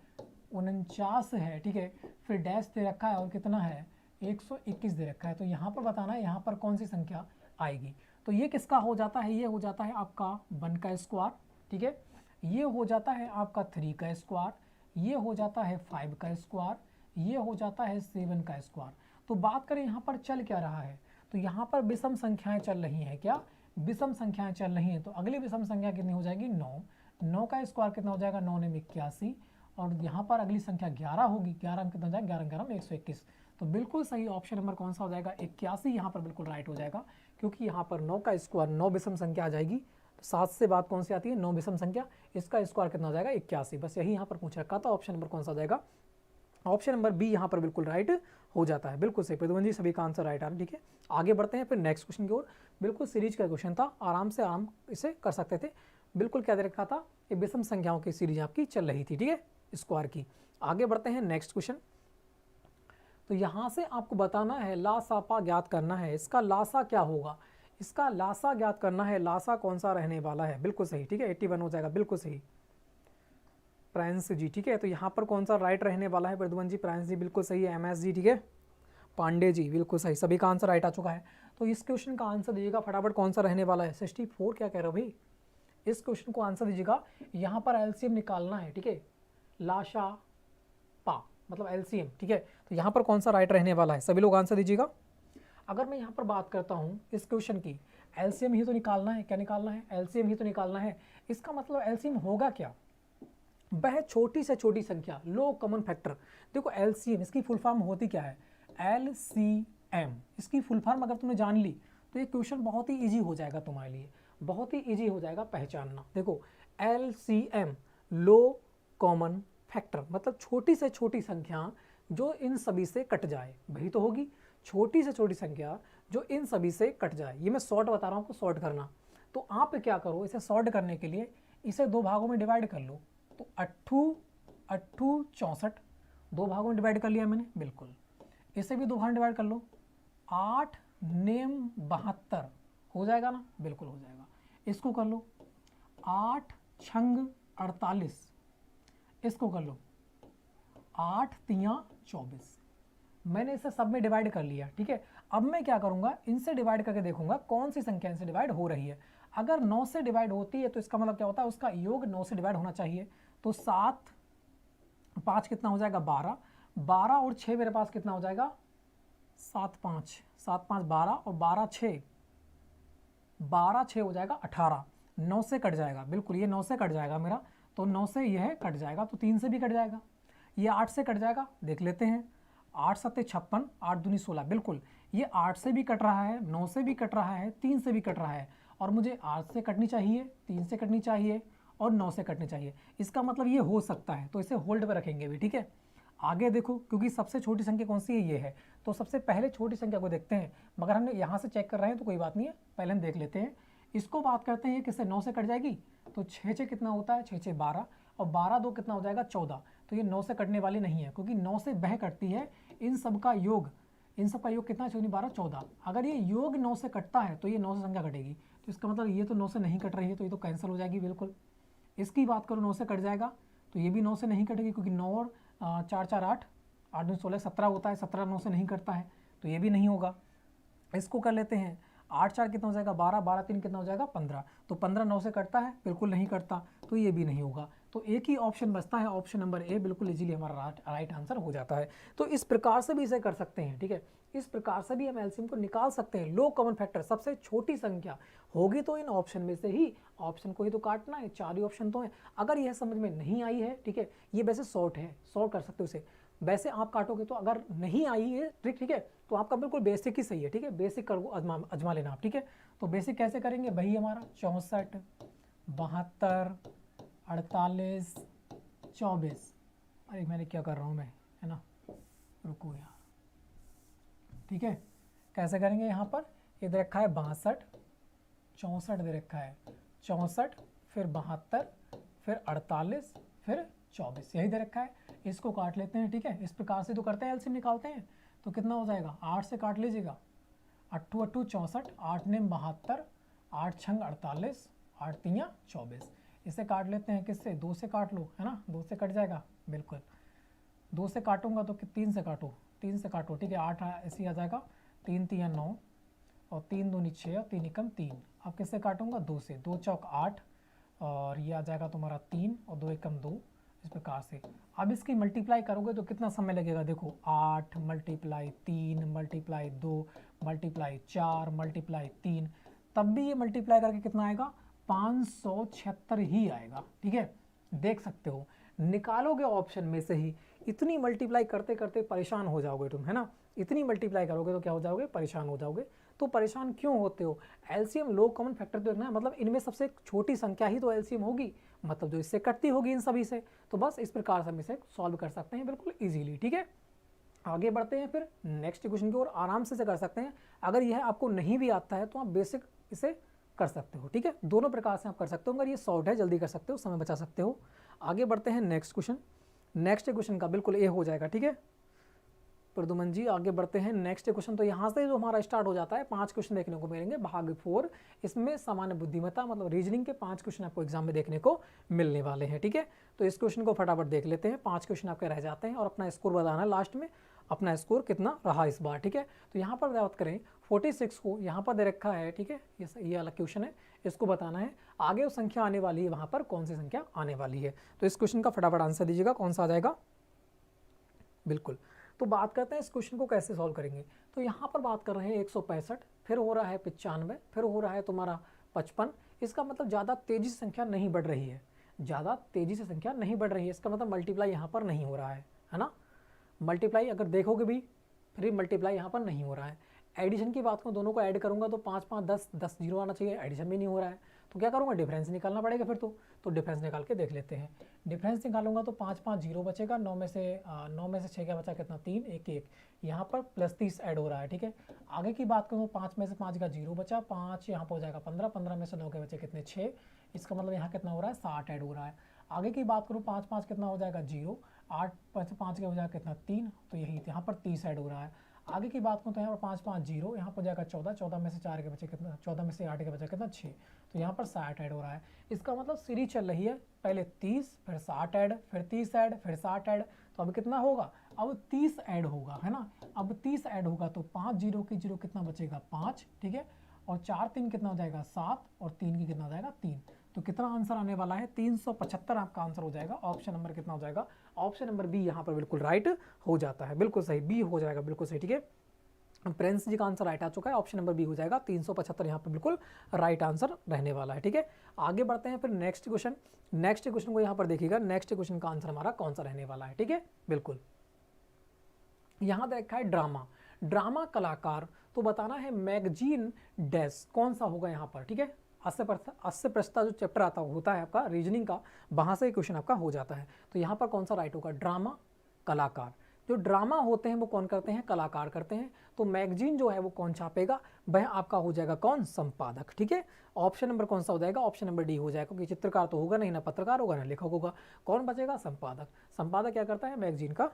49 है, ठीक है, फिर डैश दे रखा है और कितना है 121 दे रखा है। तो यहाँ पर बताना है यहाँ पर कौन सी संख्या आएगी। तो ये किसका हो जाता है, ये हो जाता है आपका 1 का स्क्वायर, ठीक है, ये हो जाता है आपका 3 का स्क्वायर, ये हो जाता है 5 का स्क्वायर, ये हो जाता है 7 का स्क्वायर। तो बात करें यहाँ पर चल क्या रहा है, तो यहाँ पर विषम संख्याएं चल रही हैं, क्या विषम संख्याएं चल रही हैं। तो अगली विषम संख्या कितनी हो जाएगी, 9, 9 का स्क्वायर कितना हो जाएगा, 9 ने 81, और यहाँ पर अगली संख्या 11 होगी, 11 में कितना हो जाएगा, 11 11 में 121। तो बिल्कुल सही ऑप्शन नंबर कौन सा हो जाएगा, 81 यहाँ पर बिल्कुल राइट हो जाएगा, क्योंकि यहाँ पर 9 का स्क्वायर 9 विषम संख्या आ जाएगी। तो 7 से बात कौन सी आती है, 9 विषम संख्या, इसका स्क्वायर कितना हो जाएगा, 81। बस यही यहाँ पर पूछ रखा था, ऑप्शन नंबर कौन सा हो जाएगा, ऑप्शन नंबर बी यहाँ पर बिल्कुल राइट हो जाता है। बिल्कुल सही प्रद्युमन जी, सभी का आंसर राइट आ रहा है, ठीक है। आगे बढ़ते हैं फिर नेक्स्ट क्वेश्चन की ओर। बिल्कुल सीरीज का क्वेश्चन था, आराम से आराम इसे कर सकते थे। बिल्कुल क्या दे रखा था, ये विषम संख्याओं की सीरीज आपकी चल रही थी, ठीक है, स्क्वायर की। आगे बढ़ते हैं नेक्स्ट क्वेश्चन। तो यहाँ से आपको बताना है, लासापा ज्ञात करना है, इसका लासा क्या होगा, इसका लासा ज्ञात करना है, लासा कौन सा रहने वाला है। बिल्कुल सही, ठीक है, 81 हो जाएगा, बिल्कुल सही प्रांस जी, ठीक है। तो यहाँ पर कौन सा राइट रहने वाला है, प्रद्युमन जी, प्रांस जी बिल्कुल सही है, MS जी, ठीक है, पांडे जी बिल्कुल सही, सभी का आंसर राइट आ चुका है। तो इस क्वेश्चन का आंसर दीजिएगा फटाफट, कौन सा रहने वाला है, 64 क्या कह रहे हो भाई, इस क्वेश्चन को आंसर दीजिएगा। यहाँ पर LCM निकालना है, ठीक है, लाशा पा मतलब LCM, ठीक है। तो यहाँ पर कौन सा राइट रहने वाला है, सभी लोग आंसर दीजिएगा। अगर मैं यहाँ पर बात करता हूँ इस क्वेश्चन की, LCM ही तो निकालना है, क्या निकालना है, LCM ही तो निकालना है। इसका मतलब LCM होगा क्या, वह छोटी से छोटी संख्या, लो कॉमन फैक्टर। देखो LCM इसकी फुल फॉर्म होती क्या है, LCM, इसकी फुल फॉर्म अगर तुमने जान ली तो ये क्वेश्चन बहुत ही इजी हो जाएगा तुम्हारे लिए, बहुत ही इजी हो जाएगा पहचानना। देखो LCM लो कॉमन फैक्टर, मतलब छोटी से छोटी संख्या जो इन सभी से कट जाए, वही तो होगी छोटी से छोटी संख्या जो इन सभी से कट जाए। ये मैं शॉर्ट बता रहा हूँ आपको शॉर्ट करना। तो आप क्या करो, इसे शॉर्ट करने के लिए इसे 2 भागों में डिवाइड कर लो। तो 8 64 2 भागों में डिवाइड कर लिया मैंने, बिल्कुल। इसे भी 2 भाग में डिवाइड कर लो, 8 नेम 72 हो जाएगा ना, बिल्कुल हो जाएगा। इसको कर लो 8 छंग 48, इसको कर लो 8 तियाँ 24। मैंने इसे सब में डिवाइड कर लिया, ठीक है। अब मैं क्या करूंगा, इनसे डिवाइड करके देखूंगा कौन सी संख्या इनसे डिवाइड हो रही है। अगर 9 से डिवाइड होती है तो इसका मतलब क्या होता है, उसका योग 9 से डिवाइड होना चाहिए। तो 7 5 कितना हो जाएगा, 12, 12 और 6 मेरे पास कितना हो जाएगा, 7 5 7 5 12 और 12 6 हो जाएगा 18, 9 से कट जाएगा, बिल्कुल ये 9 से कट जाएगा मेरा। तो 9 से यह कट जाएगा, तो 3 से भी कट जाएगा, ये 8 से कट जाएगा, देख लेते हैं। 8 7 56, 8 दूनी 16, बिल्कुल ये 8 से भी कट रहा है, 9 से भी कट रहा है, 3 से भी कट रहा है, और मुझे 8 से कटनी चाहिए, 3 से कटनी चाहिए और 9 से कटनी चाहिए। इसका मतलब ये हो सकता है, तो इसे होल्ड पर रखेंगे भी, ठीक है। आगे देखो, क्योंकि सबसे छोटी संख्या कौन सी है, ये है, तो सबसे पहले छोटी संख्या को देखते हैं। मगर हमने यहाँ से चेक कर रहे हैं तो कोई बात नहीं है, पहले हम देख लेते हैं। इसको बात करते हैं, किससे 9 से कट जाएगी, तो 6 6 कितना होता है, 6 6 12, और 12 2 कितना हो जाएगा 14। तो ये 9 से कटने वाली नहीं है, क्योंकि 9 से वह कटती है, इन सब का योग, इन सब का योग कितना है, 12 14। अगर ये योग 9 से कटता है तो ये 9 से संख्या कटेगी, तो इसका मतलब ये तो 9 से नहीं कट रही है, तो ये तो कैंसिल हो जाएगी बिल्कुल। इसकी बात करो 9 से कट जाएगा, तो ये भी 9 से नहीं कटेगी, क्योंकि 9 और 4 4 8, 8 2 16 17 होता है, 17 9 से नहीं कटता है, तो ये भी नहीं होगा। इसको कर लेते हैं, 8 4 कितना हो जाएगा 12, 12 3 कितना हो जाएगा 15, तो 15 9 से कटता है, बिल्कुल नहीं कटता, तो ये भी नहीं होगा। तो एक ही ऑप्शन बचता है, ऑप्शन नंबर ए बिल्कुल इजीली हमारा राइट आंसर हो जाता है। तो इस प्रकार से भी इसे कर सकते हैं, ठीक है, इस प्रकार से भी हम एलसीएम को निकाल सकते हैं। लो कॉमन फैक्टर, सबसे छोटी संख्या होगी तो इन ऑप्शन में से ही ऑप्शन को ही तो काटना है, 4 ही ऑप्शन तो हैं। अगर यह समझ में नहीं आई है, ठीक है, ये वैसे शॉर्ट है, शॉर्ट कर सकते हो इसे, वैसे आप काटोगे तो अगर नहीं आई है ट्रिक, ठीक है, तो आपका बिल्कुल बेसिक ही सही है, ठीक है, बेसिक कर अजमा लेना आप, ठीक है। तो बेसिक कैसे करेंगे, वही हमारा 64 72 48 24, अरे मैंने क्या कर रहा हूँ मैं, है ना, रुको यार, ठीक है। कैसे करेंगे, यहाँ पर ये दे रखा है 62 64 दे रखा है, 64 फिर 72 फिर 48 फिर 24, यही दे रखा है। इसको काट लेते हैं, ठीक है, इस प्रकार से तो करते हैं, एलसीएम निकालते हैं, तो कितना हो जाएगा, 8 से काट लीजिएगा, 8 8 64, 8 9 72, 8 6 48, 8 3 24। इसे काट लेते हैं किससे, 2 से काट लो, है ना, 2 से कट जाएगा, बिल्कुल 2 से काटूंगा तो 3 से काटो, 3 से काटो, ठीक है, 8 ऐसे आ जाएगा, 3 3 9 और 3 दूनी 6 और 3 एकम 3। अब किससे काटूंगा? 2 से। 2 चौक 8 और ये आ जाएगा तुम्हारा 3 और 2 एकम 2, इस प्रकार से। अब इसकी मल्टीप्लाई करोगे तो कितना समय लगेगा? देखो 8 मल्टीप्लाई 3 मल्टीप्लाई 2 मल्टीप्लाई 4 मल्टीप्लाई 3, तब भी ये मल्टीप्लाई करके कितना आएगा? 576 ही आएगा। ठीक है, देख सकते हो, निकालोगे ऑप्शन में से ही। इतनी मल्टीप्लाई करते करते परेशान हो जाओगे तुम, है ना। इतनी मल्टीप्लाई करोगे तो क्या हो जाओगे? परेशान हो जाओगे। तो परेशान क्यों होते हो? एलसीएम लो कॉमन फैक्टर तो देखना है, मतलब इनमें सबसे छोटी संख्या ही तो एलसीएम होगी, मतलब जो इससे कटती होगी इन सभी से। तो बस इस प्रकार से हम इसे सॉल्व कर सकते हैं बिल्कुल इजीली। ठीक है, आगे बढ़ते हैं फिर नेक्स्ट क्वेश्चन की ओर। आराम से कर सकते हैं। अगर यह आपको नहीं भी आता है तो आप बेसिक इसे कर सकते हो। ठीक है, दोनों प्रकार से आप कर सकते हो। अगर ये सॉल्व है जल्दी कर सकते हो, समय बचा सकते हो। आगे बढ़ते हैं नेक्स्ट क्वेश्चन। नेक्स्ट क्वेश्चन का बिल्कुल ए हो जाएगा। ठीक है प्रदुमन जी, आगे बढ़ते हैं नेक्स्ट क्वेश्चन। तो यहाँ से जो हमारा स्टार्ट हो जाता है, 5 क्वेश्चन देखने को मिलेंगे भाग 4। इसमें सामान्य बुद्धिमत्ता मतलब रीजनिंग के 5 क्वेश्चन आपको एग्जाम में देखने को मिलने वाले हैं। ठीक है, तो इस क्वेश्चन को फटाफट देख लेते हैं। 5 क्वेश्चन आपके रह जाते हैं और अपना स्कोर बताना है लास्ट में, अपना स्कोर कितना रहा इस बार। ठीक है, तो यहाँ पर बात करें 46 को यहाँ पर दे रखा है। ठीक है, ये अलग क्वेश्चन है, इसको बताना है आगे वो संख्या आने वाली है, वहाँ पर कौन सी संख्या आने वाली है। तो इस क्वेश्चन का फटाफट आंसर दीजिएगा, कौन सा आ जाएगा? बिल्कुल। तो बात करते हैं इस क्वेश्चन को कैसे सॉल्व करेंगे। तो यहाँ पर बात कर रहे हैं 165, फिर हो रहा है 95, फिर हो रहा है तुम्हारा 55। इसका मतलब ज़्यादा तेज़ी से संख्या नहीं बढ़ रही है, ज़्यादा तेज़ी से संख्या नहीं बढ़ रही है। इसका मतलब मल्टीप्लाई यहाँ पर नहीं हो रहा है ना। मल्टीप्लाई अगर देखोगे भी फिर मल्टीप्लाई यहाँ पर नहीं हो रहा है। एडिशन की बात करूँ, दोनों को ऐड करूँगा तो 5 5 10 10 जीरो आना चाहिए, एडिशन भी नहीं हो रहा है। तो क्या करूँगा? डिफरेंस निकालना पड़ेगा फिर तो डिफरेंस निकाल के देख लेते हैं। डिफरेंस निकालूंगा तो 5 5 जीरो बचेगा, 9 में से 6 क्या बचा? कितना? 3 1 1। यहाँ पर प्लस 30 ऐड हो रहा है। ठीक है, आगे की बात करूँ 5 में से 5 का जीरो बचा, 5 यहाँ पर हो जाएगा 15, 15 में से 9 के बचे कितने? 6। इसका मतलब यहाँ कितना हो रहा है? 60 ऐड हो रहा है। आगे की बात करूँ 5 5 कितना हो जाएगा? जीरो। 8 5 के हो जाएगा कितना? 3। तो यही यहाँ पर 30 ऐड हो रहा है। आगे की बात करूँ तो यहाँ पर 5 5 जीरो, यहाँ पर हो जाएगा 14, 14 में से 4 के बचे कितना? 14 में से 8 के बचे कितना? 6। तो यहाँ पर 60 ऐड हो रहा है। इसका मतलब सीरीज चल रही है, पहले 30 फिर 60 ऐड, फिर 30 ऐड, फिर 60 ऐड। तो अब कितना होगा? अब 30 ऐड होगा, है ना। अब 30 ऐड होगा तो 5 जीरो की जीरो कितना बचेगा? 5। ठीक है, और 4 3 कितना हो जाएगा? 7, और 3 की कितना हो जाएगा? 3। तो कितना आंसर आने वाला है? 375 आपका आंसर हो जाएगा। ऑप्शन नंबर कितना हो जाएगा? ऑप्शन नंबर बी यहाँ पर बिल्कुल राइट हो जाता है, बिल्कुल सही, बी हो जाएगा, बिल्कुल सही। ठीक है, प्रिंस जी का आंसर राइट आ चुका है, ऑप्शन नंबर बी हो जाएगा। 375 यहाँ पर बिल्कुल राइट आंसर रहने वाला है। ठीक है, आगे बढ़ते हैं फिर नेक्स्ट क्वेश्चन। नेक्स्ट क्वेश्चन को यहाँ पर देखिएगा, नेक्स्ट क्वेश्चन का आंसर हमारा कौन सा रहने वाला है। ठीक है, बिल्कुल यहाँ देखा है ड्रामा, ड्रामा कलाकार। तो बताना है मैगजीन डैश कौन सा होगा यहाँ पर। ठीक है, 80 प्रश्न जो चैप्टर आता होता है आपका रीजनिंग का, वहाँ से क्वेश्चन आपका हो जाता है। तो यहाँ पर कौन सा राइट होगा? ड्रामा कलाकार। जो ड्रामा होते हैं वो कौन करते हैं? कलाकार करते हैं। तो मैगजीन जो है वो कौन छापेगा? वह आपका हो जाएगा कौन? संपादक। ठीक है, ऑप्शन नंबर कौन सा हो जाएगा? ऑप्शन नंबर डी हो जाएगा, क्योंकि चित्रकार तो होगा नहीं, ना पत्रकार होगा, ना लेखक होगा। कौन बचेगा? संपादक। संपादक क्या करता है? मैगजीन का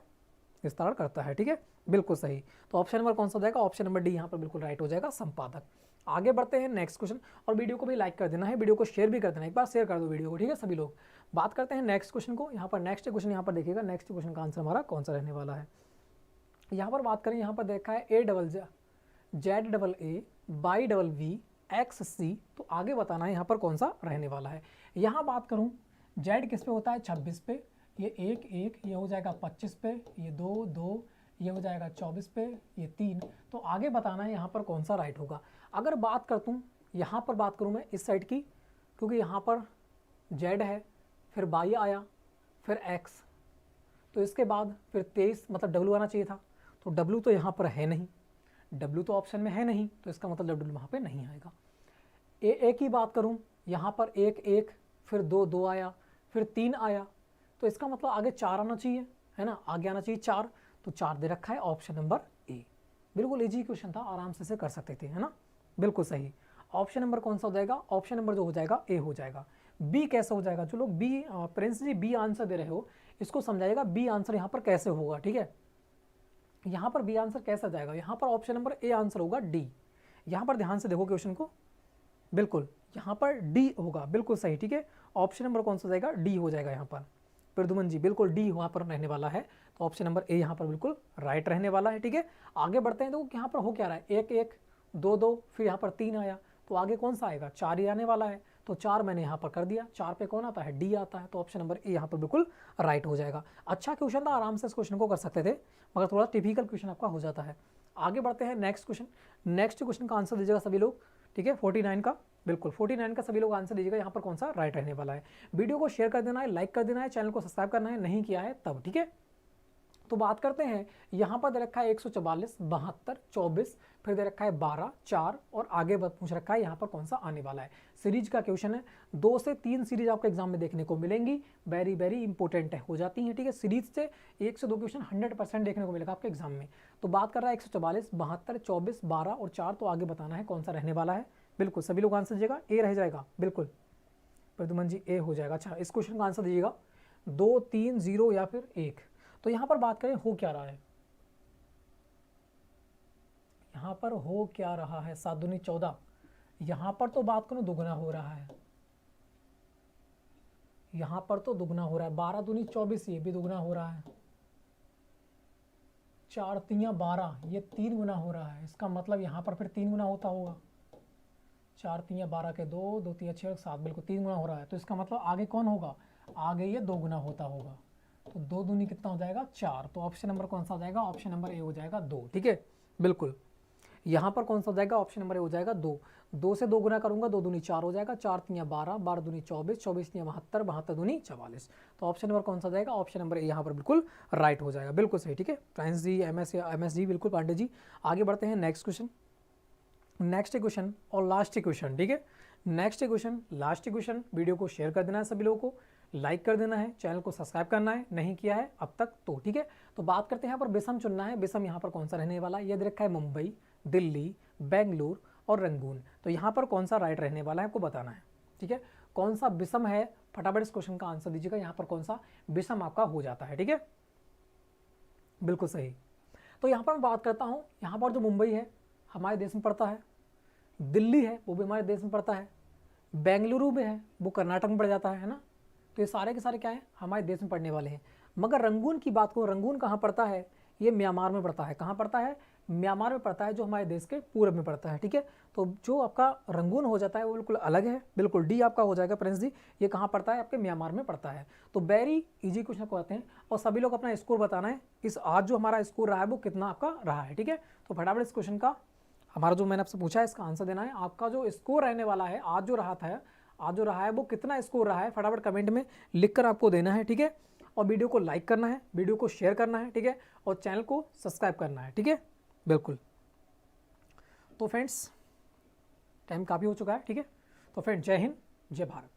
विस्तार करता है। ठीक है, बिल्कुल सही। तो ऑप्शन नंबर कौन सा हो जाएगा? ऑप्शन नंबर डी यहाँ पर बिल्कुल राइट हो जाएगा, संपादक। आगे बढ़ते हैं नेक्स्ट क्वेश्चन, और वीडियो को भी लाइक कर देना है, वीडियो को शेयर भी कर देना है, एक बार शेयर कर दो वीडियो को। ठीक है सभी लोग। बात करते हैं नेक्स्ट क्वेश्चन को। यहाँ पर नेक्स्ट क्वेश्चन यहाँ पर देखिएगा, नेक्स्ट क्वेश्चन का आंसर हमारा कौन सा रहने वाला है। यहाँ पर बात करें, यहाँ पर देखा है A YVV XC। तो आगे बताना है यहाँ पर कौन सा रहने वाला है। यहाँ बात करूँ Z किस पे होता है? 26 पे, ये 1 1, ये हो जाएगा 25 पे, ये 2 2, ये हो जाएगा 24 पे, ये 3। तो आगे बताना है यहाँ पर कौन सा राइट होगा। अगर बात करता हूँ यहाँ पर बात करूँ मैं इस साइड की, क्योंकि यहाँ पर Z है, फिर Y आया, फिर X, तो इसके बाद फिर 23 मतलब W आना चाहिए था। तो W तो यहाँ पर है नहीं, W तो ऑप्शन में है नहीं, तो इसका मतलब W वहाँ पे नहीं आएगा। A की बात करूँ, यहाँ पर 1 1, फिर 2 2 आया, फिर 3 आया, तो इसका मतलब आगे 4 आना चाहिए, है ना, आगे आना चाहिए 4। तो 4 दे रखा है, ऑप्शन नंबर ए। बिल्कुल इजी क्वेश्चन था, आराम से कर सकते थे, है ना, बिल्कुल सही। ऑप्शन नंबर कौन सा हो जाएगा? ऑप्शन नंबर जो हो जाएगा ए हो जाएगा। बी कैसे हो जाएगा? जो लोग B Prince ji B answer दे रहे हो, इसको समझाइएगा बी आंसर यहाँ पर कैसे होगा। ठीक है, यहाँ पर बी आंसर कैसा जाएगा? यहाँ पर ऑप्शन नंबर ए आंसर होगा डी। यहाँ पर ध्यान से देखो क्वेश्चन को, बिल्कुल यहाँ पर डी होगा, बिल्कुल सही। ठीक है, ऑप्शन नंबर कौन सा जाएगा? डी हो जाएगा यहाँ पर। प्रदुमन जी बिल्कुल डी वहाँ पर रहने वाला है, तो ऑप्शन नंबर ए यहाँ पर बिल्कुल राइट रहने वाला है। ठीक है, आगे बढ़ते हैं। तो यहाँ पर हो क्या रहा है? 1 1 2 2, फिर यहाँ पर 3 आया, तो आगे कौन सा आएगा, 4 ही आने वाला है, तो 4 मैंने यहाँ पर कर दिया। 4 पे कौन आता है, डी आता है, तो ऑप्शन नंबर ए यहाँ पर बिल्कुल राइट हो जाएगा। अच्छा क्वेश्चन था, आराम से इस क्वेश्चन को कर सकते थे, मगर थोड़ा टिपिकल क्वेश्चन आपका हो जाता है। आगे बढ़ते हैं नेक्स्ट क्वेश्चन। नेक्स्ट क्वेश्चन का आंसर दीजिएगा सभी लोग, ठीक है, 49 का, बिल्कुल 49 का सभी लोग आंसर दीजिएगा, यहाँ पर कौन सा राइट रहने वाला है। वीडियो को शेयर कर देना है, लाइक कर देना है, चैनल को सब्सक्राइब करना है, नहीं किया है तब, ठीक है। तो बात करते हैं, यहाँ पर दे रखा है 144, 72, 24, फिर दे रखा है 12, 4 और आगे पूछ रखा है यहाँ पर कौन सा आने वाला है। सीरीज का क्वेश्चन है, 2 से 3 सीरीज आपको एग्जाम में देखने को मिलेंगी, वेरी वेरी इंपॉर्टेंट है, हो जाती है, ठीक है। सीरीज से 1 से 2 क्वेश्चन 100% देखने को मिलेगा आपके एग्जाम में। तो बात कर रहा है 144, 72, 24, 12 और 4, तो आगे बताना है कौन सा रहने वाला है। बिल्कुल सभी लोग आंसर दीजिएगा, ए रह जाएगा, बिल्कुल प्रद्युमन जी ए हो जाएगा। अच्छा, इस क्वेश्चन का आंसर दीजिएगा 2, 3, 0 या फिर 1। तो यहाँ पर बात करें हो क्या रहा है, यहाँ पर हो क्या रहा है, 7 दूनी 14, यहाँ पर तो बात करूं दुगना हो रहा है, यहाँ पर तो दुगना हो रहा है, 12 दूनी 24, ये भी दुगना हो रहा है, 4 तियां 12, ये 3 गुना हो रहा है, इसका मतलब यहाँ पर फिर 3 गुना होता होगा, 4 तियां 12 के 2, 2 तियां 6, 7, बिल्कुल 3 गुना हो रहा है। तो इसका मतलब आगे कौन होगा, आगे ये 2 गुना होता होगा, तो 2 दूनी कितना हो जाएगा, 4। तो ऑप्शन नंबर कौन सा हो जाएगा, ऑप्शन नंबर ए हो जाएगा 2, ठीक है, बिल्कुल। यहाँ पर कौन सा हो जाएगा, ऑप्शन नंबर ए हो जाएगा 2। 2 से 2 गुना करूंगा, 2 दूनी 4 हो जाएगा, 4 तियां 12, 12 दूनी 24, 24 तियां 72, 72 दूनी 44। तो ऑप्शन नंबर कौन सा हो जाएगा, ऑप्शन नंबर ए यहाँ पर बिल्कुल राइट हो जाएगा, बिल्कुल सही, ठीक है। फ्रेंड्स जी, एमएस जी, बिल्कुल पांडे जी। आगे बढ़ते हैं नेक्स्ट क्वेश्चन, नेक्स्ट क्वेश्चन और लास्ट क्वेश्चन, ठीक है। Next question, last question, video को शेयर कर देना है सभी लोगों को, लाइक कर देना है, चैनल को सब्सक्राइब करना है, नहीं किया है अब तक तो, ठीक है। तो बात करते हैं यहाँ पर बिसम चुनना है, बिसम यहाँ पर कौन सा रहने वाला है, ये रखा है मुंबई, दिल्ली, बेंगलुरु और रंगून। तो यहाँ पर कौन सा राइट रहने वाला है आपको बताना है, ठीक है। कौन सा बिसम है, फटाफट इस क्वेश्चन का आंसर दीजिएगा, यहाँ पर कौन सा बिसम आपका हो जाता है, ठीक है, बिल्कुल सही। तो यहाँ पर मैं बात करता हूँ, यहाँ पर जो मुंबई है हमारे देश में पड़ता है, दिल्ली है वो भी हमारे देश में पड़ता है, बेंगलुरु में है वो कर्नाटक में पड़ जाता है ना। तो ये सारे के सारे क्या है, हमारे देश में पड़ने वाले हैं। मगर रंगून की बात करूँ, रंगून कहाँ पड़ता है, ये म्यांमार में पड़ता है। कहाँ पड़ता है, म्यांमार में पड़ता है, जो हमारे देश के पूर्व में पड़ता है, ठीक है। तो जो आपका रंगून हो जाता है वो बिल्कुल अलग है, बिल्कुल डी आपका हो जाएगा प्रिंस जी। ये कहाँ पड़ता है, आपके म्यांमार में पड़ता है। तो वेरी इजी क्वेश्चन को आते हैं, और सभी लोग अपना स्कोर बताना है, इस आज जो हमारा स्कोर रहा है वो कितना आपका रहा है, ठीक है। तो फटाफट इस क्वेश्चन का हमारा जो मैंने आपसे पूछा है इसका आंसर देना है। आपका जो स्कोर रहने वाला है आज जो रहा था, आज जो रहा है वो कितना स्कोर रहा है, फटाफट कमेंट में लिखकर आपको देना है, ठीक है। और वीडियो को लाइक करना है, वीडियो को शेयर करना है, ठीक है, और चैनल को सब्सक्राइब करना है, ठीक है, बिल्कुल। तो फ्रेंड्स टाइम काफ़ी हो चुका है, ठीक है। तो फ्रेंड जय हिंद, जय भारत।